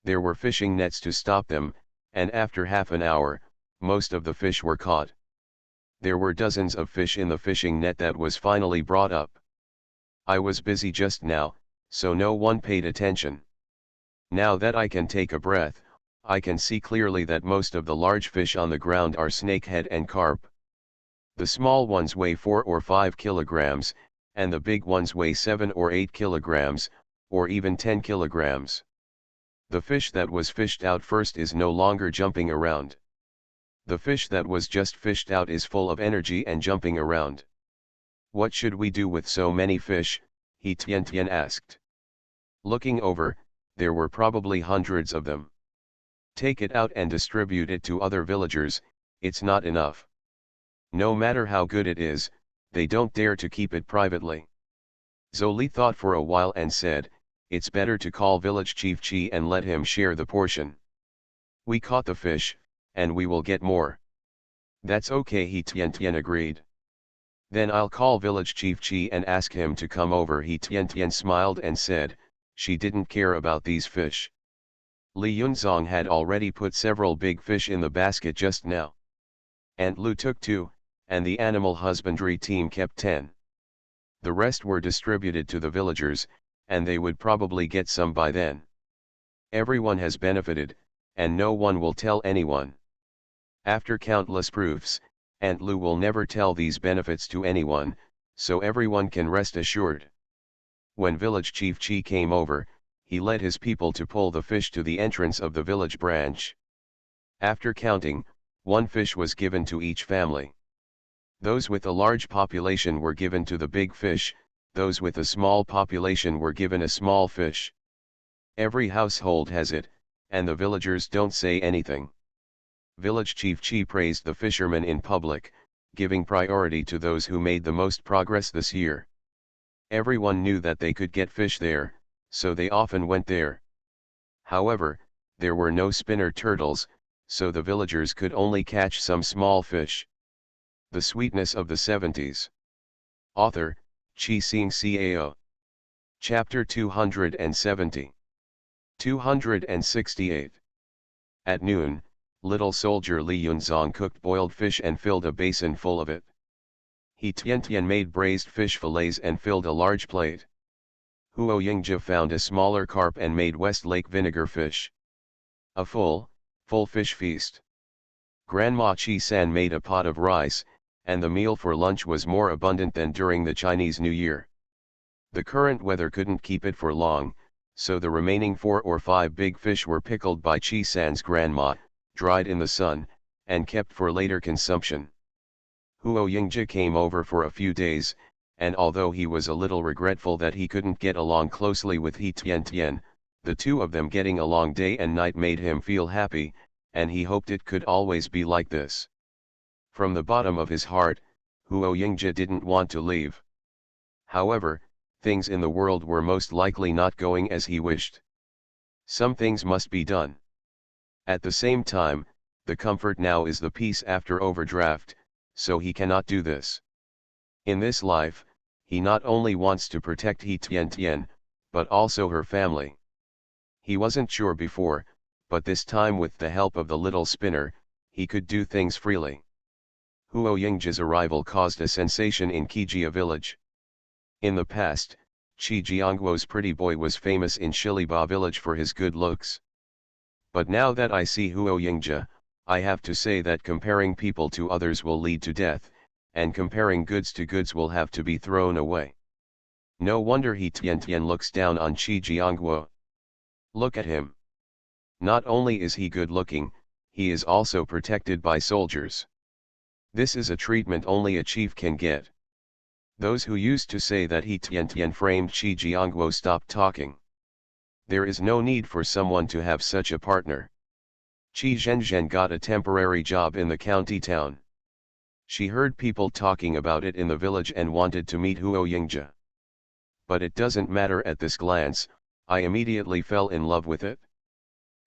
There were fishing nets to stop them, and after half an hour, most of the fish were caught. There were dozens of fish in the fishing net that was finally brought up. I was busy just now, so no one paid attention. Now that I can take a breath, I can see clearly that most of the large fish on the ground are snakehead and carp. The small ones weigh 4 or 5 kilograms, and the big ones weigh 7 or 8 kilograms, or even 10 kilograms. The fish that was fished out first is no longer jumping around. The fish that was just fished out is full of energy and jumping around. What should we do with so many fish? He Tian asked. Looking over, there were probably hundreds of them. Take it out and distribute it to other villagers, it's not enough. No matter how good it is, they don't dare to keep it privately. Zoli thought for a while and said, it's better to call village chief Chi and let him share the portion. We caught the fish, and we will get more. That's okay, He Tian agreed. Then I'll call village chief Chi and ask him to come over. He Tian smiled and said, she didn't care about these fish. Li Yunzong had already put several big fish in the basket just now. Aunt Lu took 2, and the animal husbandry team kept 10. The rest were distributed to the villagers, and they would probably get some by then. Everyone has benefited, and no one will tell anyone. After countless proofs, Aunt Lu will never tell these benefits to anyone, so everyone can rest assured. When village chief Chi came over, he led his people to pull the fish to the entrance of the village branch. After counting, 1 fish was given to each family. Those with a large population were given to the big fish, those with a small population were given a small fish. Every household has it, and the villagers don't say anything. Village chief Chi praised the fishermen in public, giving priority to those who made the most progress this year. Everyone knew that they could get fish there, so they often went there. However, there were no spinner turtles, so the villagers could only catch some small fish. The Sweetness of the 70s. Author, Chi Sing Cao. Chapter 270. 268. At noon, little soldier Li Yunzong cooked boiled fish and filled a basin full of it. He Tian made braised fish fillets and filled a large plate. Huo Yingji found a smaller carp and made West Lake vinegar fish. A full fish feast. Grandma Chi San made a pot of rice, and the meal for lunch was more abundant than during the Chinese New Year. The current weather couldn't keep it for long, so the remaining 4 or 5 big fish were pickled by Chi San's grandma, dried in the sun, and kept for later consumption. Huo Yingji came over for a few days, and although he was a little regretful that he couldn't get along closely with He Tian, the two of them getting along day and night made him feel happy, and he hoped it could always be like this. From the bottom of his heart, Huo Yingji didn't want to leave. However, things in the world were most likely not going as he wished. Some things must be done. At the same time, the comfort now is the peace after overdraft, so he cannot do this. In this life, he not only wants to protect He Tian, but also her family. He wasn't sure before, but this time with the help of the little spinner, he could do things freely. Huo Yingji's arrival caused a sensation in Qijia village. In the past, Qi Jiangguo's pretty boy was famous in Shiliba village for his good looks. But now that I see Huo Yingji, I have to say that comparing people to others will lead to death, and comparing goods to goods will have to be thrown away. No wonder He Tian looks down on Qi Jiangguo. Look at him. Not only is he good looking, he is also protected by soldiers. This is a treatment only a chief can get. Those who used to say that He Tian framed Qi Jiangguo stopped talking. There is no need for someone to have such a partner. Qi Zhenzhen got a temporary job in the county town. She heard people talking about it in the village and wanted to meet Huo Yingji. But it doesn't matter at this glance, I immediately fell in love with it.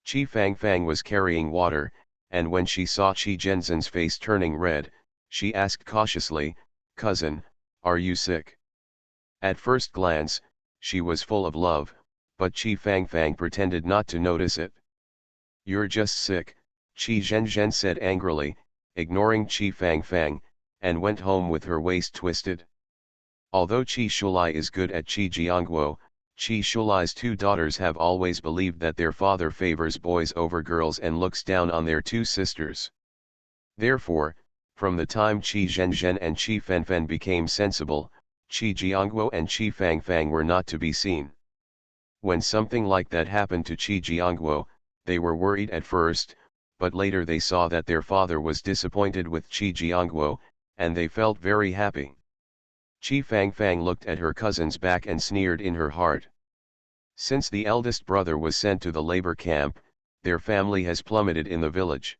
Qi Fangfang was carrying water, and when she saw Qi Zhenzhen's face turning red, she asked cautiously, "Cousin, are you sick?" At first glance, she was full of love, but Qi Fangfang pretended not to notice it. "You're just sick," Qi Zhenzhen said angrily, ignoring Qi Fangfang, and went home with her waist twisted. Although Qi Shulai is good at Qi Jiangguo, Qi Shulai's 2 daughters have always believed that their father favors boys over girls and looks down on their 2 sisters. Therefore, from the time Qi Zhenzhen and Qi Fenfen became sensible, Qi Jiangguo and Qi Fangfang were not to be seen. When something like that happened to Chi Jiangguo, they were worried at first, but later they saw that their father was disappointed with Chi Jiangguo, and they felt very happy. Chi Fangfang looked at her cousin's back and sneered in her heart. Since the eldest brother was sent to the labor camp, their family has plummeted in the village.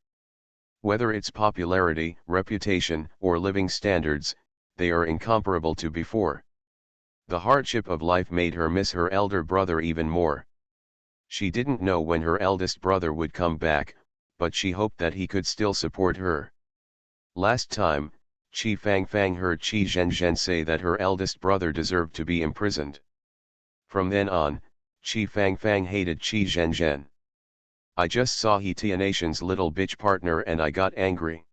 Whether it's popularity, reputation, or living standards, they are incomparable to before. The hardship of life made her miss her elder brother even more. She didn't know when her eldest brother would come back, but she hoped that he could still support her. Last time, Chi Fangfang heard Chi Zhenzhen say that her eldest brother deserved to be imprisoned. From then on, Chi Fangfang hated Chi Zhenzhen. I just saw he Tianation's little bitch partner and I got angry.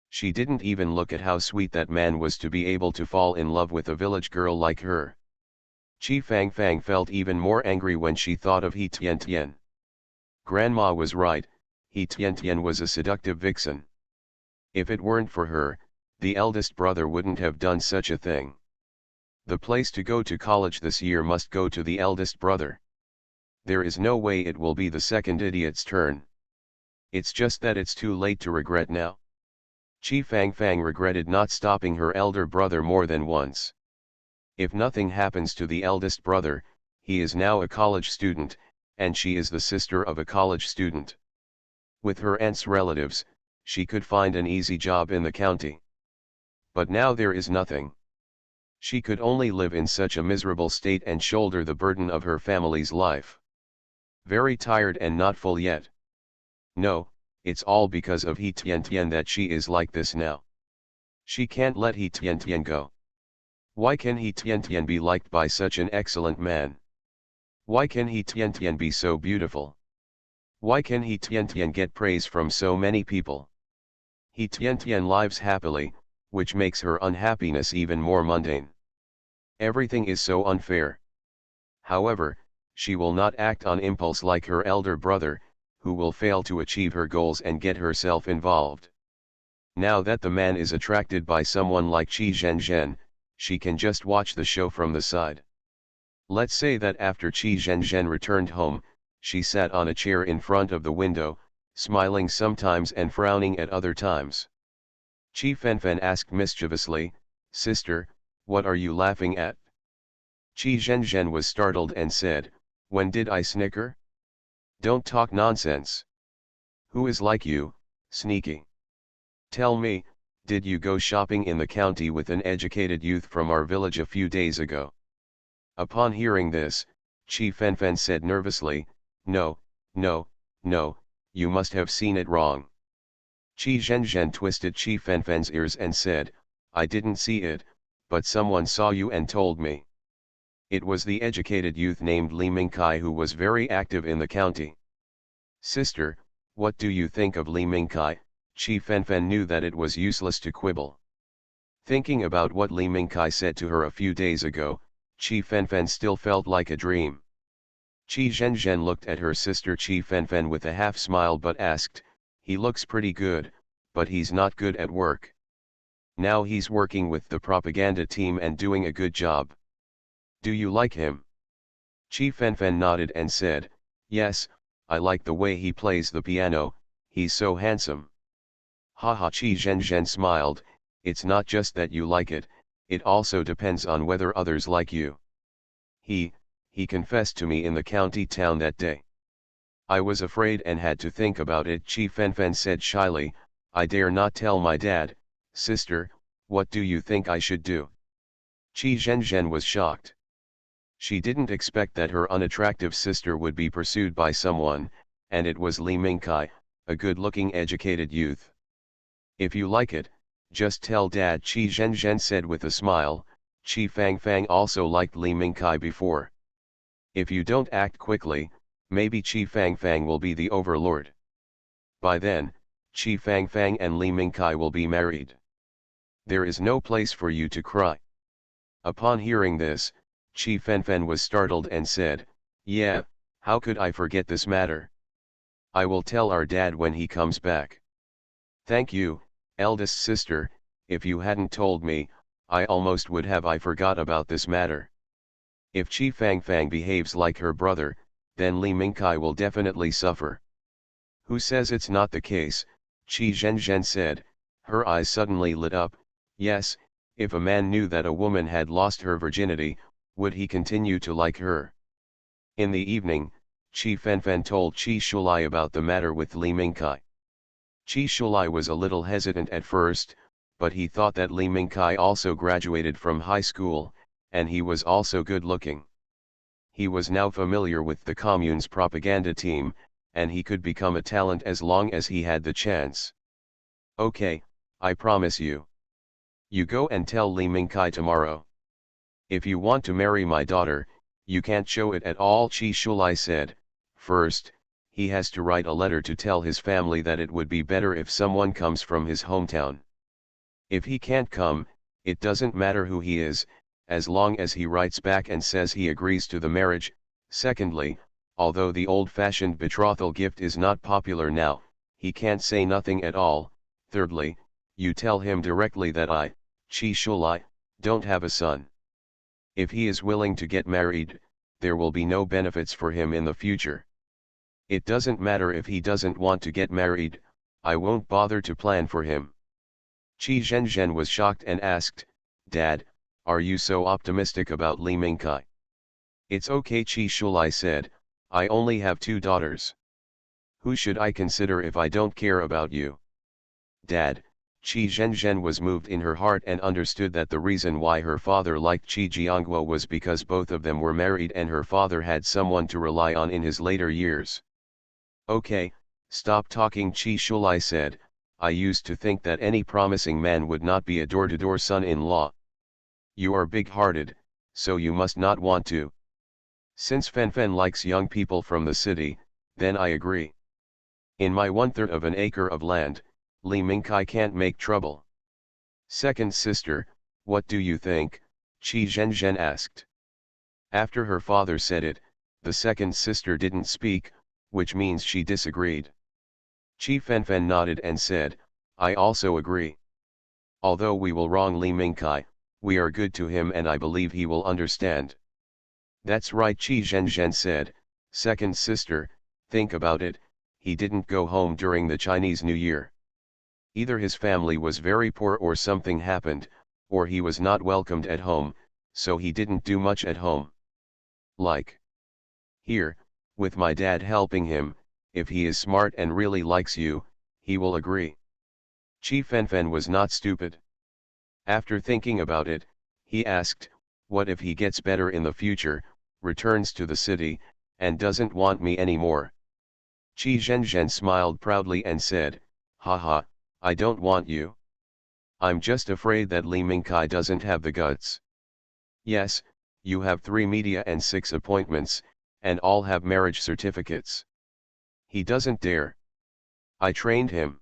She didn't even look at how sweet that man was to be able to fall in love with a village girl like her. Chi Fangfang felt even more angry when she thought of He Tiantian. Grandma was right, He Tiantian was a seductive vixen. If it weren't for her, the eldest brother wouldn't have done such a thing. The place to go to college this year must go to the eldest brother. There is no way it will be the second idiot's turn. It's just that it's too late to regret now. Chi Fangfang regretted not stopping her elder brother more than once. If nothing happens to the eldest brother, he is now a college student, and she is the sister of a college student. With her aunt's relatives, she could find an easy job in the county. But now there is nothing. She could only live in such a miserable state and shoulder the burden of her family's life. Very tired and not full yet. No, it's all because of He Tiantian that she is like this now. She can't let He Tiantian go. Why can He Tiantian be liked by such an excellent man? Why can He Tiantian be so beautiful? Why can He Tiantian get praise from so many people? He Tiantian lives happily, which makes her unhappiness even more mundane. Everything is so unfair. However, she will not act on impulse like her elder brother, who will fail to achieve her goals and get herself involved. Now that the man is attracted by someone like Chi Zhenzhen, she can just watch the show from the side. Let's say that after Chi Zhenzhen returned home, she sat on a chair in front of the window, smiling sometimes and frowning at other times. Chi Fenfen asked mischievously, "Sister, what are you laughing at?" Chi Zhenzhen was startled and said, "When did I snicker? Don't talk nonsense. Who is like you, sneaky? Tell me, did you go shopping in the county with an educated youth from our village a few days ago?" Upon hearing this, Chi Fenfen said nervously, "No, no, no, you must have seen it wrong." Chi Zhenzhen twisted Chi Fenfen's ears and said, "I didn't see it, but someone saw you and told me. It was the educated youth named Li Mingkai who was very active in the county." "Sister, what do you think of Li Mingkai?" Chi Fenfen knew that it was useless to quibble. Thinking about what Li Mingkai said to her a few days ago, Chi Fenfen still felt like a dream. Chi Zhenzhen looked at her sister Chi Fenfen with a half smile but asked, "He looks pretty good, but he's not good at work. Now he's working with the propaganda team and doing a good job. Do you like him?" Chi Fenfen nodded and said, "Yes, I like the way he plays the piano, he's so handsome." Haha, Chi Zhenzhen smiled, "It's not just that you like it, it also depends on whether others like you. He confessed to me in the county town that day. I was afraid and had to think about it." Chi Fenfen said shyly, "I dare not tell my dad. Sister, what do you think I should do?" Chi Zhenzhen was shocked. She didn't expect that her unattractive sister would be pursued by someone, and it was Li Mingkai, a good-looking educated youth. "If you like it, just tell Dad," Chi Zhenzhen said with a smile. Chi Fangfang also liked Li Mingkai before. If you don't act quickly, maybe Chi Fangfang will be the overlord. By then, Chi Fangfang and Li Mingkai will be married. There is no place for you to cry. Upon hearing this, Chi Fenfen was startled and said, "Yeah, how could I forget this matter? I will tell our dad when he comes back." "Thank you, eldest sister, if you hadn't told me, I almost would have I forgot about this matter." If Qi Fangfang behaves like her brother, then Li Mingkai will definitely suffer. Who says it's not the case? Qi Zhenzhen said, her eyes suddenly lit up. Yes, if a man knew that a woman had lost her virginity, would he continue to like her? In the evening, Qi Fenfen told Qi Shulai about the matter with Li Mingkai. Qi Shulai was a little hesitant at first, but he thought that Li Mingkai also graduated from high school, and he was also good looking. He was now familiar with the commune's propaganda team, and he could become a talent as long as he had the chance. Okay, I promise you. You go and tell Li Mingkai tomorrow. If you want to marry my daughter, you can't show it at all, Qi Shulai said. First, he has to write a letter to tell his family that it would be better if someone comes from his hometown. If he can't come, it doesn't matter who he is, as long as he writes back and says he agrees to the marriage. Secondly, although the old-fashioned betrothal gift is not popular now, he can't say nothing at all. Thirdly, you tell him directly that I, Qi Shulai, don't have a son. If he is willing to get married, there will be no benefits for him in the future. It doesn't matter if he doesn't want to get married, I won't bother to plan for him. Qi Zhenzhen was shocked and asked, Dad, are you so optimistic about Li Mingkai? It's okay, Qi Shulai said, I only have 2 daughters. Who should I consider if I don't care about you? Dad, Qi Zhenzhen was moved in her heart and understood that the reason why her father liked Qi Jiangguo was because both of them were married and her father had someone to rely on in his later years. Okay, stop talking, Qi Shulai said, I used to think that any promising man would not be a door-to-door son-in-law. You are big-hearted, so you must not want to. Since Fenfen likes young people from the city, then I agree. In my 1/3 of an acre of land, Li Mingkai can't make trouble. Second sister, what do you think? Qi Zhenzhen asked. After her father said it, the second sister didn't speak, which means she disagreed. Qi Fenfen nodded and said, I also agree. Although we will wrong Li Mingkai, we are good to him and I believe he will understand. That's right, Qi Zhenzhen said. Second sister, think about it, he didn't go home during the Chinese New Year. Either his family was very poor or something happened, or he was not welcomed at home, so he didn't do much at home. Like here, with my dad helping him, if he is smart and really likes you, he will agree. Qi Fenfen was not stupid. After thinking about it, he asked, what if he gets better in the future, returns to the city, and doesn't want me anymore? Qi Zhenzhen smiled proudly and said, haha, I don't want you. I'm just afraid that Li Mingkai doesn't have the guts. Yes, you have 3 media and 6 appointments, and all have marriage certificates. He doesn't dare. I trained him.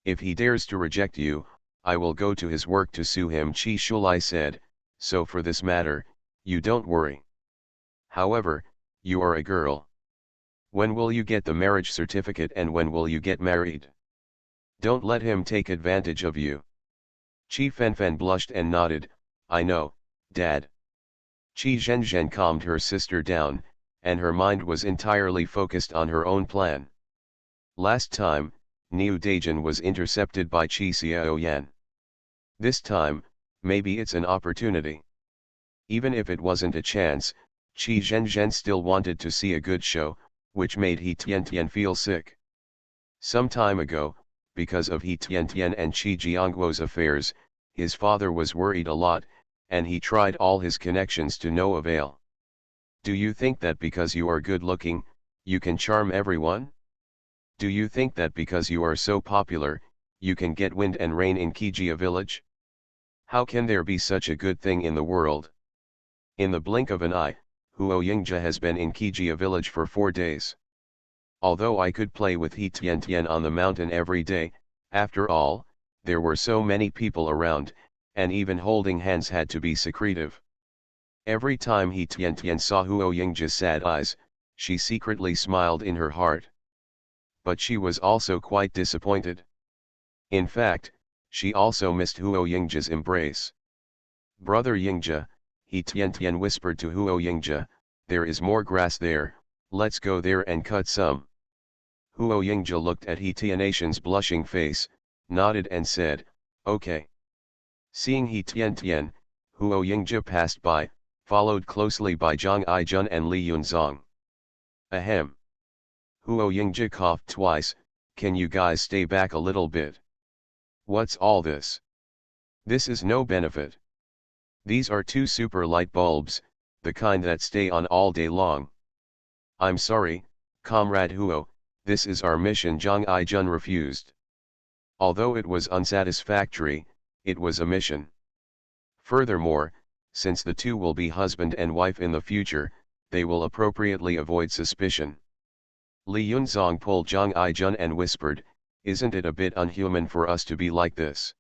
If he dares to reject you, I will go to his work to sue him, Qi Shulai said, so for this matter, you don't worry. However, you are a girl. When will you get the marriage certificate and when will you get married? Don't let him take advantage of you. Qi Fenfen blushed and nodded, I know, Dad. Qi Zhenzhen calmed her sister down, and her mind was entirely focused on her own plan. Last time, Niu Dajin was intercepted by Qi Xiaoyan. This time, maybe it's an opportunity. Even if it wasn't a chance, Qi Zhenzhen still wanted to see a good show, which made He Tiantian feel sick. Some time ago, because of He Tiantian and Qi Jiangguo's affairs, his father was worried a lot, and he tried all his connections to no avail. Do you think that because you are good looking, you can charm everyone? Do you think that because you are so popular, you can get wind and rain in Qijia village? How can there be such a good thing in the world? In the blink of an eye, Huo Yingzhe has been in Qijia village for 4 days. Although I could play with He Tiantian on the mountain every day, after all, there were so many people around, and even holding hands had to be secretive. Every time He Tiantian saw Huo Yingzhe's sad eyes, she secretly smiled in her heart. But she was also quite disappointed. In fact, she also missed Huo Yingzhe's embrace. Brother Yingzhe, He Tian whispered to Huo Yingzhe, there is more grass there, let's go there and cut some. Huo Yingzhe looked at He Tian's blushing face, nodded and said, okay. Seeing He Tian, Huo Yingzhe passed by, followed closely by Zhang Aijun and Li Yunzong. Ahem. Huo Yingzhe coughed twice, can you guys stay back a little bit? What's all this? This is no benefit. These are 2 super light bulbs, the kind that stay on all day long. I'm sorry, Comrade Huo, this is our mission. Zhang Aijun refused. Although it was unsatisfactory, it was a mission. Furthermore, since the 2 will be husband and wife in the future, they will appropriately avoid suspicion. Li Yunzong pulled Zhang Aijun and whispered, isn't it a bit unhuman for us to be like this?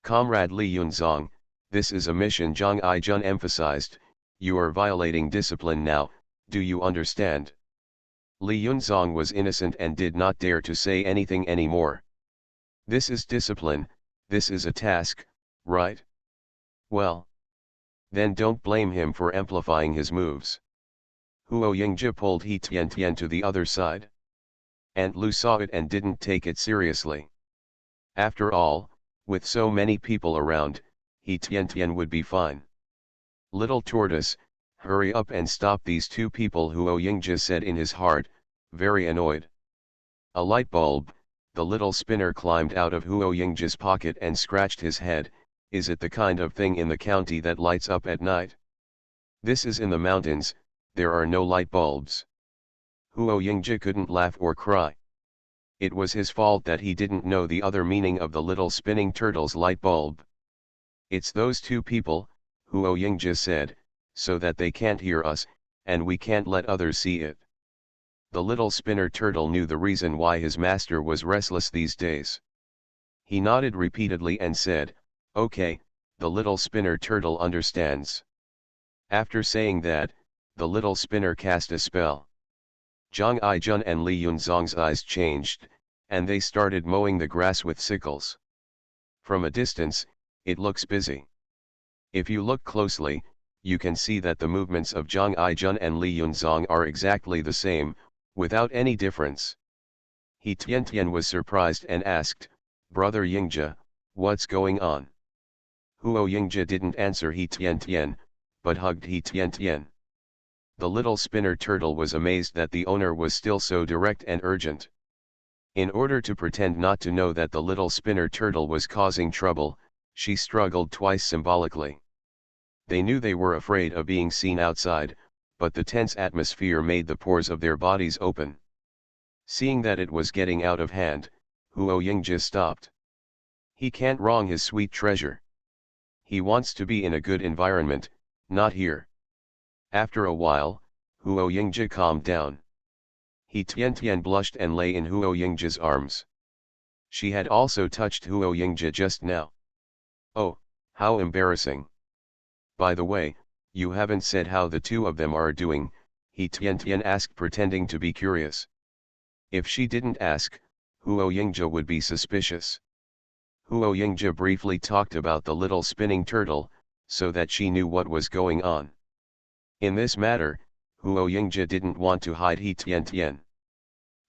Comrade Li Yunzong, this is a mission. Zhang Aijun emphasized, you are violating discipline now, do you understand? Li Yunzong was innocent and did not dare to say anything anymore. This is discipline, this is a task, right? Well. Then don't blame him for amplifying his moves. Huo Yingzhe pulled He Tian to the other side. Aunt Lu saw it and didn't take it seriously. After all, with so many people around, He Tian would be fine. Little tortoise, hurry up and stop these 2 people, Huo Yingzhe said in his heart, very annoyed. A light bulb, the little spinner climbed out of Huo Yingzhe's pocket and scratched his head, is it the kind of thing in the county that lights up at night? This is in the mountains, there are no light bulbs. Huo Yingzhe couldn't laugh or cry. It was his fault that he didn't know the other meaning of the little spinning turtle's light bulb. It's those 2 people, Huo Yingzhe said, so that they can't hear us, and we can't let others see it. The little spinner turtle knew the reason why his master was restless these days. He nodded repeatedly and said, okay, the little spinner turtle understands. After saying that, the little spinner cast a spell. Zhang Aijun and Li Yunzong's eyes changed, and they started mowing the grass with sickles. From a distance, it looks busy. If you look closely, you can see that the movements of Zhang Aijun and Li Yunzong are exactly the same, without any difference. He Tian was surprised and asked, Brother Yingzhe, what's going on? Huo Yingzhe didn't answer He Tian, but hugged He Tian. The little spinner turtle was amazed that the owner was still so direct and urgent. In order to pretend not to know that the little spinner turtle was causing trouble, she struggled twice symbolically. They knew they were afraid of being seen outside, but the tense atmosphere made the pores of their bodies open. Seeing that it was getting out of hand, Huo Yingzhe stopped. He can't wrong his sweet treasure. He wants to be in a good environment, not here. After a while, Huo Yingzhe calmed down. He Tian blushed and lay in Huo Yingzhe's arms. She had also touched Huo Yingzhe just now. Oh, how embarrassing. By the way, you haven't said how the 2 of them are doing, He Tian asked, pretending to be curious. If she didn't ask, Huo Yingzhe would be suspicious. Huo Yingzhe briefly talked about the little spinning turtle, so that she knew what was going on. In this matter, Huo Yingzhe didn't want to hide He Tian.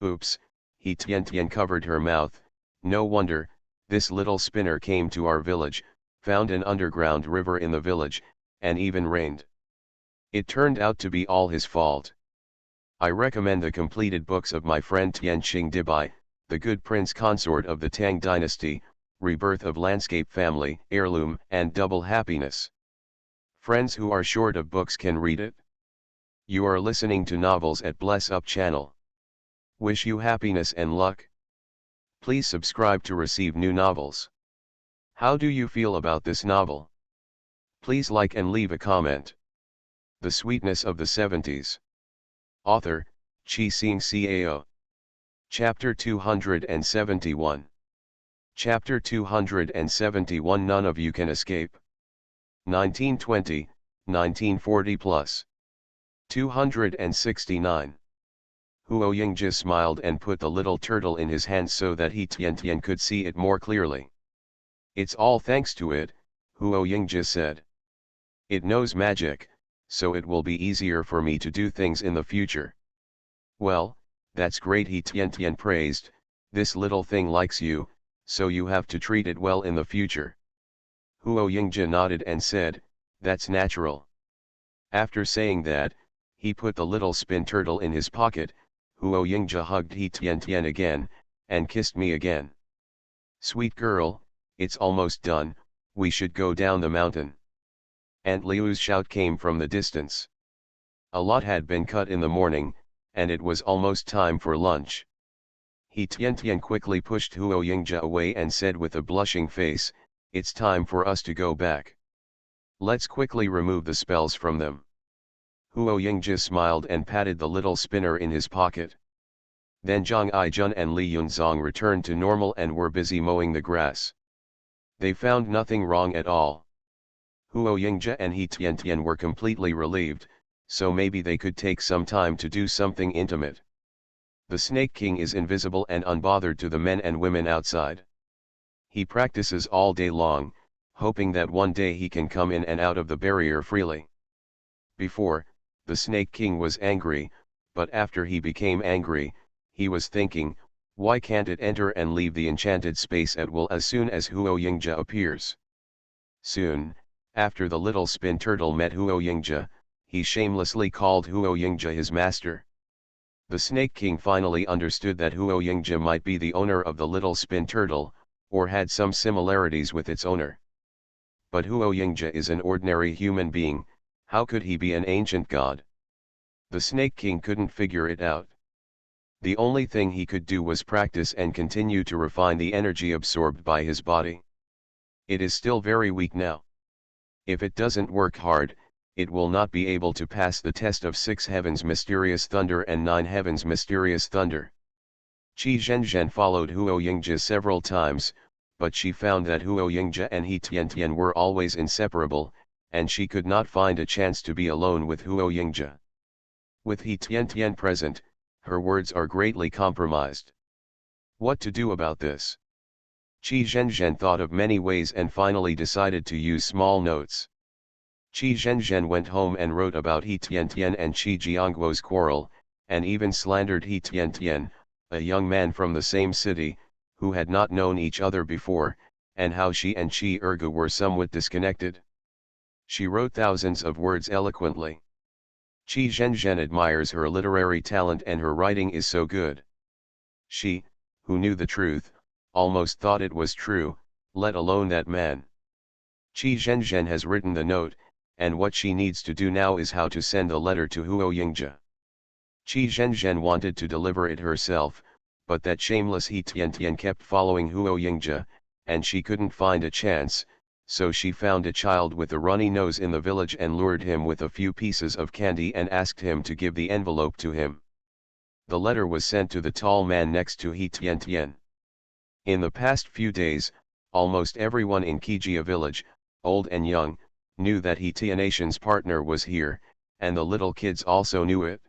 Oops, He Tian covered her mouth, no wonder, this little spinner came to our village, found an underground river in the village, and even rained. It turned out to be all his fault. I recommend the completed books of my friend Tian Qingdibai, the good prince consort of the Tang dynasty, Rebirth of Landscape Family, Heirloom, and Double Happiness. Friends who are short of books can read it. You are listening to Novels at Bless Up channel. Wish you happiness and luck. Please subscribe to receive new novels. How do you feel about this novel? Please like and leave a comment. The Sweetness of the 70s. Author, Chi Sing Cao. Chapter 271. Chapter 271. None of you can escape. 1920, 1940 plus. 269. Huo Yingzhe smiled and put the little turtle in his hand so that He Tian could see it more clearly. It's all thanks to it, Huo Yingzhe said. It knows magic, so it will be easier for me to do things in the future. Well, that's great, he Tian praised. This little thing likes you, so you have to treat it well in the future. Huo Yingzhe nodded and said, that's natural. After saying that, he put the little spin turtle in his pocket. Huo Yingzhe hugged He Tian again, and kissed me again. Sweet girl, it's almost done, we should go down the mountain. Aunt Liu's shout came from the distance. A lot had been cut in the morning, and it was almost time for lunch. He Tian quickly pushed Huo Yingzhe away and said with a blushing face, it's time for us to go back. Let's quickly remove the spells from them. Huo Yingzhe smiled and patted the little spinner in his pocket. Then Zhang Aijun and Li Yunzong returned to normal and were busy mowing the grass. They found nothing wrong at all. Huo Yingzhe and He Tian were completely relieved, so maybe they could take some time to do something intimate. The Snake King is invisible and unbothered to the men and women outside. He practices all day long, hoping that one day he can come in and out of the barrier freely. Before, the Snake King was angry, but after he became angry, he was thinking, why can't it enter and leave the enchanted space at will as soon as Huo Yingzhe appears? Soon, after the little spin turtle met Huo Yingzhe, he shamelessly called Huo Yingzhe his master. The Snake King finally understood that Huo Yingzhe might be the owner of the little spin turtle, or had some similarities with its owner. But Huo Yingzhe is an ordinary human being, how could he be an ancient god? The Snake King couldn't figure it out. The only thing he could do was practice and continue to refine the energy absorbed by his body. It is still very weak now. If it doesn't work hard, it will not be able to pass the test of 6 heavens mysterious thunder and 9 heavens mysterious thunder. Qi Zhenzhen followed Huo Yingzhe several times, but she found that Huo Yingzhe and He Tian were always inseparable, and she could not find a chance to be alone with Huo Yingzhe. With He Tian present, her words are greatly compromised. What to do about this? Qi Zhenzhen thought of many ways and finally decided to use small notes. Qi Zhenzhen went home and wrote about He Tian and Qi Jiangguo's quarrel, and even slandered He Tian, a young man from the same city, who had not known each other before, and how she and Qi Ergu were somewhat disconnected. She wrote thousands of words eloquently. Qi Zhenzhen admires her literary talent and her writing is so good. She, who knew the truth, almost thought it was true, let alone that man. Qi Zhenzhen has written the note, and what she needs to do now is how to send the letter to Huo Yingzhe. Qi Zhenzhen wanted to deliver it herself, but that shameless He Tian kept following Huo Yingzhe, and she couldn't find a chance, so she found a child with a runny nose in the village and lured him with a few pieces of candy and asked him to give the envelope to him. The letter was sent to the tall man next to He Tian. In the past few days, almost everyone in Kijia village, old and young, knew that He Tian's partner was here, and the little kids also knew it.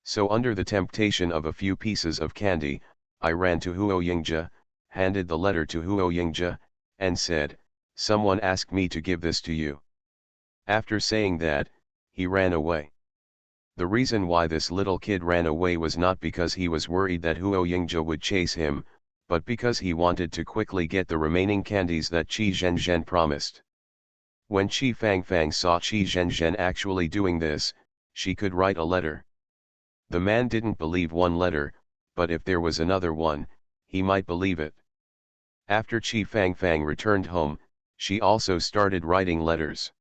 So under the temptation of a few pieces of candy, I ran to Huo Yingzhe, handed the letter to Huo Yingzhe, and said, someone asked me to give this to you. After saying that, he ran away. The reason why this little kid ran away was not because he was worried that Huo Yingzhe would chase him, but because he wanted to quickly get the remaining candies that Qi Zhenzhen promised. When Qi Fangfang saw Qi Zhenzhen actually doing this, she could write a letter. The man didn't believe one letter, but if there was another one, he might believe it. After Qi Fangfang returned home, she also started writing letters.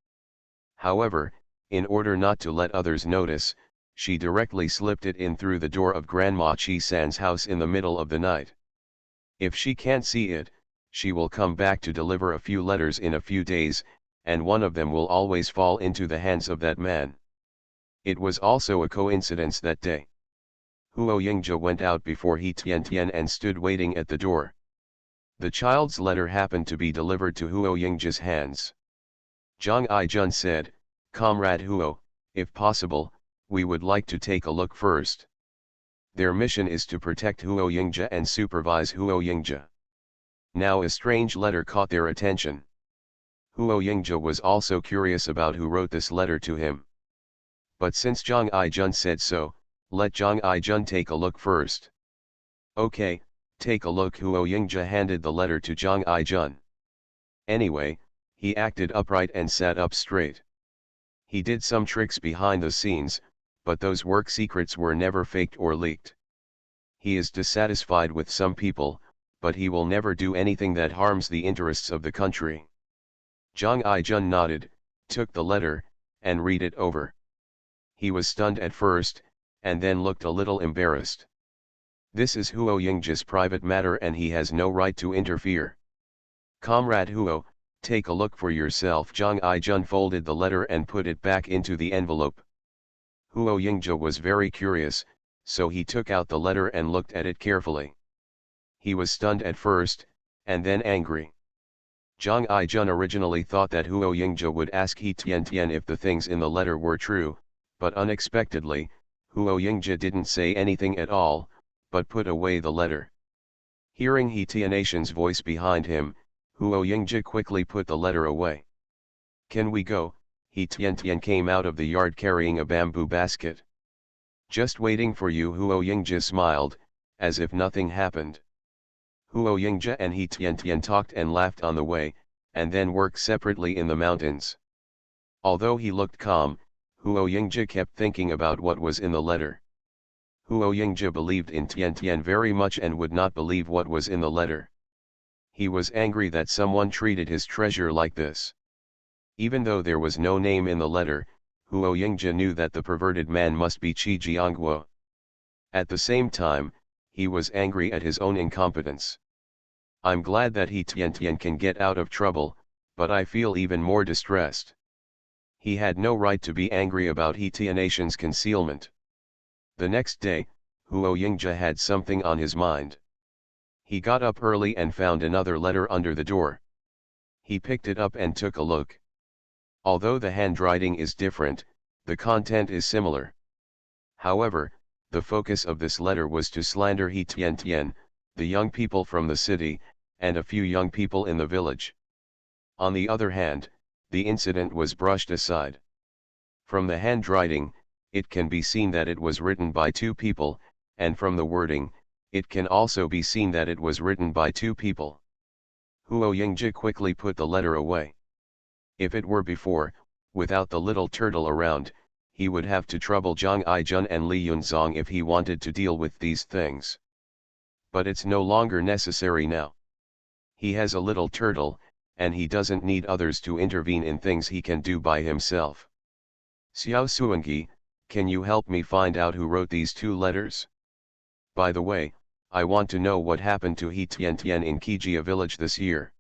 However, in order not to let others notice, she directly slipped it in through the door of Grandma Qi San's house in the middle of the night. If she can't see it, she will come back to deliver a few letters in a few days, and one of them will always fall into the hands of that man. It was also a coincidence that day. Huo Yingzhe went out before He Tian and stood waiting at the door. The child's letter happened to be delivered to Huo Yingzhe's hands. Zhang Aijun said, Comrade Huo, if possible, we would like to take a look first. Their mission is to protect Huo Yingzhe and supervise Huo Yingzhe. Now a strange letter caught their attention. Huo Yingzhe was also curious about who wrote this letter to him. But since Zhang Aijun said so, let Zhang Aijun take a look first. Okay, take a look. Huo Yingzhe handed the letter to Zhang Aijun. Anyway, he acted upright and sat up straight. He did some tricks behind the scenes, but those work secrets were never faked or leaked. He is dissatisfied with some people, but he will never do anything that harms the interests of the country. Zhang Aijun nodded, took the letter, and read it over. He was stunned at first, and then looked a little embarrassed. This is Huo Yingzhe's private matter and he has no right to interfere. Comrade Huo, take a look for yourself. Zhang Aijun folded the letter and put it back into the envelope. Huo Yingzhe was very curious, so he took out the letter and looked at it carefully. He was stunned at first, and then angry. Zhang Aijun originally thought that Huo Yingzhe would ask He Tiantian if the things in the letter were true, but unexpectedly, Huo Yingzhe didn't say anything at all, but put away the letter. Hearing He Tianatian's voice behind him, Huo Yingzhe quickly put the letter away. Can we go? He Tiantian came out of the yard carrying a bamboo basket. Just waiting for you. Huo Yingzhe smiled, as if nothing happened. Huo Yingzhe and He Tiantian talked and laughed on the way, and then worked separately in the mountains. Although he looked calm, Huo Yingzhe kept thinking about what was in the letter. Huo Yingzhe believed in Tiantian very much and would not believe what was in the letter. He was angry that someone treated his treasure like this. Even though there was no name in the letter, Huo Yingzhe knew that the perverted man must be Qi Jiangguo. At the same time, he was angry at his own incompetence. I'm glad that He Tiantian can get out of trouble, but I feel even more distressed. He had no right to be angry about He Tianatian's concealment. The next day, Huo Yingzhe had something on his mind. He got up early and found another letter under the door. He picked it up and took a look. Although the handwriting is different, the content is similar. However, the focus of this letter was to slander He Tiantian, the young people from the city, and a few young people in the village. On the other hand, the incident was brushed aside. From the handwriting, it can be seen that it was written by two people, and from the wording, it can also be seen that it was written by two people. Huo Yingzhe quickly put the letter away. If it were before, without the little turtle around, he would have to trouble Zhang Aijun and Li Yunzong if he wanted to deal with these things. But it's no longer necessary now. He has a little turtle, and he doesn't need others to intervene in things he can do by himself. Xiao Suangi, can you help me find out who wrote these two letters? By the way, I want to know what happened to He Tiantian in Qijia village this year.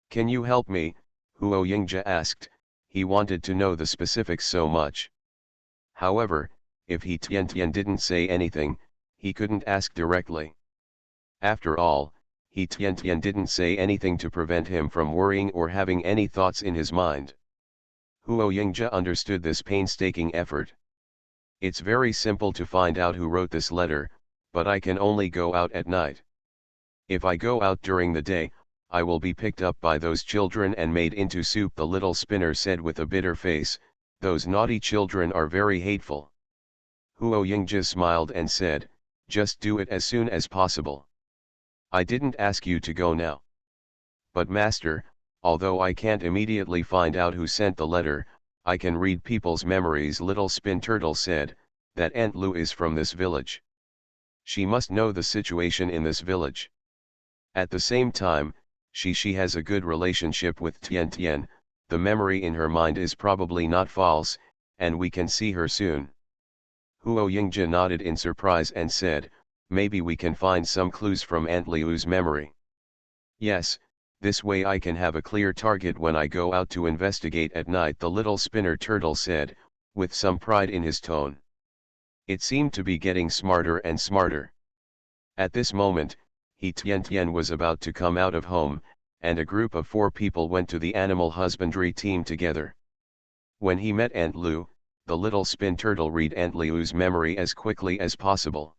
Can you help me? Huo Yingzhe asked. He wanted to know the specifics so much. However, if He Tiantian didn't say anything, he couldn't ask directly. After all, He Tiantian didn't say anything to prevent him from worrying or having any thoughts in his mind. Huo Yingzhe understood this painstaking effort. It's very simple to find out who wrote this letter, but I can only go out at night. If I go out during the day, I will be picked up by those children and made into soup. The little spinner said with a bitter face, those naughty children are very hateful. Huo Yingzhe smiled and said, just do it as soon as possible. I didn't ask you to go now. But master, although I can't immediately find out who sent the letter, I can read people's memories. Little Spin Turtle said, that Aunt Lu is from this village. She must know the situation in this village. At the same time, she has a good relationship with Tiantian, the memory in her mind is probably not false, and we can see her soon. Huo Yingzhe nodded in surprise and said, maybe we can find some clues from Aunt Liu's memory. Yes, this way I can have a clear target when I go out to investigate at night, the little spinner turtle said, with some pride in his tone. It seemed to be getting smarter and smarter. At this moment, He Tiantian was about to come out of home, and a group of 4 people went to the animal husbandry team together. When he met Aunt Lu, the little spin turtle read Aunt Liu's memory as quickly as possible.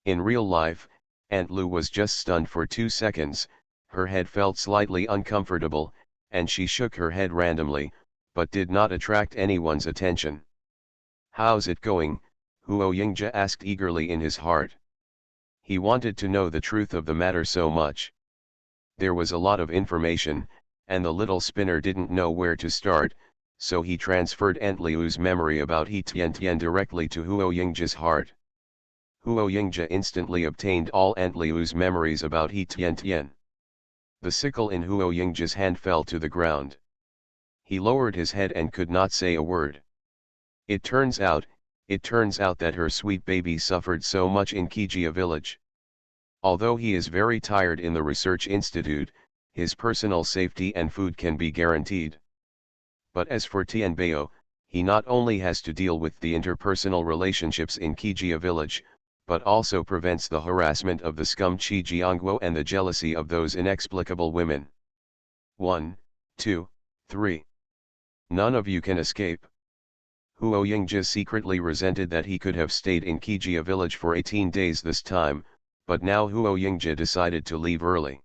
In real life, Aunt Lu was just stunned for 2 seconds, her head felt slightly uncomfortable, and she shook her head randomly, but did not attract anyone's attention. "How's it going?" Huo Yingja asked eagerly in his heart. He wanted to know the truth of the matter so much. There was a lot of information, and the little spinner didn't know where to start, so he transferred Aunt Liu's memory about He Tian Tian directly to Huo Yingja's heart. Huo Yingja instantly obtained all Aunt Liu's memories about He Tian Tian. The sickle in Huo Yingja's hand fell to the ground. He lowered his head and could not say a word. It turns out that her sweet baby suffered so much in Kijia village. Although he is very tired in the research institute, his personal safety and food can be guaranteed. But as for Tianbao, he not only has to deal with the interpersonal relationships in Kijia village, but also prevents the harassment of the scum Chi Jiangguo and the jealousy of those inexplicable women. 1, 2, 3. None of you can escape. Huo Yingja secretly resented that he could have stayed in Kijia village for 18 days this time, but now Huo Yingja decided to leave early.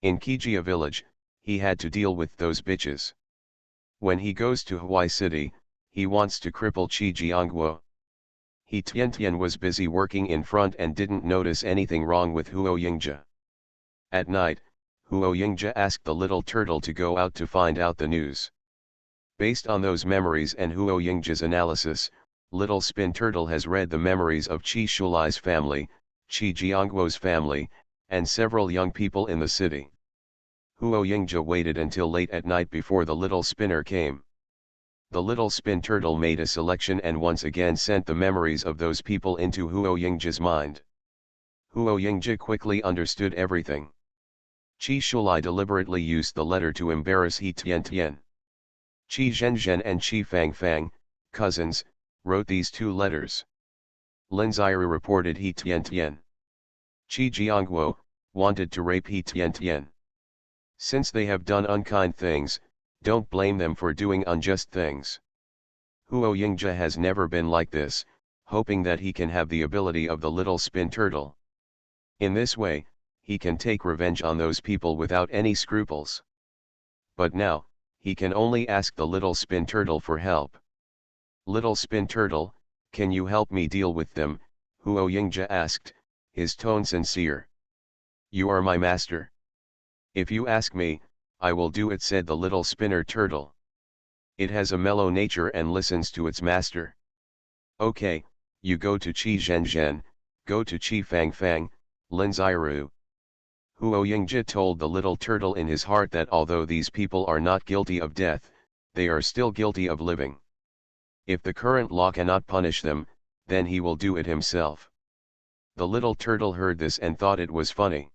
In Kijia village, he had to deal with those bitches. When he goes to Hawaii City, he wants to cripple Chi Jiangguo. He Tian was busy working in front and didn't notice anything wrong with Huo Yingja. At night, Huo Yingja asked the little turtle to go out to find out the news. Based on those memories and Huo Yingja's analysis, Little Spin Turtle has read the memories of Qi Shulai's family, Qi Jiangguo's family, and several young people in the city. Huo Yingja waited until late at night before the little spinner came. The little spin turtle made a selection and once again sent the memories of those people into Huo Yingja's mind. Huo Yingja quickly understood everything. Qi Shulai deliberately used the letter to embarrass He Tian Tian. Qi Zhenzhen and Qi Fangfang, cousins, wrote these two letters. Lin Xiru reported He Tian Tian. Qi Jiangguo wanted to rape He Tian Tian. Since they have done unkind things, don't blame them for doing unjust things. Huo Yingja has never been like this, hoping that he can have the ability of the little spin turtle. In this way, he can take revenge on those people without any scruples. But now, he can only ask the little spin turtle for help. "Little spin turtle, can you help me deal with them?" Huo Yingja asked, his tone sincere. "You are my master. If you ask me, I will do it," said the little spinner turtle. It has a mellow nature and listens to its master. "Okay, you go to Qi Zhenzhen, go to Qi Fangfang, Lin Xiru." Huo Yingja told the little turtle in his heart that although these people are not guilty of death, they are still guilty of living. If the current law cannot punish them, then he will do it himself. The little turtle heard this and thought it was funny.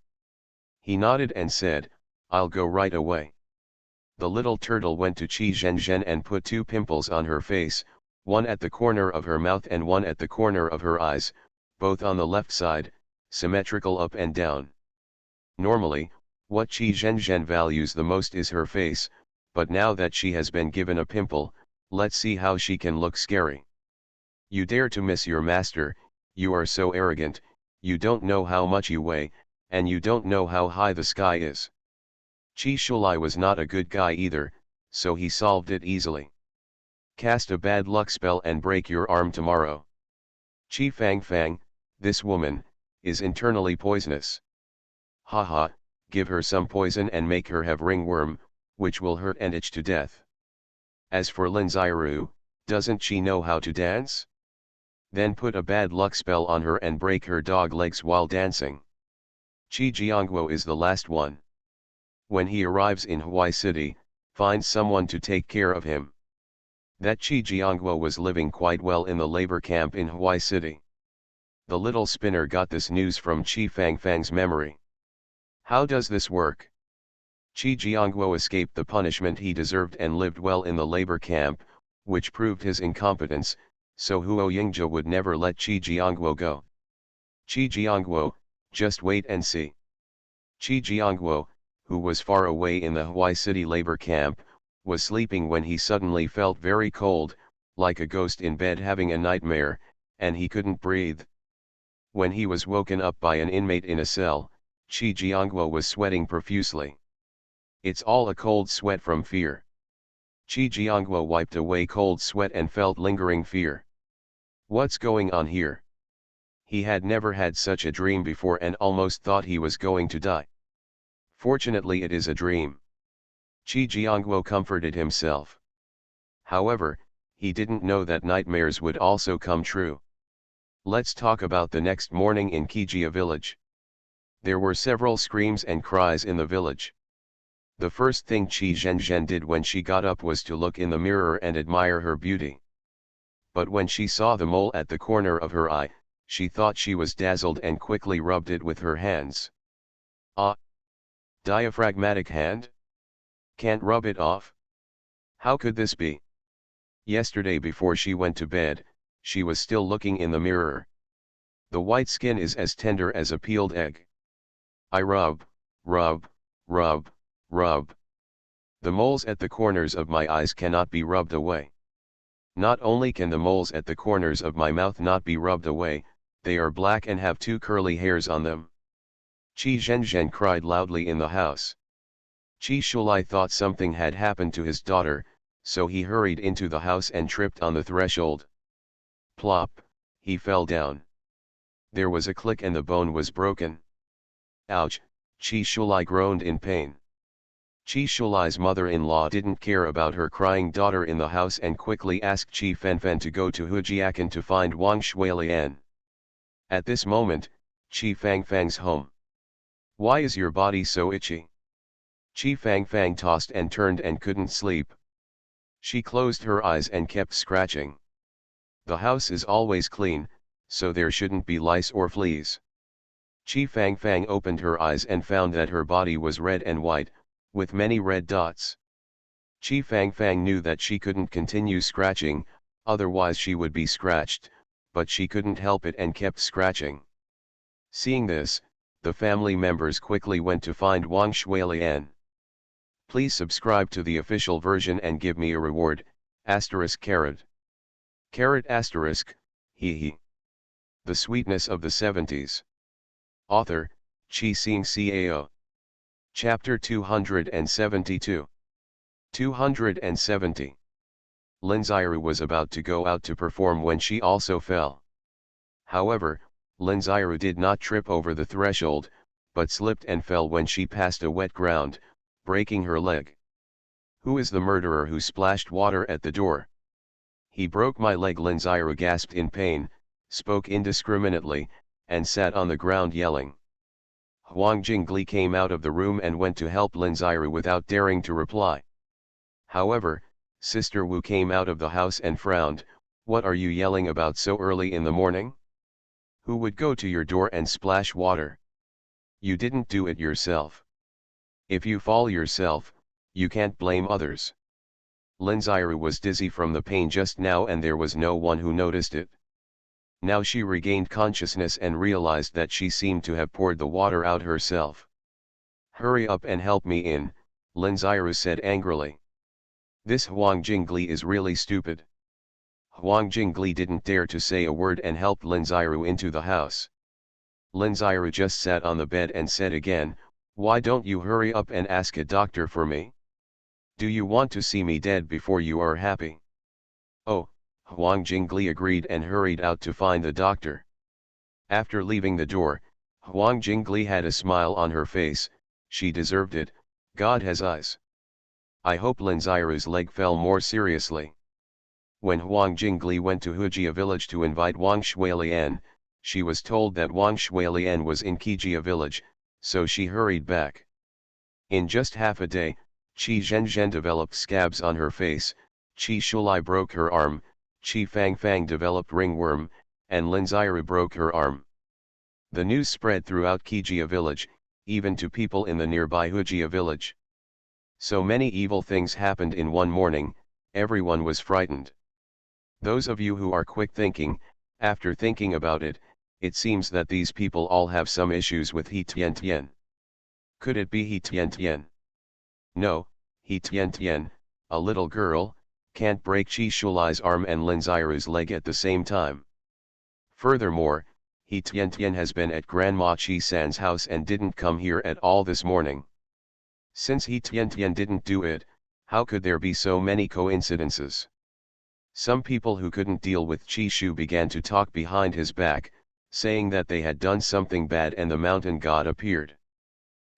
He nodded and said, "I'll go right away." The little turtle went to Qi Zhenzhen and put 2 pimples on her face, one at the corner of her mouth and one at the corner of her eyes, both on the left side, symmetrical up and down. Normally, what Qi Zhenzhen values the most is her face, but now that she has been given a pimple, let's see how she can look scary. "You dare to miss your master, you are so arrogant, you don't know how much you weigh, and you don't know how high the sky is." Qi Shulai was not a good guy either, so he solved it easily. "Cast a bad luck spell and break your arm tomorrow." Qi Fangfang, this woman, is internally poisonous. Haha, give her some poison and make her have ringworm, which will hurt and itch to death. As for Lin Xiru, doesn't she know how to dance? Then put a bad luck spell on her and break her dog legs while dancing. Qi Jiangguo is the last one. When he arrives in Hawaii City, finds someone to take care of him. That Qi Jiangguo was living quite well in the labor camp in Hawaii City. The little spinner got this news from Qi Fangfang's memory. How does this work? Qi Jiangguo escaped the punishment he deserved and lived well in the labor camp, which proved his incompetence, so Huo Yingja would never let Qi Jiangguo go. Qi Jiangguo, just wait and see. Qi Jiangguo, who was far away in the Hawaii City labor camp, was sleeping when he suddenly felt very cold, like a ghost in bed having a nightmare, and he couldn't breathe. When he was woken up by an inmate in a cell, Qi Jiangguo was sweating profusely. It's all a cold sweat from fear. Chi Jiangguo wiped away cold sweat and felt lingering fear. What's going on here? He had never had such a dream before and almost thought he was going to die. Fortunately it is a dream. Chi Jiangguo comforted himself. However, he didn't know that nightmares would also come true. Let's talk about the next morning in Kijia village. There were several screams and cries in the village. The first thing Qi Zhenzhen did when she got up was to look in the mirror and admire her beauty. But when she saw the mole at the corner of her eye, she thought she was dazzled and quickly rubbed it with her hands. Ah! Diaphragmatic hand? Can't rub it off? How could this be? Yesterday before she went to bed, she was still looking in the mirror. The white skin is as tender as a peeled egg. I rub, rub, rub, rub. The moles at the corners of my eyes cannot be rubbed away. Not only can the moles at the corners of my mouth not be rubbed away, they are black and have 2 curly hairs on them. Qi Zhenzhen cried loudly in the house. Qi Shulai thought something had happened to his daughter, so he hurried into the house and tripped on the threshold. Plop, he fell down. There was a click and the bone was broken. Ouch, Qi Shulai groaned in pain. Qi Shulai's mother-in-law didn't care about her crying daughter in the house and quickly asked Qi Fenfen to go to Hujiakan to find Wang Shuilian. At this moment, Qi Fangfang's home. Why is your body so itchy? Qi Fangfang tossed and turned and couldn't sleep. She closed her eyes and kept scratching. The house is always clean, so there shouldn't be lice or fleas. Qi Fangfang opened her eyes and found that her body was red and white, with many red dots. Qi Fangfang knew that she couldn't continue scratching, otherwise she would be scratched, but she couldn't help it and kept scratching. Seeing this, the family members quickly went to find Wang Shuilian. Please subscribe to the official version and give me a reward, asterisk carrot. Carrot asterisk, hee hee. The Sweetness of the 70s. Author, Chi Sing Cao. Chapter 272. 270. Lin Xiru was about to go out to perform when she also fell. However, Lin Xiru did not trip over the threshold, but slipped and fell when she passed a wet ground, breaking her leg. Who is the murderer who splashed water at the door? He broke my leg. Lin Xiru gasped in pain, spoke indiscriminately, and sat on the ground yelling. Huang Jingli came out of the room and went to help Lin Xiru without daring to reply. However, Sister Wu came out of the house and frowned. What are you yelling about so early in the morning? Who would go to your door and splash water? You didn't do it yourself. If you fall yourself, you can't blame others. Lin Xiru was dizzy from the pain just now and there was no one who noticed it. Now she regained consciousness and realized that she seemed to have poured the water out herself. Hurry up and help me in, Lin Xiru said angrily. This Huang Jingli is really stupid. Huang Jingli didn't dare to say a word and helped Lin Xiru into the house. Lin Xiru just sat on the bed and said again, why don't you hurry up and ask a doctor for me? Do you want to see me dead before you are happy? Oh, Huang Jingli agreed and hurried out to find the doctor. After leaving the door, Huang Jingli had a smile on her face. She deserved it, God has eyes. I hope Lin Xiru's leg fell more seriously. When Huang Jingli went to Hujia village to invite Wang Shuilian, she was told that Wang Shuilian was in Kijia village, so she hurried back. In just half a day, Qi Zhenzhen developed scabs on her face, Qi Shulai broke her arm, Qi Fangfang developed ringworm, and Lin Xiru broke her arm. The news spread throughout Kijia village, even to people in the nearby Hujia village. So many evil things happened in one morning, everyone was frightened. Those of you who are quick thinking, after thinking about it, it seems that these people all have some issues with He Tian Tian. Could it be He Tian Tian? No, He Tian Tian, a little girl, can't break Qi Shulai's arm and Lin Xiru's leg at the same time. Furthermore, He Tian Tian has been at Grandma Qi San's house and didn't come here at all this morning. Since He Tian didn't do it, how could there be so many coincidences? Some people who couldn't deal with Chi Shu began to talk behind his back, saying that they had done something bad and the mountain god appeared.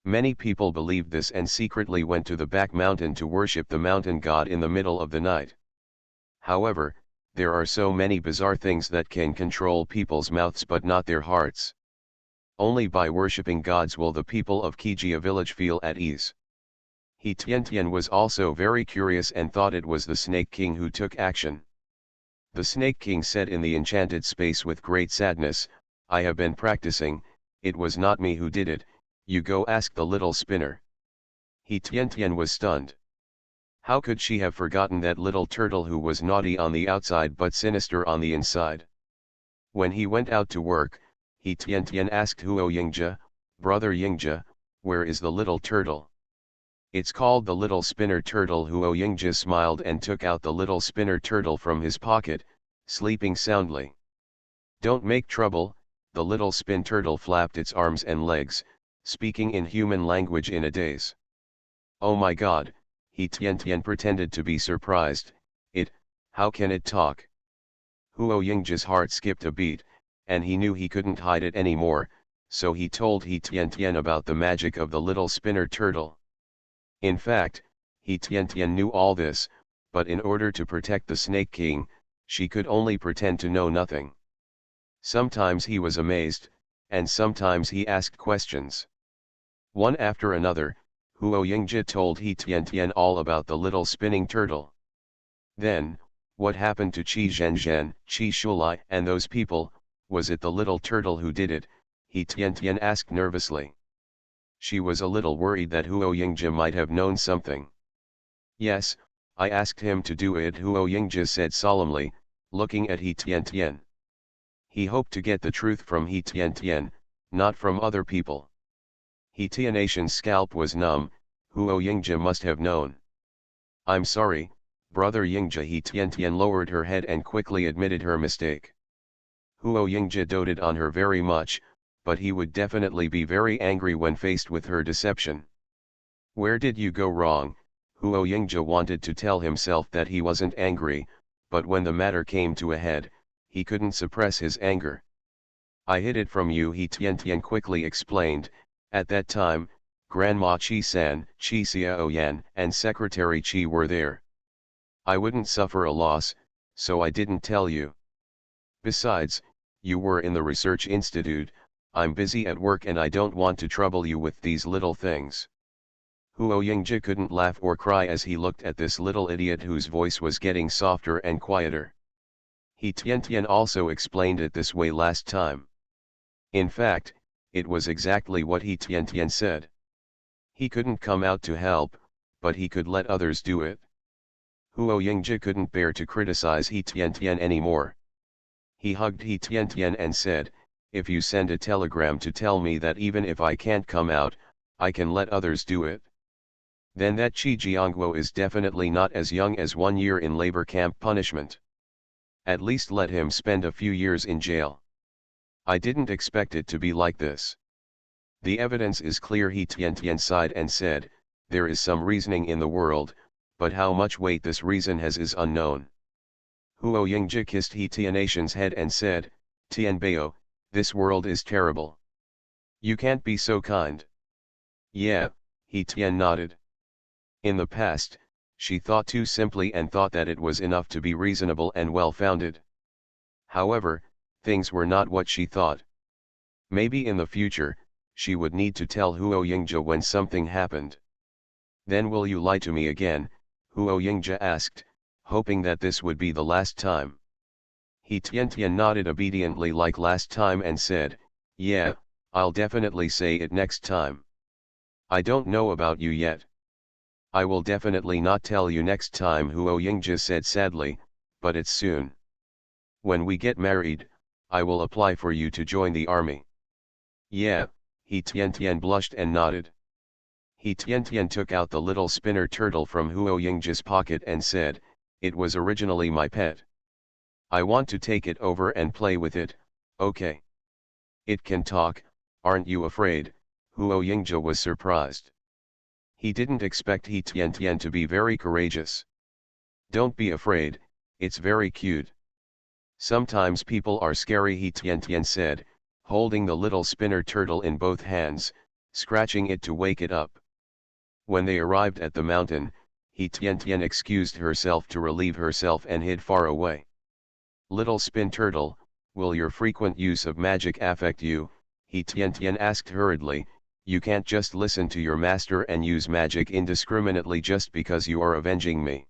Many people believed this and secretly went to the back mountain to worship the mountain god in the middle of the night. However, there are so many bizarre things that can control people's mouths but not their hearts. Only by worshipping gods will the people of Kijia village feel at ease. He Tian was also very curious and thought it was the Snake King who took action. The Snake King said in the enchanted space with great sadness, "I have been practicing, it was not me who did it, you go ask the little spinner." He Tian was stunned. How could she have forgotten that little turtle who was naughty on the outside but sinister on the inside? When he went out to work, He Tian asked Huo Yingzhe, "Brother Yingzhe, where is the little turtle?" "It's called the little spinner turtle." Huo Yingzhe smiled and took out the little spinner turtle from his pocket, sleeping soundly. "Don't make trouble." The little spin turtle flapped its arms and legs, speaking in human language in a daze. "Oh my God," He Tian pretended to be surprised. How can it talk?" Huo Yingzhe's heart skipped a beat, and he knew he couldn't hide it anymore, so he told He Tian about the magic of the little spinner turtle. In fact, He Tian knew all this, but in order to protect the Snake King, she could only pretend to know nothing. Sometimes he was amazed, and sometimes he asked questions. One after another, Huo Yingzhe told He Tian all about the little spinning turtle. Then, what happened to Qi Zhenzhen, Qi Shulai and those people? Was it the little turtle who did it? He Tian asked nervously. She was a little worried that Huo Yingzhe might have known something. "Yes, I asked him to do it," Huo Yingzhe said solemnly, looking at He Tian. He hoped to get the truth from He Tian, not from other people. He Tian's scalp was numb. Huo Yingzhe must have known. "I'm sorry, Brother Yingzhe." He Tian lowered her head and quickly admitted her mistake. Huo Yingzhe doted on her very much, but he would definitely be very angry when faced with her deception. "Where did you go wrong?" Huo Yingzhe wanted to tell himself that he wasn't angry, but when the matter came to a head, he couldn't suppress his anger. "I hid it from you," He Tian quickly explained. "At that time, Grandma Qi-san, Qi Xiaoyan and Secretary Qi were there. I wouldn't suffer a loss, so I didn't tell you. Besides, you were in the research institute, I'm busy at work and I don't want to trouble you with these little things." Huo Yingzhe couldn't laugh or cry as he looked at this little idiot whose voice was getting softer and quieter. He Tian also explained it this way last time. In fact, it was exactly what He Tian said. He couldn't come out to help, but he could let others do it. Huo Yingzhe couldn't bear to criticize He Tian anymore. He hugged He Tian and said, "If you send a telegram to tell me that even if I can't come out, I can let others do it, then that Qi Jiangguo is definitely not as young as 1 year in labor camp punishment. At least let him spend a few years in jail. I didn't expect it to be like this. The evidence is clear." He Tian sighed and said, "There is some reasoning in the world, but how much weight this reason has is unknown." Huo Yingzhe kissed He Tian's head and said, "Tianbao, this world is terrible. You can't be so kind." "Yeah," He Tian nodded. In the past, she thought too simply and thought that it was enough to be reasonable and well-founded. However, things were not what she thought. Maybe in the future, she would need to tell Huo Yingzhe when something happened. "Then will you lie to me again?" Huo Yingzhe asked, hoping that this would be the last time. He Tian nodded obediently like last time and said, "Yeah, I'll definitely say it next time. I don't know about you yet. I will definitely not tell you next time," Huo Yingzhe said sadly, "but it's soon. When we get married, I will apply for you to join the army." "Yeah," He Tian blushed and nodded. He Tian took out the little spinner turtle from Huo Yingzhe's pocket and said, "It was originally my pet. I want to take it over and play with it, okay? It can talk, aren't you afraid?" Huo Yingzhe was surprised. He didn't expect He Tian Tian to be very courageous. Don't be afraid, it's very cute. Sometimes people are scary, He Tian Tian said, holding the little spinner turtle in both hands, scratching it to wake it up. When they arrived at the mountain, He Tian Tian excused herself to relieve herself and hid far away. Little spin turtle, will your frequent use of magic affect you? He Tian Tian asked hurriedly. You can't just listen to your master and use magic indiscriminately just because you are avenging me.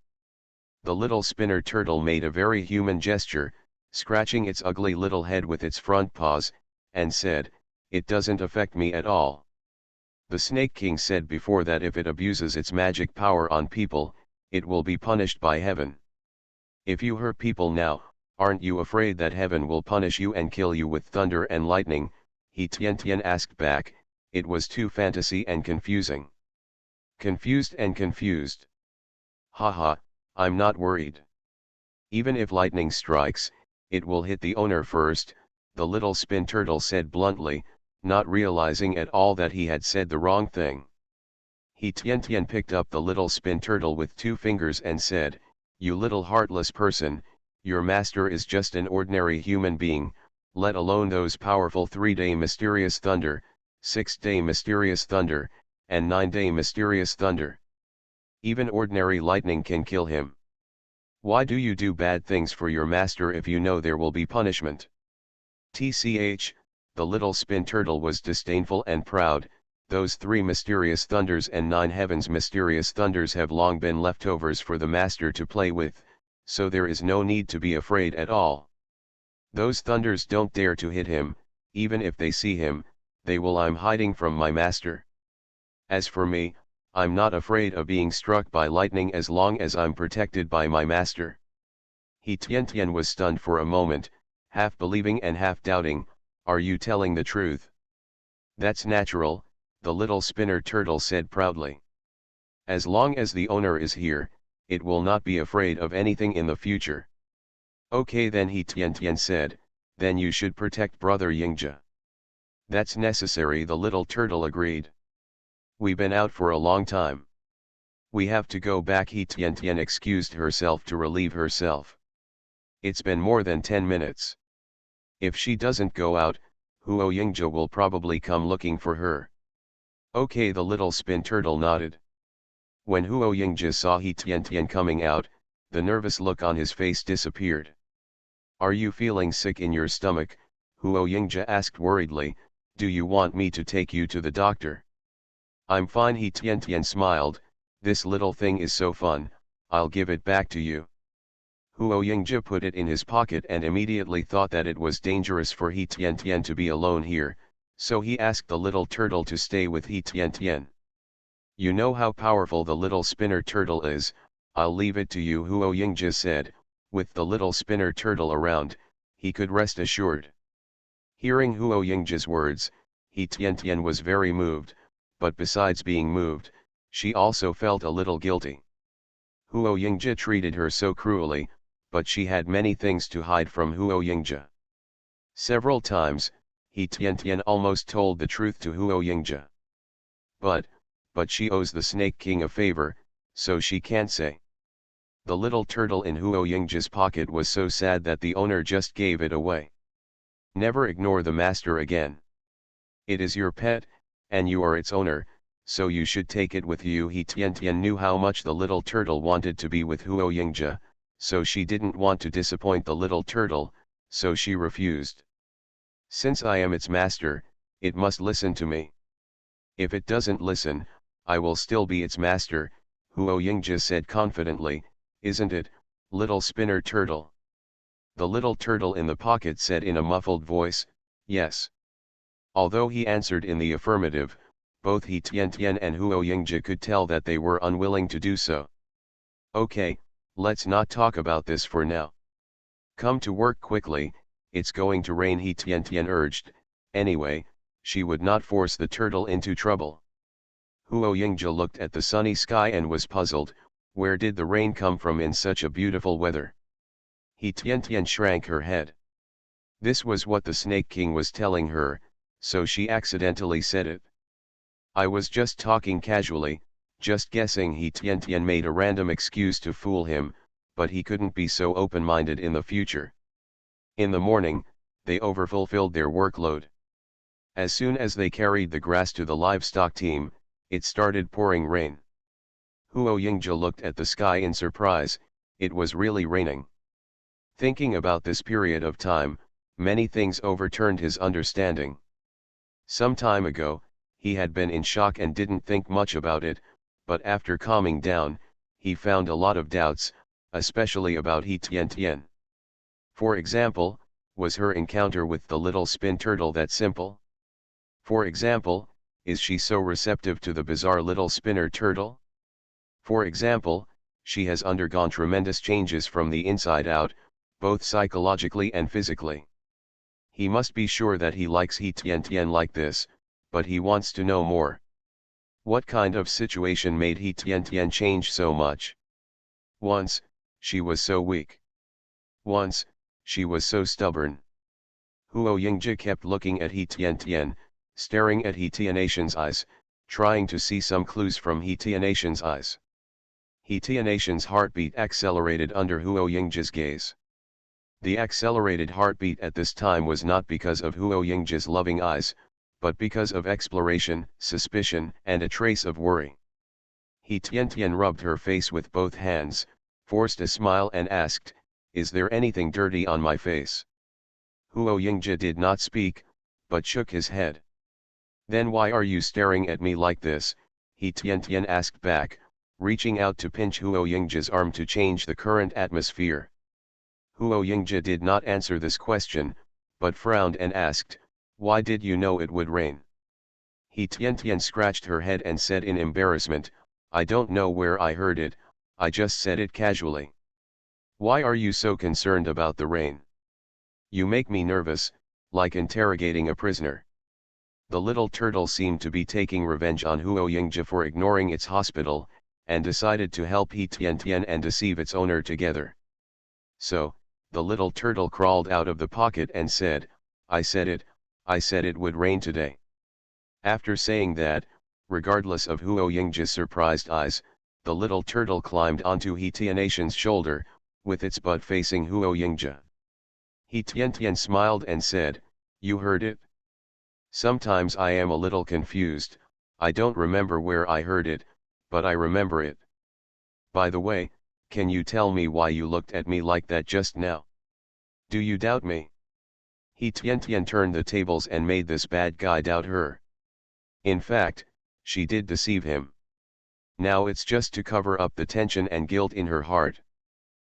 The little spinner turtle made a very human gesture, scratching its ugly little head with its front paws, and said, it doesn't affect me at all. The Snake King said before that if it abuses its magic power on people, it will be punished by heaven. If you hurt people now, aren't you afraid that heaven will punish you and kill you with thunder and lightning? He Tian Tian asked back. It was too fantasy and confusing. Confused and confused. Haha, I'm not worried. Even if lightning strikes, it will hit the owner first, the little spin turtle said bluntly, not realizing at all that he had said the wrong thing. He Tian Tian picked up the little spin turtle with 2 fingers and said, you little heartless person, your master is just an ordinary human being, let alone those powerful 3-day mysterious thunder, 6-day mysterious thunder, and 9-day mysterious thunder. Even ordinary lightning can kill him. Why do you do bad things for your master if you know there will be punishment? TCH, the little spin turtle was disdainful and proud. Those 3 mysterious thunders and 9 heavens mysterious thunders have long been leftovers for the master to play with, so there is no need to be afraid at all. Those thunders don't dare to hit him, even if they see him, they will. I'm hiding from my master. As for me, I'm not afraid of being struck by lightning as long as I'm protected by my master. He Tian Tian was stunned for a moment, half believing and half doubting, are you telling the truth? That's natural, the little spinner turtle said proudly. As long as the owner is here, it will not be afraid of anything in the future. Okay then, He Tian Tian said, then you should protect brother Yingzhe. That's necessary, the little turtle agreed. We've been out for a long time. We have to go back, He Tian Tian excused herself to relieve herself. It's been more than 10 minutes. If she doesn't go out, Huo Yingzhe will probably come looking for her. Okay, the little spin turtle nodded. When Huo Yingzhe saw He Tian Tian coming out, the nervous look on his face disappeared. Are you feeling sick in your stomach? Huo Yingzhe asked worriedly, do you want me to take you to the doctor? I'm fine, He Tian Tian smiled, this little thing is so fun, I'll give it back to you. Huo Yingzhe put it in his pocket and immediately thought that it was dangerous for He Tian Tian to be alone here, so he asked the little turtle to stay with He Tian Tian. You know how powerful the little spinner turtle is, I'll leave it to you, Huo Yingzhe said. With the little spinner turtle around, he could rest assured. Hearing Huo Yingzhe's words, He Tian Tian was very moved, but besides being moved, she also felt a little guilty. Huo Yingzhe treated her so cruelly, but she had many things to hide from Huo Yingzhe. Several times, He Tian Tian almost told the truth to Huo Yingzhe. But she owes the Snake King a favor, so she can't say. The little turtle in Huo Yingzhe's pocket was so sad that the owner just gave it away. Never ignore the master again. It is your pet, and you are its owner, so you should take it with you. He Tian Tian knew how much the little turtle wanted to be with Huo Yingzhe, so she didn't want to disappoint the little turtle, so she refused. Since I am its master, it must listen to me. If it doesn't listen, I will still be its master, Huo Yingzhe said confidently, isn't it, little spinner turtle? The little turtle in the pocket said in a muffled voice, yes. Although he answered in the affirmative, both He Tian Tian and Huo Yingzhe could tell that they were unwilling to do so. Okay, let's not talk about this for now. Come to work quickly, it's going to rain, He Tian Tian urged. Anyway, she would not force the turtle into trouble. Huo Yingzhe looked at the sunny sky and was puzzled, where did the rain come from in such a beautiful weather? He Tian Tian shrank her head. This was what the Snake King was telling her, so she accidentally said it. I was just talking casually, Just guessing. He Tian made a random excuse to fool him, but he couldn't be so open-minded in the future. In the morning, they overfulfilled their workload. As soon as they carried the grass to the livestock team, it started pouring rain. Huo Yingzhe looked at the sky in surprise. It was really raining. Thinking about this period of time, many things overturned his understanding. Some time ago, he had been in shock and didn't think much about it, but after calming down, he found a lot of doubts, especially about He Tian. For example, was her encounter with the little spin turtle that simple? For example, is she so receptive to the bizarre little spinner turtle? For example, she has undergone tremendous changes from the inside out, both psychologically and physically. He must be sure that he likes He Tian like this, but he wants to know more. What kind of situation made He Tian change so much? Once, she was so weak. Once, she was so stubborn. Huo Yingzhe kept looking at He Tian, staring at He Tian's eyes, trying to see some clues from He Tian's eyes. He Tian's heartbeat accelerated under Huo Yingzhe's gaze. The accelerated heartbeat at this time was not because of Huo Yingzhe's loving eyes, but because of exploration, suspicion, and a trace of worry. He Tian rubbed her face with both hands, forced a smile and asked, "Is there anything dirty on my face?" Huo Yingzhe did not speak, but shook his head. "Then why are you staring at me like this?" He Tian asked back, reaching out to pinch Huo Yingzhe's arm to change the current atmosphere. Huo Yingzhe did not answer this question, but frowned and asked, "Why did you know it would rain?" He Tian scratched her head and said in embarrassment, "I don't know where I heard it, I just said it casually." "Why are you so concerned about the rain? You make me nervous, like interrogating a prisoner." The little turtle seemed to be taking revenge on Huo Yingzhe for ignoring its hospital, and decided to help He Tian and deceive its owner together. So, the little turtle crawled out of the pocket and said, I said it would rain today." After saying that, regardless of Huo Yingzhe's surprised eyes, the little turtle climbed onto He Tian's shoulder, with its butt facing Huo Yingzhe. He Tian smiled and said, "You heard it? Sometimes I am a little confused, I don't remember where I heard it, but I remember it. By the way, can you tell me why you looked at me like that just now? Do you doubt me?" He Tian turned the tables and made this bad guy doubt her. In fact, she did deceive him. Now it's just to cover up the tension and guilt in her heart.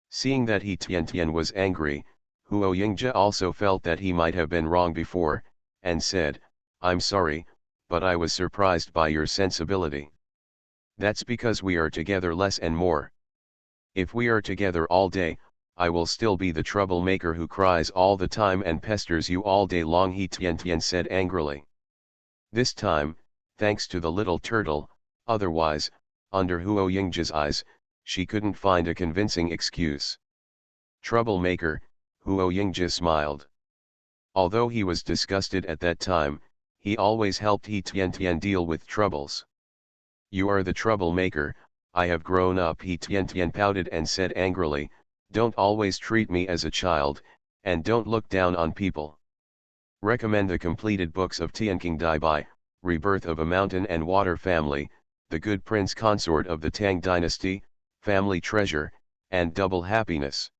Seeing that He Tian was angry, Huo Yingzhe also felt that he might have been wrong before, and said, "I'm sorry, but I was surprised by your sensibility. That's because we are together less and more. If we are together all day, I will still be the troublemaker who cries all the time and pesters you all day long," He Tian said angrily. This time, thanks to the little turtle, otherwise, under Huo Yingzhe's eyes, she couldn't find a convincing excuse. "Troublemaker," Huo Yingzhe smiled. Although he was disgusted at that time, he always helped He Tian deal with troubles. "You are the troublemaker, I have grown up," He Tian pouted and said angrily, "Don't always treat me as a child, and don't look down on people." Recommend the completed books of Tianqing Dai Bai, Rebirth of a Mountain and Water Family, The Good Prince Consort of the Tang Dynasty, Family Treasure, and Double Happiness.